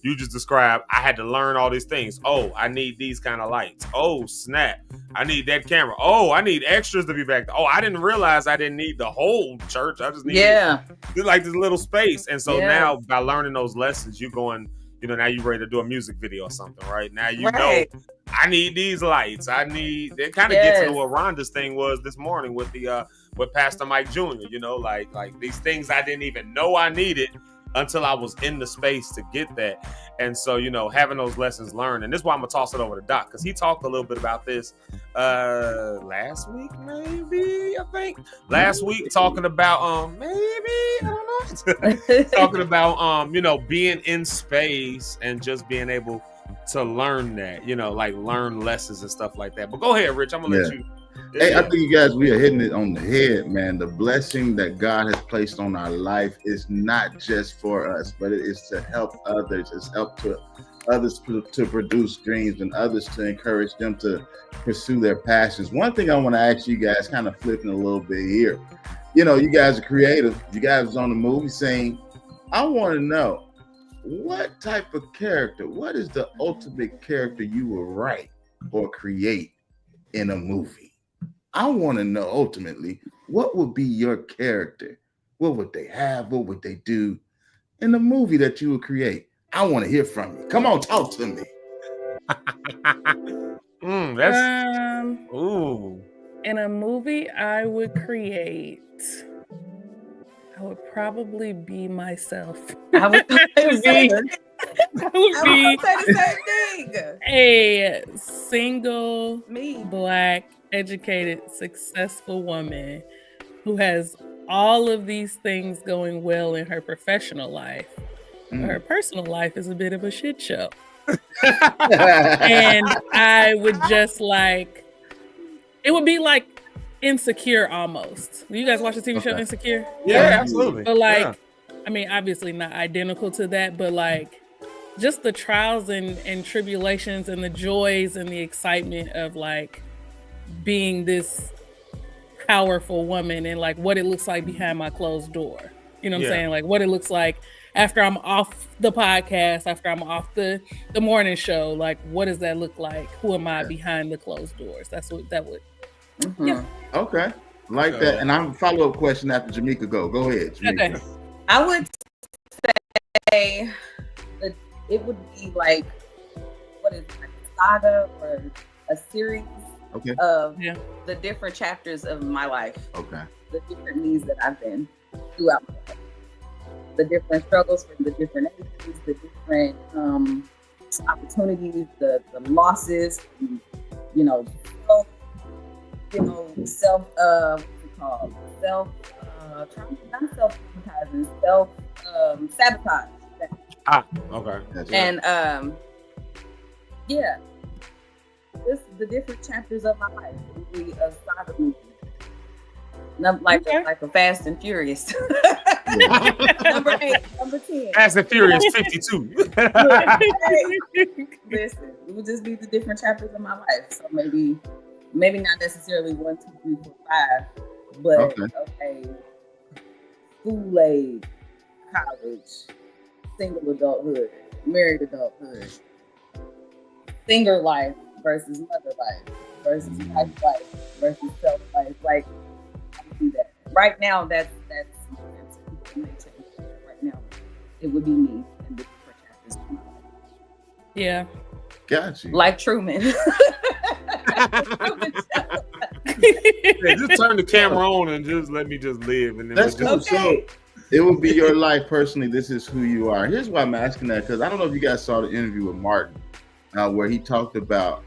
you just described, I had to learn all these things. Oh, I need these kind of lights. Oh, snap. I need that camera. Oh, I need extras to be back there. Oh, I didn't realize I didn't need the whole church. I just needed like this little space. And so now by learning those lessons, you're going, now you're ready to do a music video or something, right? Now you know I need these lights. I need, it kind of gets into what Rhonda's thing was this morning with the with Pastor Mike Jr., like these things I didn't even know I needed until I was in the space to get that. And so, having those lessons learned. And this is why I'm going to toss it over to Doc, because he talked a little bit about this last week, maybe, I think. Last week, talking about, maybe, I don't know. Talking about, being in space and just being able to learn that, like learn lessons and stuff like that. But go ahead, Rich. I'm going to let you. Hey, I think you guys, we are hitting it on the head, man. The blessing that God has placed on our life is not just for us, but it is to help others. It's help to others to produce dreams and others to encourage them to pursue their passions. One thing I want to ask you guys, kind of flipping a little bit here. You guys are creative. You guys on the movie scene. I want to know what type of character, what is the ultimate character you will write or create in a movie? I want to know ultimately, what would be your character? What would they have? What would they do in the movie that you would create? I want to hear from you. Come on, talk to me. In a movie I would create, I would probably be myself. I would be a single Black, educated, successful woman who has all of these things going well in her professional life. Her personal life is a bit of a shit show. And I would just it would be like Insecure almost. You guys watch the TV show Insecure? Yeah, absolutely. But I mean, obviously not identical to that, but just the trials and tribulations and the joys and the excitement of being this powerful woman and what it looks like behind my closed door. You know what I'm saying? What it looks like after I'm off the podcast, after I'm off the morning show. What does that look like? Who am I behind the closed doors? That's what that would. Yeah. Okay. That. And I have a follow-up question after Jamika go. Go ahead, Jamika. Okay. I would say that it would be a saga or a series of the different chapters of my life. Okay. The different needs that I've been throughout my life. The different struggles from the different ages, the different opportunities, the losses, sabotage. Okay. And just the different chapters of my life would be a saga movie. Like a Fast and Furious. Number 8, number 10. Fast and Furious 52. Listen, it would just be the different chapters of my life. So maybe not necessarily 1, 2, 3, 4, 5, but school age, college, single adulthood, married adulthood, singer life versus mother life versus wife life versus self life. I do that. Right now, that's right now. It would be me in the different chapters of my life. Yeah. Got you. Like Truman. Just turn the camera on and just let me just live. And then that's cool. So it would be your life personally. This is who you are. Here's why I'm asking that, because I don't know if you guys saw the interview with Martin, where he talked about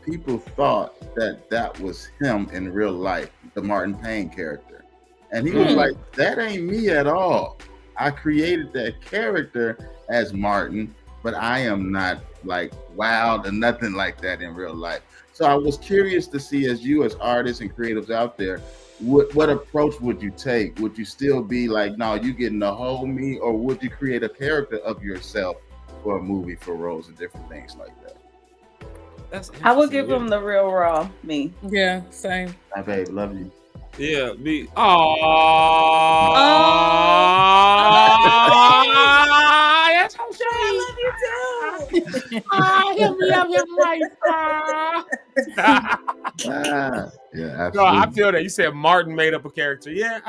people thought that was him in real life, the Martin Payne character. And he was like, that ain't me at all. I created that character as Martin, but I am not wild and nothing like that in real life. So I was curious to see, as you as artists and creatives out there, what approach would you take? Would you still be no, you getting the whole me, or would you create a character of yourself for a movie, for roles and different things like that? I would give them the real raw me. Yeah, same. My babe, love you. Yeah, me. That's so sweet. Hit me up, hit Mike. Yeah, No, I absolutely. feel that. You said Martin made up a character. Yeah,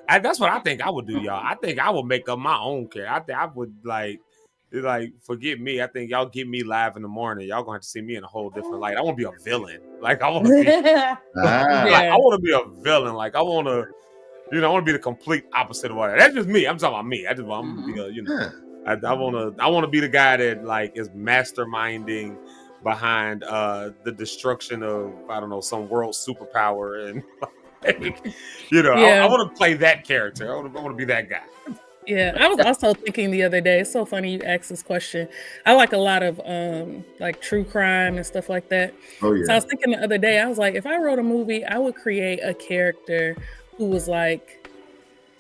that's what I think I would do, y'all. I think I would make up my own character. I think I would like forget me. I think y'all get me live in the morning. Y'all gonna have to see me in a whole different light. I want to be a villain. Like I want to be, I want to be a villain. Like I want to, I want to be the complete opposite of all that. That's just me. I'm talking about me. I just want to be a, I want to be the guy that like is masterminding behind the destruction of, I don't know, some world superpower, and I want to play that character. I want to be that guy. Yeah, I was also thinking the other day. It's so funny you asked this question. I like a lot of like true crime and stuff like that. Oh yeah. So I was thinking the other day, I was like, if I wrote a movie, I would create a character who was like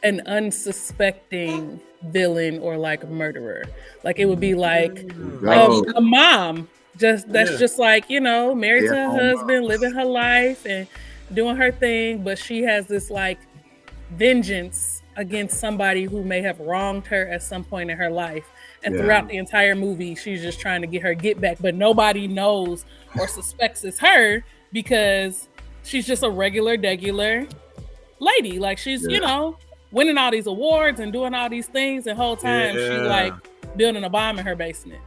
an unsuspecting villain or like murderer. Like it would be like a mom, just like, married to her husband, living her life and doing her thing, but she has this like vengeance against somebody who may have wronged her at some point in her life. And throughout the entire movie, she's just trying to get her get back, but nobody knows or suspects it's her because she's just a degular lady. Like she's, winning all these awards and doing all these things, and the whole time she like building a bomb in her basement.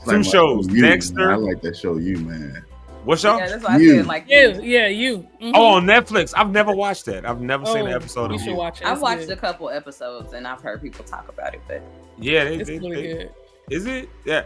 Two shows, Dexter. I like that show, You, man. What show? Yeah, that's what I said. Like You. Mm-hmm. Oh, on Netflix. I've never watched that. I've never seen an episode you of should You. watch it. I've watched a couple episodes and I've heard people talk about it, but Yeah, It's really good. Is it? Yeah.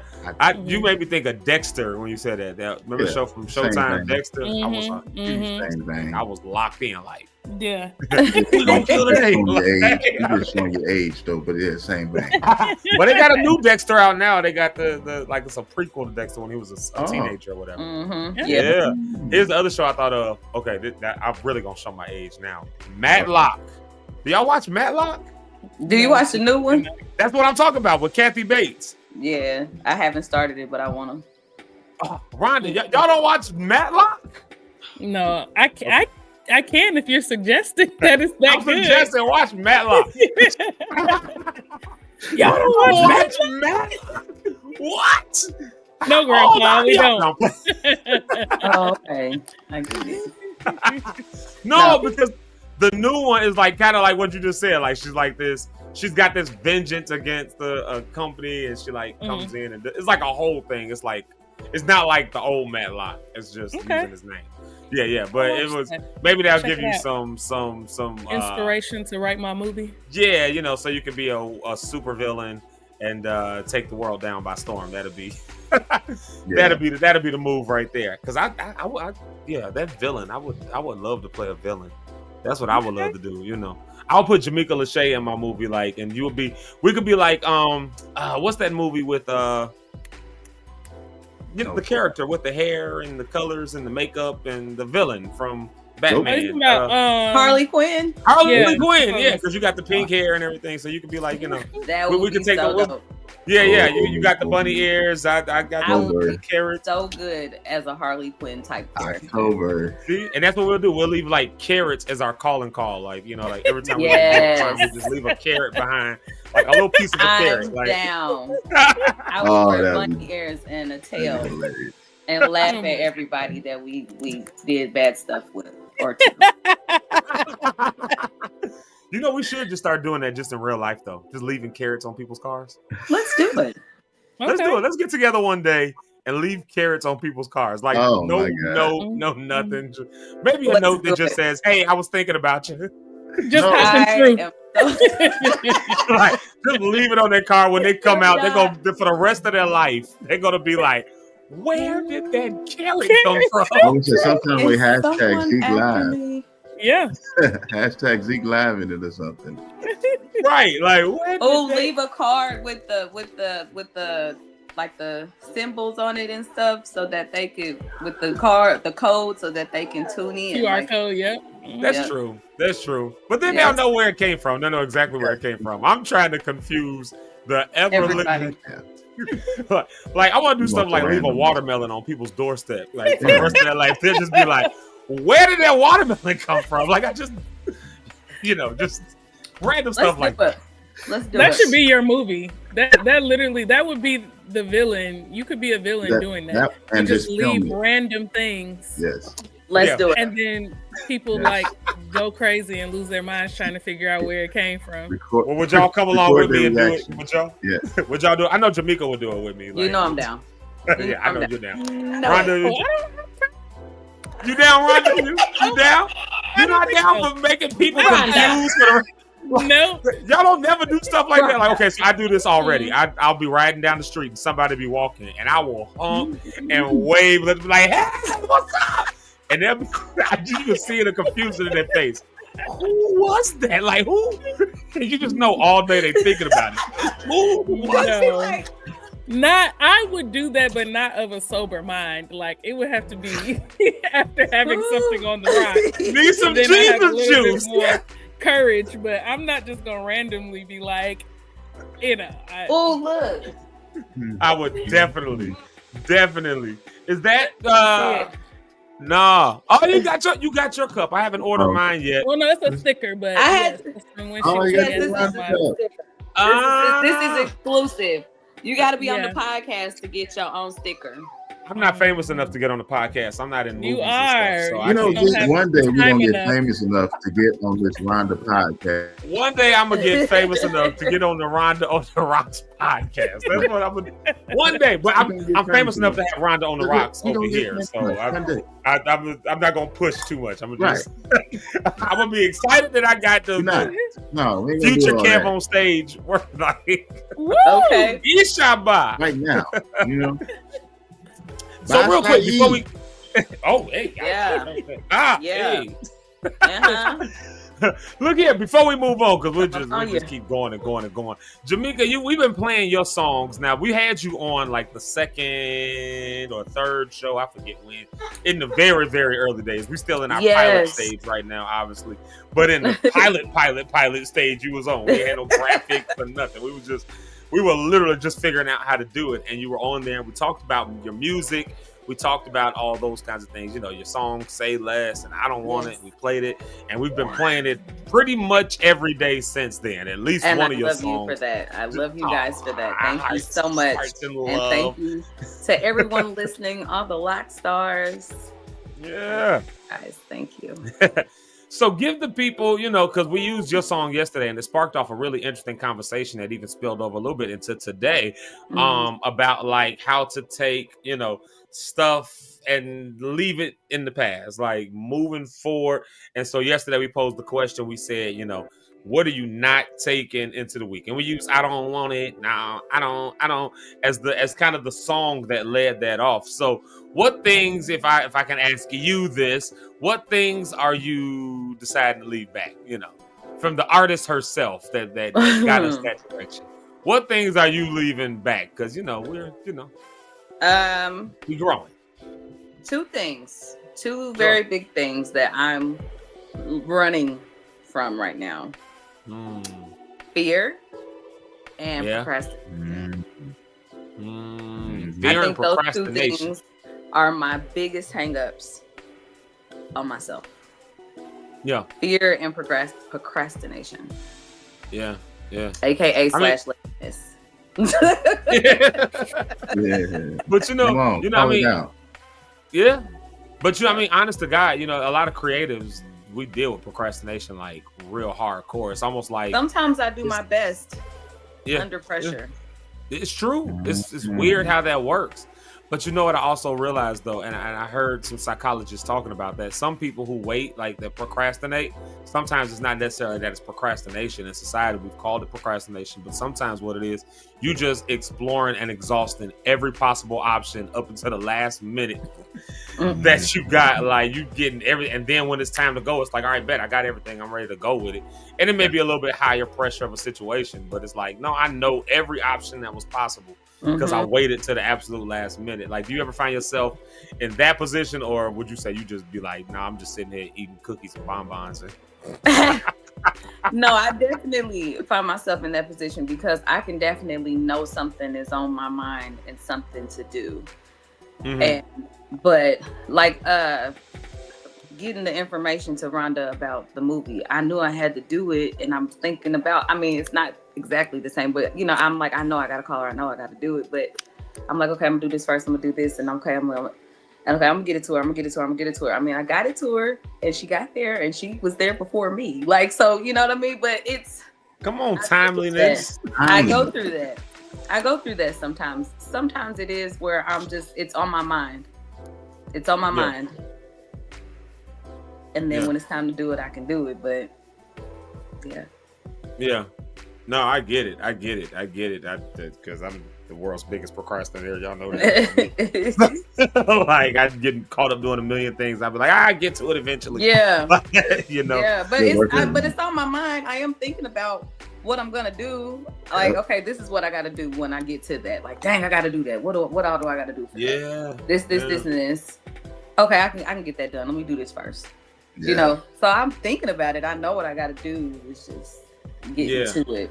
You made me think of Dexter when you said that. Remember the show from Same Showtime, thing. Dexter? I was a huge Same thing. I was locked in, like. Yeah. You just showing your age though, but yeah, same thing. But they got a new Dexter out now. They got the like it's a prequel to Dexter when he was a teenager or whatever. Yeah. Here's the other show I thought of. Okay, I'm really gonna show my age now. Matlock. Do y'all watch Matlock? do you watch the new one? That's what I'm talking about with Kathy Bates. Yeah, I haven't started it, but I want to. Rhonda, y'all don't watch Matlock? No, I can if you're suggesting that it's that I'm good. suggesting watch Matlock. Y'all don't watch Matlock? What? No, Grandpa, we don't. Oh, okay, I get it. No, because the new one is like kind of like what you just said. Like she's like this. She's got this vengeance against the company, and she like comes in, and it's like a whole thing. It's like it's not like the old Matlock. It's just using his name. Yeah. But it was maybe that'll give you some inspiration to write my movie. Yeah, so you can be a super villain and take the world down by storm. That'll be that'll be the move right there. Because I that villain. I would love to play a villain. That's what I would love to do. I'll put Jamika Lashay in my movie, like, and we could be like, what's that movie with the character with the hair and the colors and the makeup and the villain from Batman. Harley Quinn. Harley Quinn, yeah, because you got the pink hair and everything, so you could be like, that would we can take so a dope. Yeah, you got the bunny ears. I got the carrots. So good as a Harley Quinn type character. October. See, and that's what we'll do. We'll leave like carrots as our calling call. Like like every time we just leave a carrot behind, like a little piece of a carrot. Like down. I would wear bunny ears and a tail and laugh at everybody that we did bad stuff with or to. We should just start doing that just in real life, though. Just leaving carrots on people's cars. Let's do it. Let's do it. Let's get together one day and leave carrots on people's cars. Like no, nothing. Maybe a note that just says, "Hey, I was thinking about you." Just passing through. Like, just leave it on their car. When they come out, they're gonna for the rest of their life. They're gonna be like, "Where did that carrot come from?" Sometimes we hashtag Zeke Live. Yeah. Hashtag Zeke Live in it or something. Right. Like, leave a card with the like the symbols on it and stuff, so that they could with the code, so that they can tune in. QR code, yeah. That's true. That's true. But then they'll know where it came from. They'll know exactly where it came from. I'm trying to confuse the everybody. Like I want to do stuff like leave a watermelon on people's doorstep. Like for the rest of their life, they'll just be like, where did that watermelon come from? Like I just, just random stuff like that. Let's do That it. should be your movie. That literally, that would be the villain. You could be a villain doing that. And just just film leave it. random things. Yes. Let's do it. And then people like go crazy and lose their minds trying to figure out where it came from. Well, would y'all come along with me and do it? reaction. Would y'all? Yes. Would y'all do it? I know Jamika would do it with me. You know I'm down. Yeah, I know you're down. No. Rhonda, you down, Rhonda? You down? You're not down for making people confused? No. Y'all don't never do stuff like that. Like, okay, so I do this already. I'll be riding down the street and somebody be walking, and I will honk and wave, like, hey, what's up? And they'll be, you can see the confusion in their face. Who was that? Like, who? You just know all day they thinking about it. Who was it? Not, I would do that, but not of a sober mind. Like, it would have to be after having something on the rock. Need some Then I have a Jesus little bit juice. more courage, but I'm not just gonna randomly be like, you know. Oh, look. I would definitely. Is that nah? Oh, you got your cup. I haven't ordered mine yet. Well, no, it's a sticker, but I had. when This is exclusive. You got to be on the podcast to get your own sticker. I'm not famous enough to get on the podcast. I'm not in movies. You are. And stuff, so You know, have one day we're time gonna get enough. famous enough to get on this Rhonda podcast. one day I'm gonna get famous enough to get on the Rhonda on the Rocks podcast. That's what I'm gonna. One day, but I'm famous enough to have Rhonda on the Rocks over here. So I'm not gonna push too much. I'm gonna just. I'm gonna be excited that I got the future Kev on stage. Work like okay. Ishaba right now. You know. So real quick before we. Oh hey. Yeah. Hey. Uh-huh. Look here, before we move on, because we'll just keep going and going and going. Jamika, we've been playing your songs. Now, we had you on like the second or third show, I forget when, in the very, very early days. We're still in our pilot stage right now, obviously. But in the pilot stage you was on. We had no graphics or nothing. We were literally just figuring out how to do it. And you were on there. We talked about your music. We talked about all those kinds of things, you know, your song Say Less and I Don't Want It. We played it and we've been playing it pretty much every day since then. At least one of your songs. I love you for that. I love you guys for that. Thank you so much. And thank you to everyone listening, all the Lock stars. Yeah. Guys, thank you. So give the people, you know, because we used your song yesterday and it sparked off a really interesting conversation that even spilled over a little bit into today about like how to take, you know, stuff and leave it in the past, like moving forward. And so yesterday we posed the question. We said, you know, what are you not taking into the week? And we use I Don't Want It. No, I don't as kind of the song that led that off. So what things, if I can ask you this, what things are you deciding to leave back, you know, from the artist herself that got us that direction? What things are you leaving back? Because, you know, we're growing. Two very big things that I'm running from right now. Fear and procrastination. Fear I and think those two procrastination things are my biggest hangups on myself. Yeah. Fear and procrastination. Yeah. AKA laziness. But honest to God, you know, a lot of creatives, we deal with procrastination like real hardcore. It's almost like sometimes I do my best under pressure. It's true. It's weird how that works. But you know what I also realized though, and I heard some psychologists talking about that. Some people who wait, like that procrastinate, sometimes it's not necessarily that it's procrastination. In society, we've called it procrastination, but sometimes what it is, you just exploring and exhausting every possible option up until the last minute that you got. Like you getting everything, and then when it's time to go, it's like, all right, bet I got everything. I'm ready to go with it. And it may be a little bit higher pressure of a situation, but it's like, no, I know every option that was possible. Because I waited to the absolute last minute. Like, do you ever find yourself in that position, or would you say you just be like, "No, I'm just sitting here eating cookies and bonbons"? No, I definitely find myself in that position because I can definitely know something is on my mind and something to do. But like getting the information to Rhonda about the movie, I knew I had to do it, and I'm thinking about. I mean, it's not exactly the same. But you know, I'm like, I know I gotta call her. I know I gotta do it. But I'm like, okay, I'm gonna do this first. I'm gonna do this, and I'm gonna get it to her. I mean, I got it to her, and she got there, and she was there before me. Like, so you know what I mean? But it's come on, timeliness. I go through that sometimes. Sometimes it is where it's on my mind. It's on my mind. And then when it's time to do it, I can do it. But yeah. No, I get it. Because I'm the world's biggest procrastinator. Y'all know that. Like, I'm getting caught up doing a million things. I'll be like, I get to it eventually. Yeah. You know. Yeah, but it's on my mind. I am thinking about what I'm gonna do. Like, okay, this is what I gotta do when I get to that. Like, dang, I gotta do that. What all do I gotta do for that? This, and this. Okay, I can get that done. Let me do this first. You know, so I'm thinking about it. I know what I got to do. It's just getting to it.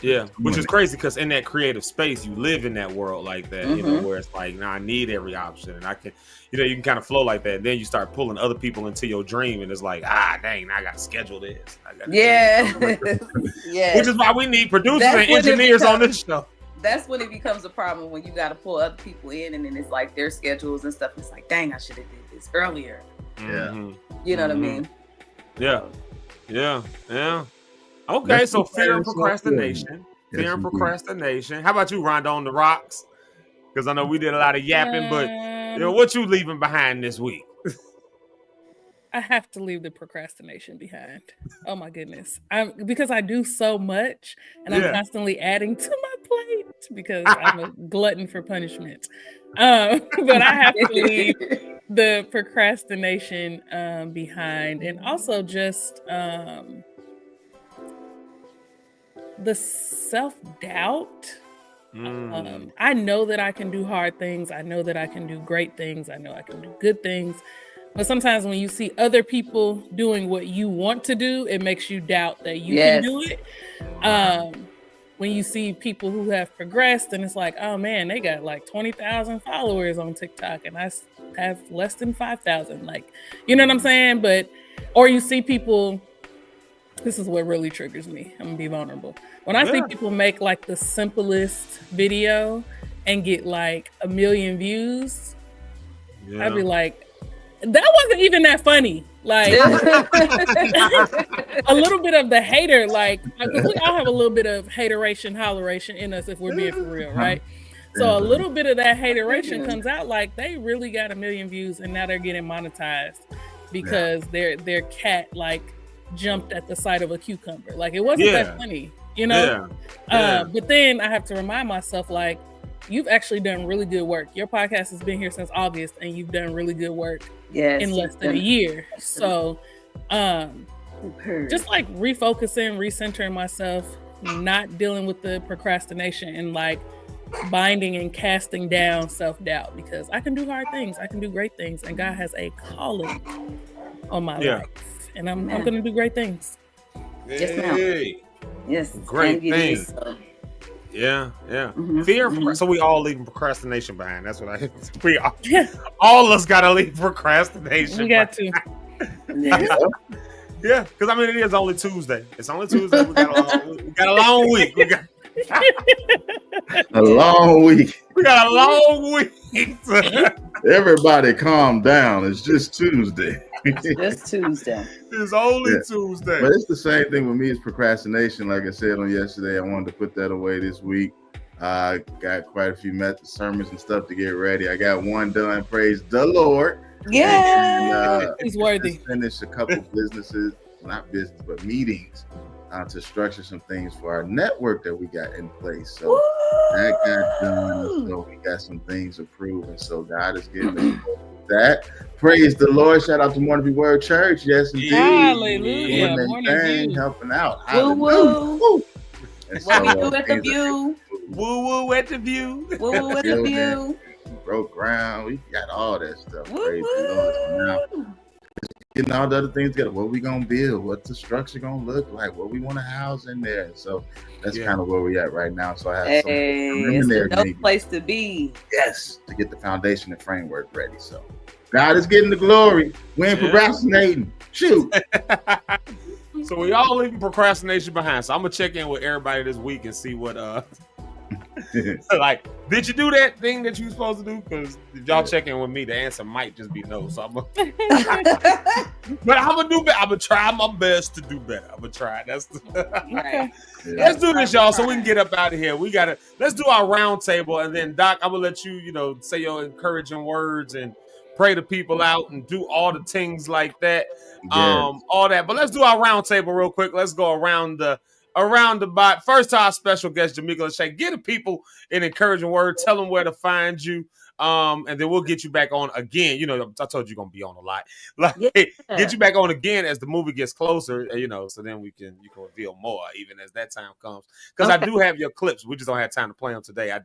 Yeah, which is crazy because in that creative space, you live in that world like that, you know, where it's like, I need every option, and I can, you know, you can kind of flow like that. And then you start pulling other people into your dream, and it's like, dang, I got to schedule this. Yeah. Which is why we need producers and engineers on this show. That's when it becomes a problem, when you got to pull other people in, and then it's like their schedules and stuff. It's like, dang, I should have did this earlier. Yeah. You know what I mean? Yeah. Okay, so fear and procrastination. Fear and procrastination. How about you, Rhonda, on the Rocks? Because I know we did a lot of yapping, but you know, what you leaving behind this week? I have to leave the procrastination behind. Oh my goodness. Because I do so much, and I'm constantly adding to my plate because I'm a glutton for punishment. But I have to leave the procrastination behind, and also just the self-doubt. I know that I can do hard things. I know that I can do great things. I know I can do good things. But sometimes when you see other people doing what you want to do, it makes you doubt that you can do it. When you see people who have progressed, and it's like, oh man, they got like 20,000 followers on TikTok, and I have less than 5,000. Like, you know what I'm saying? Or you see people, this is what really triggers me. I'm gonna be vulnerable. When I see people make like the simplest video and get like 1 million views, I'd be like, that wasn't even that funny. Like a little bit of the hater, like, because we all have a little bit of hateration, holleration in us if we're being for real, right? So a little bit of that hateration comes out, like they really got 1 million views and now they're getting monetized because their cat like jumped at the sight of a cucumber. Like, it wasn't that funny, you know? But then I have to remind myself, like, you've actually done really good work. Your podcast has been here since August, and you've done really good work in less than a year. So just like refocusing, recentering myself, not dealing with the procrastination, and like binding and casting down self-doubt, because I can do hard things. I can do great things, and God has a calling on my life, and I'm going to do great things. Yes, great things. Yeah. Fear. So we all leaving procrastination behind. That's what all of us got to leave procrastination. We got to. Yeah, because I mean, it is only Tuesday. It's only Tuesday. We got a long week. We got a long week. We got a long week. Everybody calm down. It's just Tuesday. Just Tuesday. It's only Tuesday. But it's the same thing with me as procrastination. Like I said on yesterday, I wanted to put that away this week. I got quite a few sermons and stuff to get ready. I got one done. Praise the Lord. Yeah. He's worthy. Finished a couple businesses, not business, but meetings to structure some things for our network that we got in place. So that got done. So we got some things approved. And so God is giving that. Praise the Lord. Shout out to Morning Word Church. Yes, indeed. Hallelujah. Helping out. Woo woo. What we do at the View. Woo woo at the View. Woo woo at the View. Broke ground. We got all that stuff. Praise the Lord. Now, getting all the other things together. What we gonna build? What's the structure gonna look like? What we want to house in there? So that's kind of where we at right now. So I have some preliminary it's no place to be. Yes, to get the foundation and framework ready. So God is getting the glory. We ain't procrastinating. Shoot. So we all leaving procrastination behind. So I'm gonna check in with everybody this week and see what like, did you do that thing that you were supposed to do? Because if y'all check in with me, the answer might just be no. So I'm gonna but I'm gonna do better. I'm gonna try my best to do better. I'm gonna try. That's Let's do this, y'all, so we can get up out of here. Let's do our round table, and then Doc, I'm gonna let you, say your encouraging words and pray the people out and do all the things like that. All that. But let's do our round table real quick. Let's go around the bot. First to our special guest, Jamika Lashay. Give the people an encouraging word. Tell them where to find you. And then we'll get you back on again. I told you you're gonna be on a lot. Get you back on again as the movie gets closer, so then you can reveal more even as that time comes. Because I do have your clips. We just don't have time to play them today. I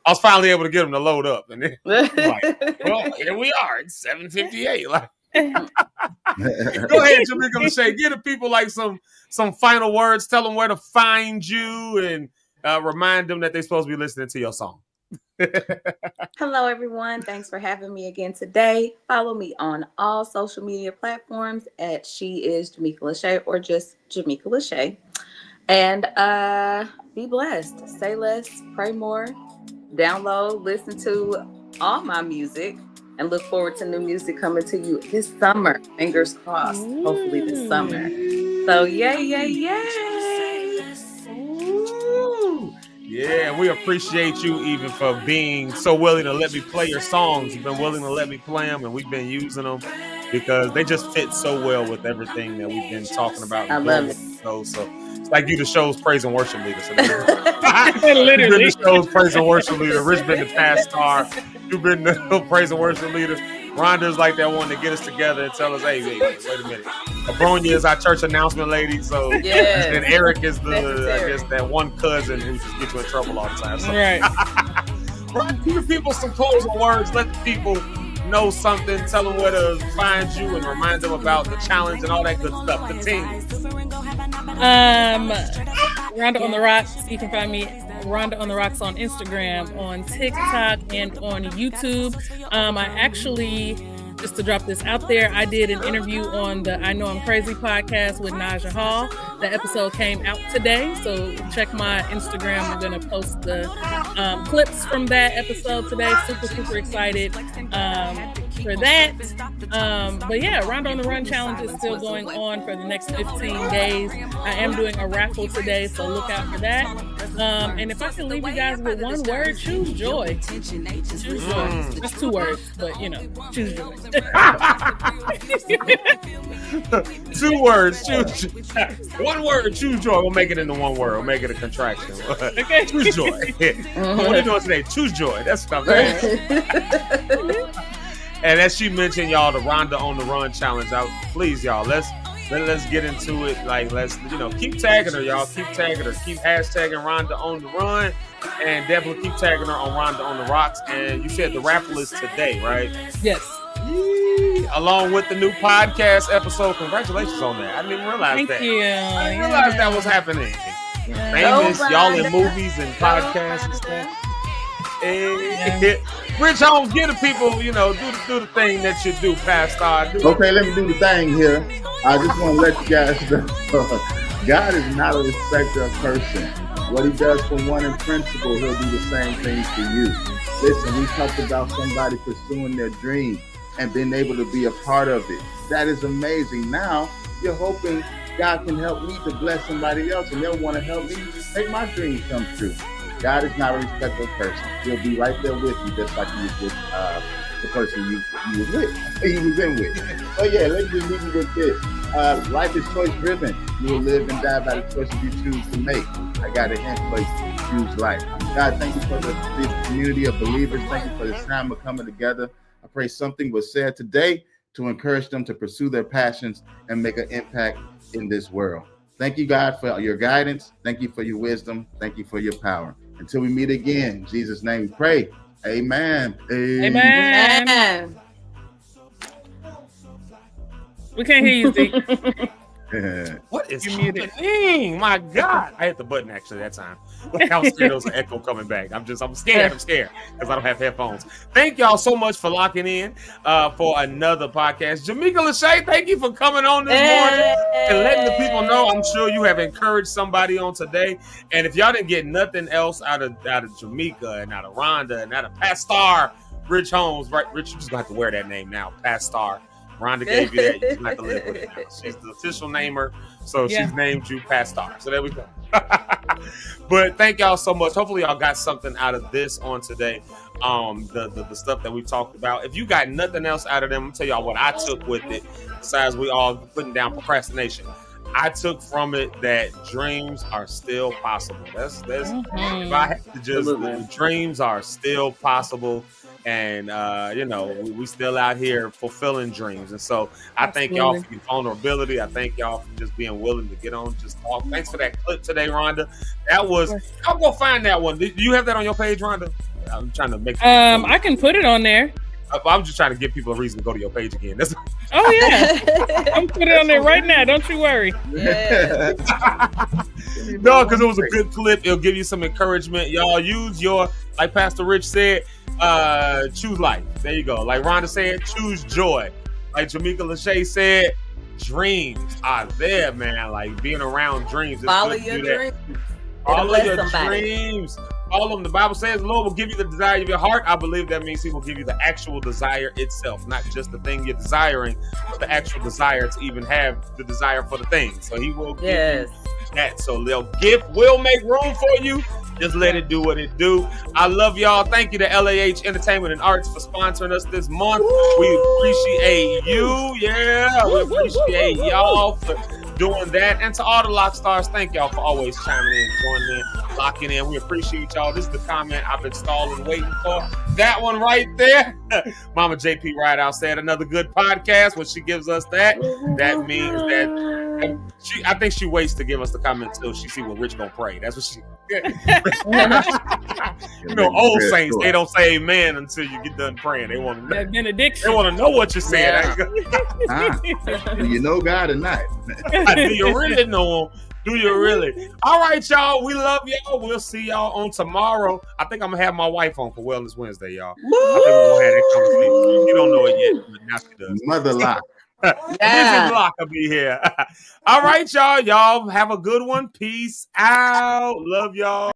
was finally able to get them to load up. And then here we are. It's 7:58. Go ahead, Jamika Lashay. Give the people some final words. Tell them where to find you and remind them that they're supposed to be listening to your song. Hello, everyone. Thanks for having me again today. Follow me on all social media platforms at She Is Jamika Lashay or just Jamika Lashay. And be blessed. Say less, pray more, download, listen to all my music, and look forward to new music coming to you this summer. Fingers crossed. Hopefully this summer. So yay. Yeah, we appreciate you even for being so willing to let me play your songs. You've been willing to let me play them, and we've been using them because they just fit so well with everything that we've been talking about. I love it. So it's like you the show's praise and worship leader. So literally. You've been the show's praise and worship leader. Rich been the past star. You've been the praise and worship leader. Rhonda's like that one to get us together and tell us, hey, wait a minute. Abronia is our church announcement lady. So and Eric is that one cousin who just gets you in trouble all the time. So. Right. Give people some closing words. Let the people know something. Tell them where to find you and remind them about the challenge and all that good stuff. The team. Rhonda on the Rocks. You can find me Rhonda on the Rocks on Instagram, on TikTok, and on YouTube. I actually, just to drop this out there, I did an interview on the I Know I'm Crazy podcast with Naja Hall. The episode came out today, so check my Instagram. I'm going to post the clips from that episode today. Super excited for that. But yeah, Rhonda on the Run challenge is still going on for the next 15 days. I am doing a raffle today, so look out for that. And if I can leave you guys with one word, choose joy. Choose joy. That's 2 words, but choose joy. 2 words, choose joy. 1 word, choose joy. We'll make it into 1 word. We'll make it a contraction. Okay. Choose joy. What are you doing today? Choose joy. That's what I'm saying. And as she mentioned, y'all, the Rhonda on the Run challenge. Please, y'all, let's get into it. Like, let's keep tagging her, y'all. Keep tagging her. Keep hashtagging Rhonda on the Run, and definitely keep tagging her on Rhonda on the Rocks. And you said the raffle is today, right? Yes. Along with the new podcast episode. Congratulations on that. I didn't even realize that. Thank you. I didn't realize that was happening. Famous, y'all in movies and podcasts and stuff. Rich Holmes, give the people, do the thing that you do, Pastor. Okay, let me do the thing here. I just want to let you guys know, God is not a respecter of person. What he does for one in principle, he'll do the same thing for you. Listen, we talked about somebody pursuing their dream and being able to be a part of it. That is amazing. Now, you're hoping God can help me to bless somebody else, and they'll want to help me make my dream come true. God is not a respecter of person. He'll be right there with you, just like he was with the person you was with. He was in with. But yeah, let's just leave you with this. Life is choice driven. You will live and die by the choices you choose to make. I got a hint for you. Choose life. God, thank you for this community of believers. Thank you for this time of coming together. I pray something was said today to encourage them to pursue their passions and make an impact in this world. Thank you, God, for your guidance. Thank you for your wisdom. Thank you for your power. Until we meet again, in Jesus' name we pray. Amen. Amen. We can't hear you, Zeke. What is happening? My God. I hit the button actually that time. I was scared there was an echo coming back. I'm scared. I'm scared because I don't have headphones. Thank y'all so much for locking in for another podcast. Jamika Lashay, thank you for coming on this morning and letting the people know. I'm sure you have encouraged somebody on today. And if y'all didn't get nothing else out of Jamika and out of Rhonda and out of Pastor Rich Holmes, right? Rich, you just gonna have to wear that name now, Pastor. Rhonda gave you that. You just have to live with it now. She's the official namer, so she's named you Pastor. So there we go. But thank y'all so much. Hopefully y'all got something out of this on today. The stuff that we talked about. If you got nothing else out of them, I'm gonna tell y'all what I took with it. Besides we all putting down procrastination, I took from it that dreams are still possible. That's if I have to just dreams are still possible. And we still out here fulfilling dreams. And so I thank y'all for your vulnerability. I thank y'all for just being willing to get on, just talk. Thanks for that clip today, Rhonda. That was, I'll go find that one. Do you have that on your page, Rhonda? I'm trying to make I can put it on there. I'm just trying to give people a reason to go to your page again. Oh yeah. I'm putting it on there right now. Don't you worry. Yeah. No, because it was a good clip. It'll give you some encouragement. Y'all use your, like Pastor Rich said, choose life. There you go. Like Rhonda said, choose joy. Like Jamika Lashay said, dreams are there, man. Like being around dreams. Follow your dreams. Follow your dreams. All of them. The Bible says the Lord will give you the desire of your heart. I believe that means he will give you the actual desire itself, not just the thing you're desiring, but the actual desire to even have the desire for the thing. So he will give you that. So the gift will make room for you. Just let it do what it do. I love y'all. Thank you to LAH Entertainment and Arts for sponsoring us this month. We appreciate you. Yeah, we appreciate y'all for doing that. And to all the Lock stars, thank y'all for always chiming in, joining in, locking in. We appreciate y'all. This is the comment I've been stalling, waiting for. That one right there. Mama JP Rideout said another good podcast. When she gives us that, that means that I think she waits to give us the comment until she see what Rich gonna pray. That's what she. Old saints, they don't say amen until you get done praying. They want to know. That benediction. They want to know what you're saying. Do you know God or not? Do you really know him? Do you really? All right, y'all. We love y'all. We'll see y'all on tomorrow. I think I'm gonna have my wife on for Wellness Wednesday, y'all. I think we're gonna have that conversation. You don't know it yet, but now she does. Mother Locke. Mrs. Locke will be here. All right, y'all. Y'all have a good one. Peace out. Love y'all.